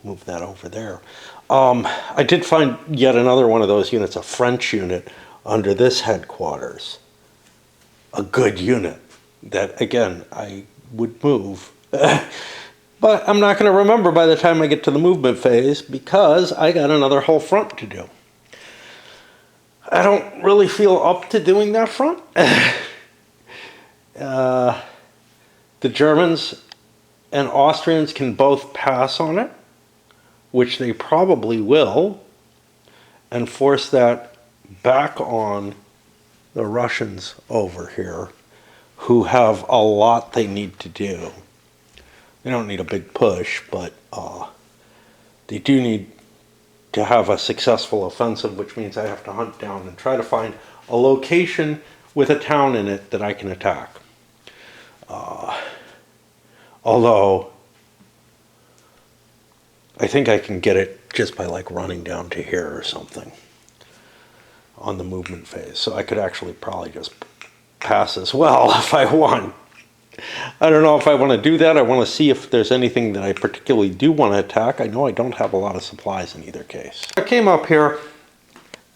Move that over there. I did find yet another one of those units, a French unit, under this headquarters. A good unit that, again, I would move. But I'm not going to remember by the time I get to the movement phase because I got another whole front to do. I don't really feel up to doing that front. The Germans and Austrians can both pass on it, which they probably will, and force that back on the Russians over here, who have a lot they need to do. They don't need a big push, but they do need to have a successful offensive, which means I have to hunt down and try to find a location with a town in it that I can attack. Although, I think I can get it just by like running down to here or something on the movement phase. So I could actually probably just pass as well if I want. I don't know if I want to do that. I want to see if there's anything that I particularly do want to attack. I know I don't have a lot of supplies in either case. I came up here.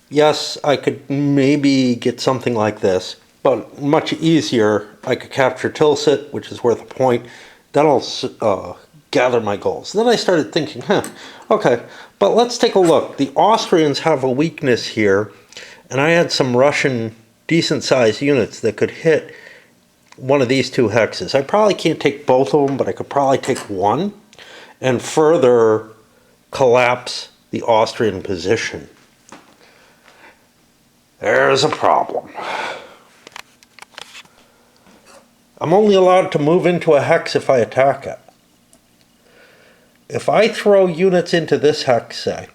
Yes, I could maybe get something like this, but much easier. I could capture Tilsit, which is worth a point. That'll gather my goals. Then I started thinking, okay, but let's take a look. The Austrians have a weakness here, and I had some Russian decent-sized units that could hit one of these two hexes. I probably can't take both of them, but I could probably take one and further collapse the Austrian position. There's a problem. I'm only allowed to move into a hex if I attack it. If I throw units into this hex, say,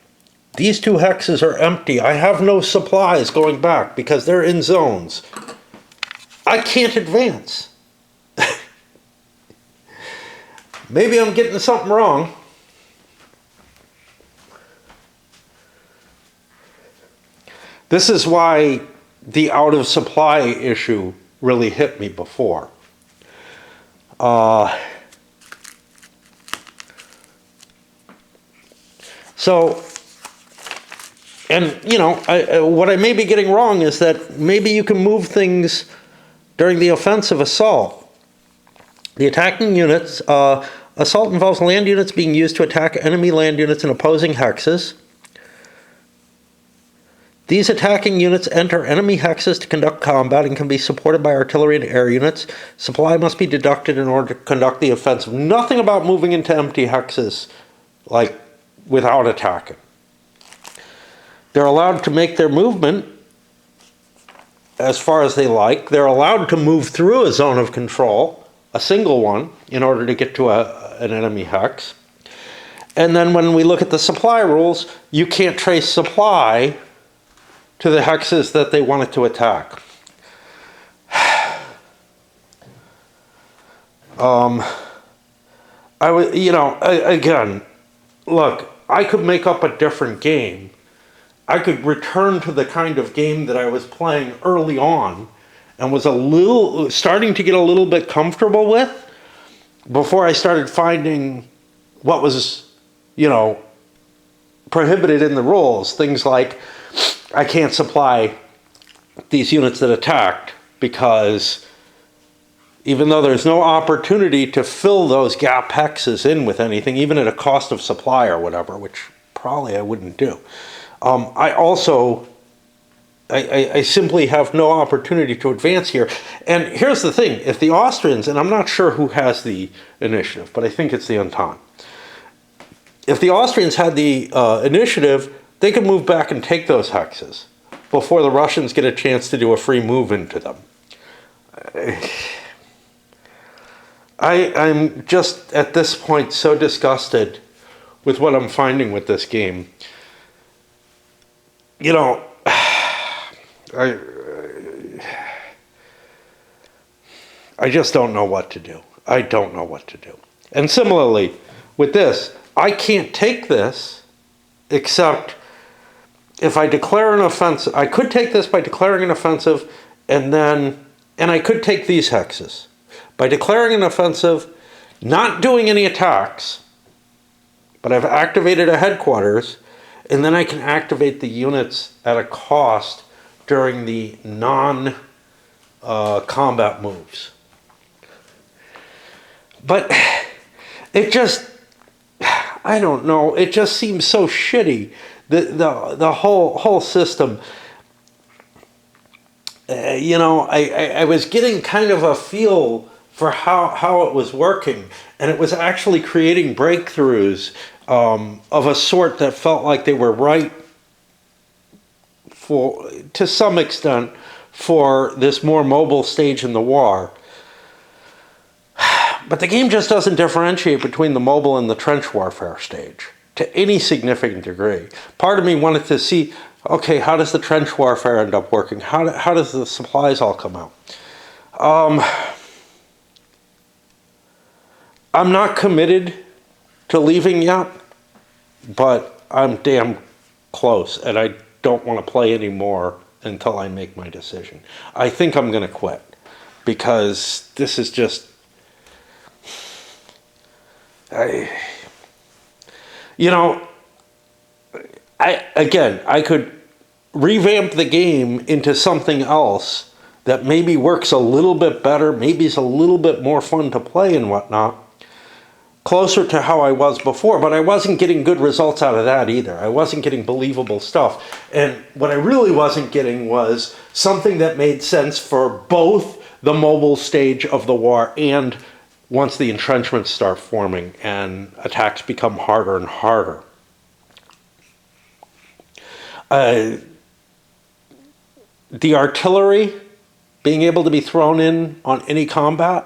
these two hexes are empty. I have no supplies going back because they're in zones. I can't advance. Maybe I'm getting something wrong. This is why the out of supply issue really hit me before. So, and what I may be getting wrong is that maybe you can move things during the offensive assault. The attacking units, assault involves land units being used to attack enemy land units in opposing hexes. These attacking units enter enemy hexes to conduct combat and can be supported by artillery and air units. Supply must be deducted in order to conduct the offensive. Nothing about moving into empty hexes, like, without attacking. They're allowed to make their movement as far as they like. They're allowed to move through a zone of control, a single one, in order to get to an enemy hex. And then when we look at the supply rules, you can't trace supply to the hexes that they wanted to attack. I would, again, look, I could make up a different game. I could return to the kind of game that I was playing early on and was starting to get a little bit comfortable with before I started finding what was, prohibited in the rules. Things like I can't supply these units that attacked because even though there's no opportunity to fill those gap hexes in with anything, even at a cost of supply or whatever, which probably I wouldn't do. I simply have no opportunity to advance here. And here's the thing, if the Austrians, and I'm not sure who has the initiative, but I think it's the Entente. If the Austrians had the initiative, they could move back and take those hexes before the Russians get a chance to do a free move into them. I'm just, at this point, so disgusted with what I'm finding with this game. I just don't know what to do. I don't know what to do. And similarly, with this, I can't take this except if I declare an offensive. I could take this by declaring an offensive, and I could take these hexes. By declaring an offensive, not doing any attacks, but I've activated a headquarters, and then I can activate the units at a cost during the non-combat moves. But it just, I don't know, it just seems so shitty. The whole system. I was getting kind of a feel for how it was working, and it was actually creating breakthroughs of a sort that felt like they were right to some extent for this more mobile stage in the war. But the game just doesn't differentiate between the mobile and the trench warfare stage to any significant degree. Part of me wanted to see, okay, how does the trench warfare end up working? How does the supplies all come out? I'm not committed to leaving yet, but I'm damn close, and I don't want to play anymore until I make my decision. I think I'm going to quit because this is just... I could revamp the game into something else that maybe works a little bit better, maybe is a little bit more fun to play and whatnot, closer to how I was before, but I wasn't getting good results out of that either. I wasn't getting believable stuff. And what I really wasn't getting was something that made sense for both the mobile stage of the war and once the entrenchments start forming and attacks become harder and harder. The artillery being able to be thrown in on any combat,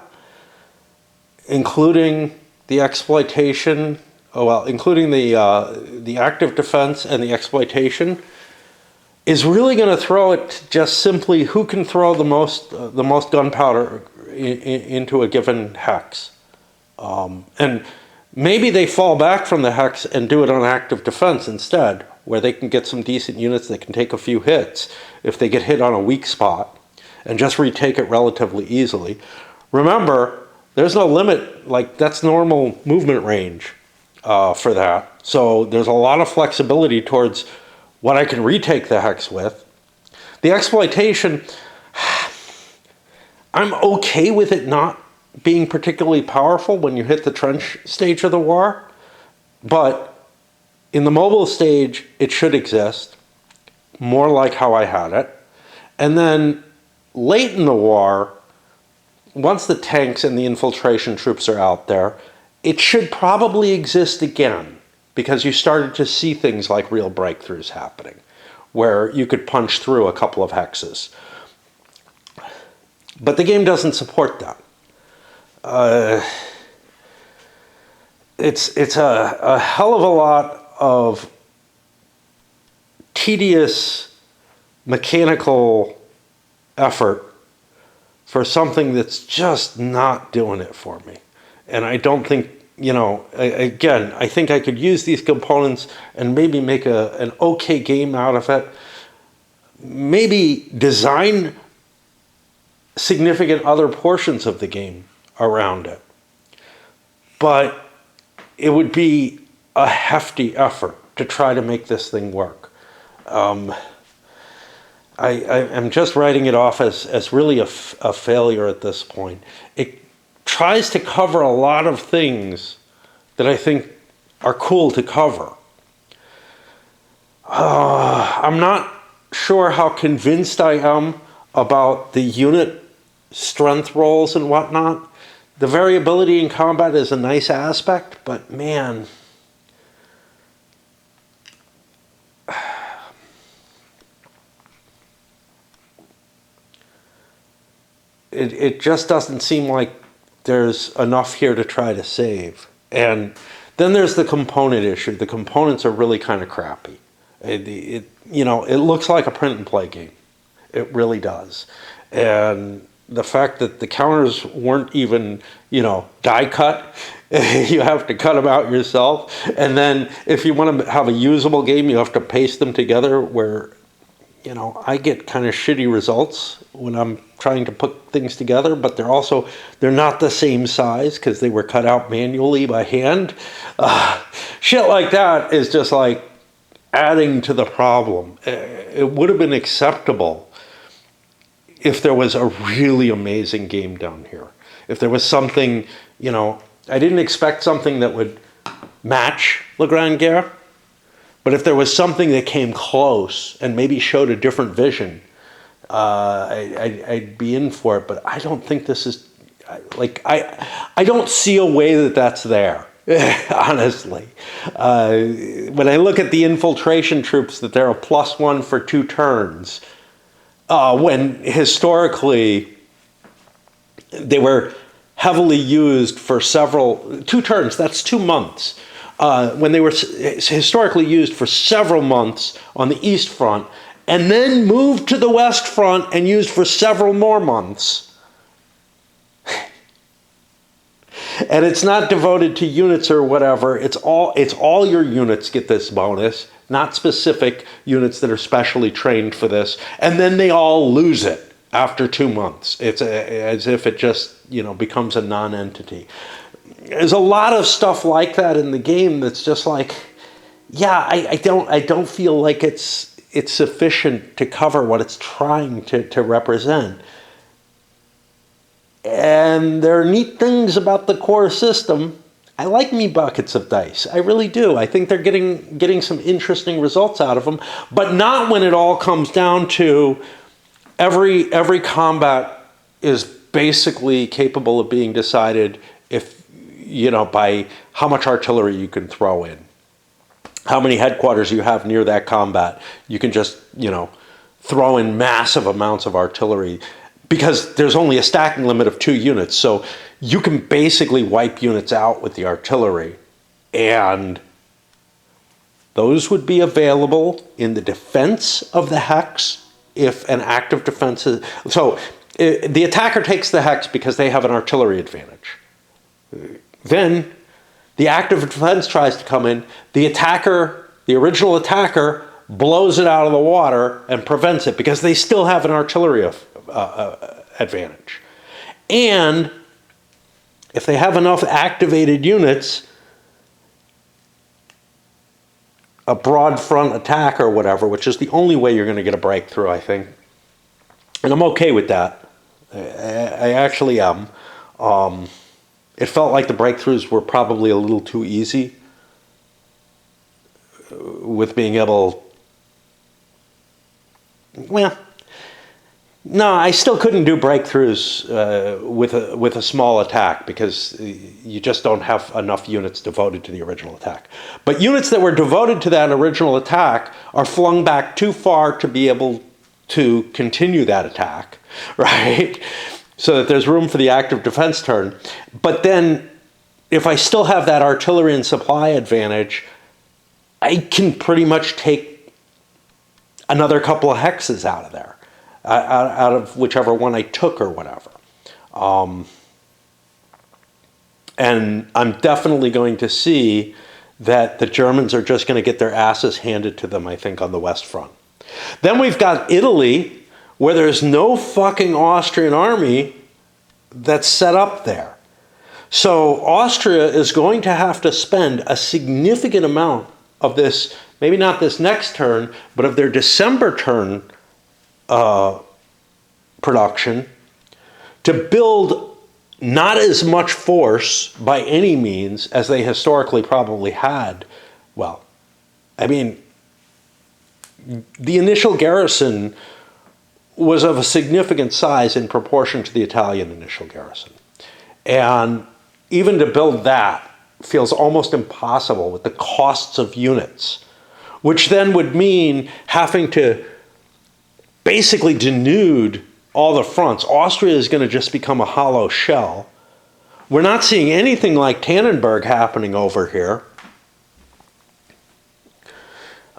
including the exploitation, including the active defense and the exploitation, is really going to throw it just simply who can throw the most gunpowder into a given hex. And maybe they fall back from the hex and do it on active defense instead, where they can get some decent units that can take a few hits if they get hit on a weak spot and just retake it relatively easily. Remember, there's no limit, like that's normal movement range for that. So there's a lot of flexibility towards what I can retake the hex with. The exploitation, I'm okay with it not being particularly powerful when you hit the trench stage of the war, but in the mobile stage, it should exist, more like how I had it. And then late in the war, once the tanks and the infiltration troops are out there, it should probably exist again, because you started to see things like real breakthroughs happening, where you could punch through a couple of hexes. But the game doesn't support that. It's a hell of a lot of tedious mechanical effort for something that's just not doing it for me. And I don't think, again, I think I could use these components and maybe make an okay game out of it. Maybe design significant other portions of the game around it. But it would be a hefty effort to try to make this thing work. I'm just writing it off as really a failure at this point. It tries to cover a lot of things that I think are cool to cover. I'm not sure how convinced I am about the unit strength rolls and whatnot. The variability in combat is a nice aspect, but man, it just doesn't seem like there's enough here to try to save. And then there's the component issue. The components are really kind of crappy. It looks like a print and play game. It really does. And the fact that the counters weren't even, die cut, you have to cut them out yourself. And then if you want to have a usable game, you have to paste them together where, I get kind of shitty results when I'm trying to put things together, but they're not the same size because they were cut out manually by hand. Shit like that is just like adding to the problem. It would have been acceptable if there was a really amazing game down here. If there was something, I didn't expect something that would match Le Grand Guerre, but if there was something that came close and maybe showed a different vision, I'd be in for it. But I don't think this is, I don't see a way that that's there, honestly. When I look at the infiltration troops, that they're a +1 for 2 turns, when historically they were heavily used for 2 turns, that's 2 months. When they were historically used for several months on the East Front, and then moved to the West Front and used for several more months. And it's not devoted to units or whatever. It's all your units get this bonus, not specific units that are specially trained for this. And then they all lose it after 2 months. It's as if it just, becomes a non-entity. There's a lot of stuff like that in the game that's just like, yeah, I don't feel like it's sufficient to cover what it's trying to represent. And there are neat things about the core system. I like me buckets of dice. I really do. I think they're getting some interesting results out of them, but not when it all comes down to every combat is basically capable of being decided by how much artillery you can throw in. How many headquarters you have near that combat. You can just, throw in massive amounts of artillery because there's only a stacking limit of 2 units. So you can basically wipe units out with the artillery. And those would be available in the defense of the hex if an active defense is... So the attacker takes the hex because they have an artillery advantage. Then the active defense tries to come in. The original attacker, blows it out of the water and prevents it because they still have an artillery advantage. And if they have enough activated units, a broad front attack or whatever, which is the only way you're going to get a breakthrough, I think. And I'm okay with that. I actually am. It felt like the breakthroughs were probably a little too easy with being able... Well, no, I still couldn't do breakthroughs with a small attack because you just don't have enough units devoted to the original attack. But units that were devoted to that original attack are flung back too far to be able to continue that attack, right? So that there's room for the active defense turn. But then, if I still have that artillery and supply advantage, I can pretty much take another couple of hexes out of there, out of whichever one I took or whatever. And I'm definitely going to see that the Germans are just going to get their asses handed to them, I think, on the West Front. Then we've got Italy, where there's no fucking Austrian army that's set up there. So Austria is going to have to spend a significant amount of this, maybe not this next turn, but of their December turn production to build not as much force by any means as they historically probably had. Well, I mean, the initial garrison was of a significant size in proportion to the Italian initial garrison. And even to build that feels almost impossible with the costs of units, which then would mean having to basically denude all the fronts. Austria is going to just become a hollow shell. We're not seeing anything like Tannenberg happening over here.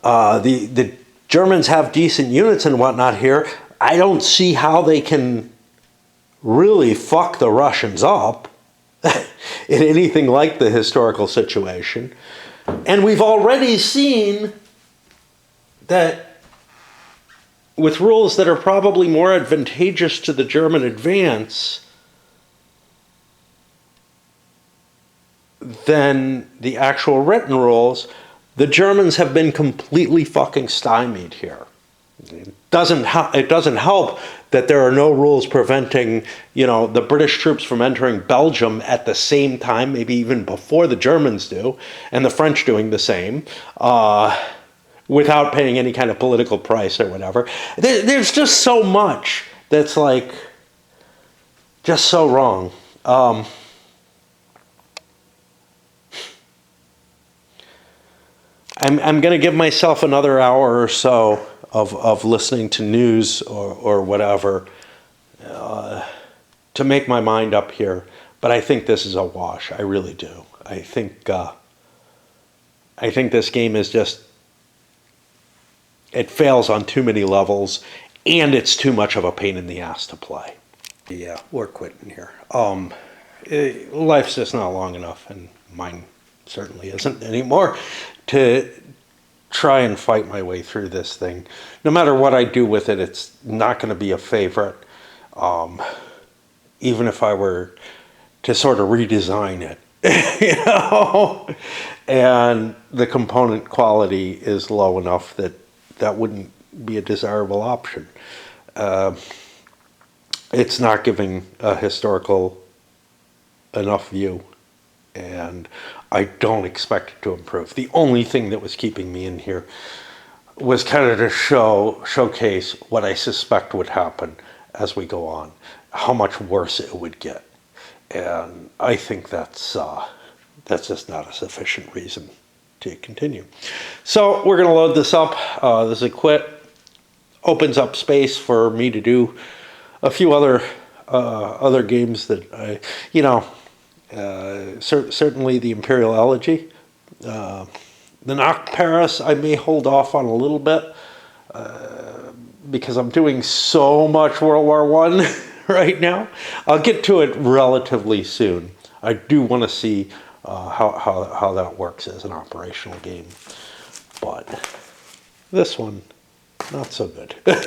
The Germans have decent units and whatnot here. I don't see how they can really fuck the Russians up in anything like the historical situation. And we've already seen that with rules that are probably more advantageous to the German advance than the actual written rules, the Germans have been completely fucking stymied here. It doesn't help that there are no rules preventing, the British troops from entering Belgium at the same time, maybe even before the Germans do, and the French doing the same, without paying any kind of political price or whatever. There's just so much that's like just so wrong. I'm going to give myself another hour or so of listening to news or whatever to make my mind up here. But I think this is a wash. I really do. I think this game is just, it fails on too many levels, and it's too much of a pain in the ass to play. Yeah, we're quitting here. Life's just not long enough, and mine certainly isn't anymore, to try and fight my way through this thing. No matter what I do with it, it's not going to be a favorite. Even if I were to sort of redesign it, and the component quality is low enough that wouldn't be a desirable option. It's not giving a historical enough view, and I don't expect it to improve. The only thing that was keeping me in here was kind of to showcase what I suspect would happen as we go on, how much worse it would get. And I think that's just not a sufficient reason to continue. So we're going to load this up. This is a quit. Opens up space for me to do a few other games that I, certainly the Imperial Elegy. The Nacht Paris I may hold off on a little bit because I'm doing so much World War I right now. I'll get to it relatively soon. I do want to see how that works as an operational game. But this one, not so good.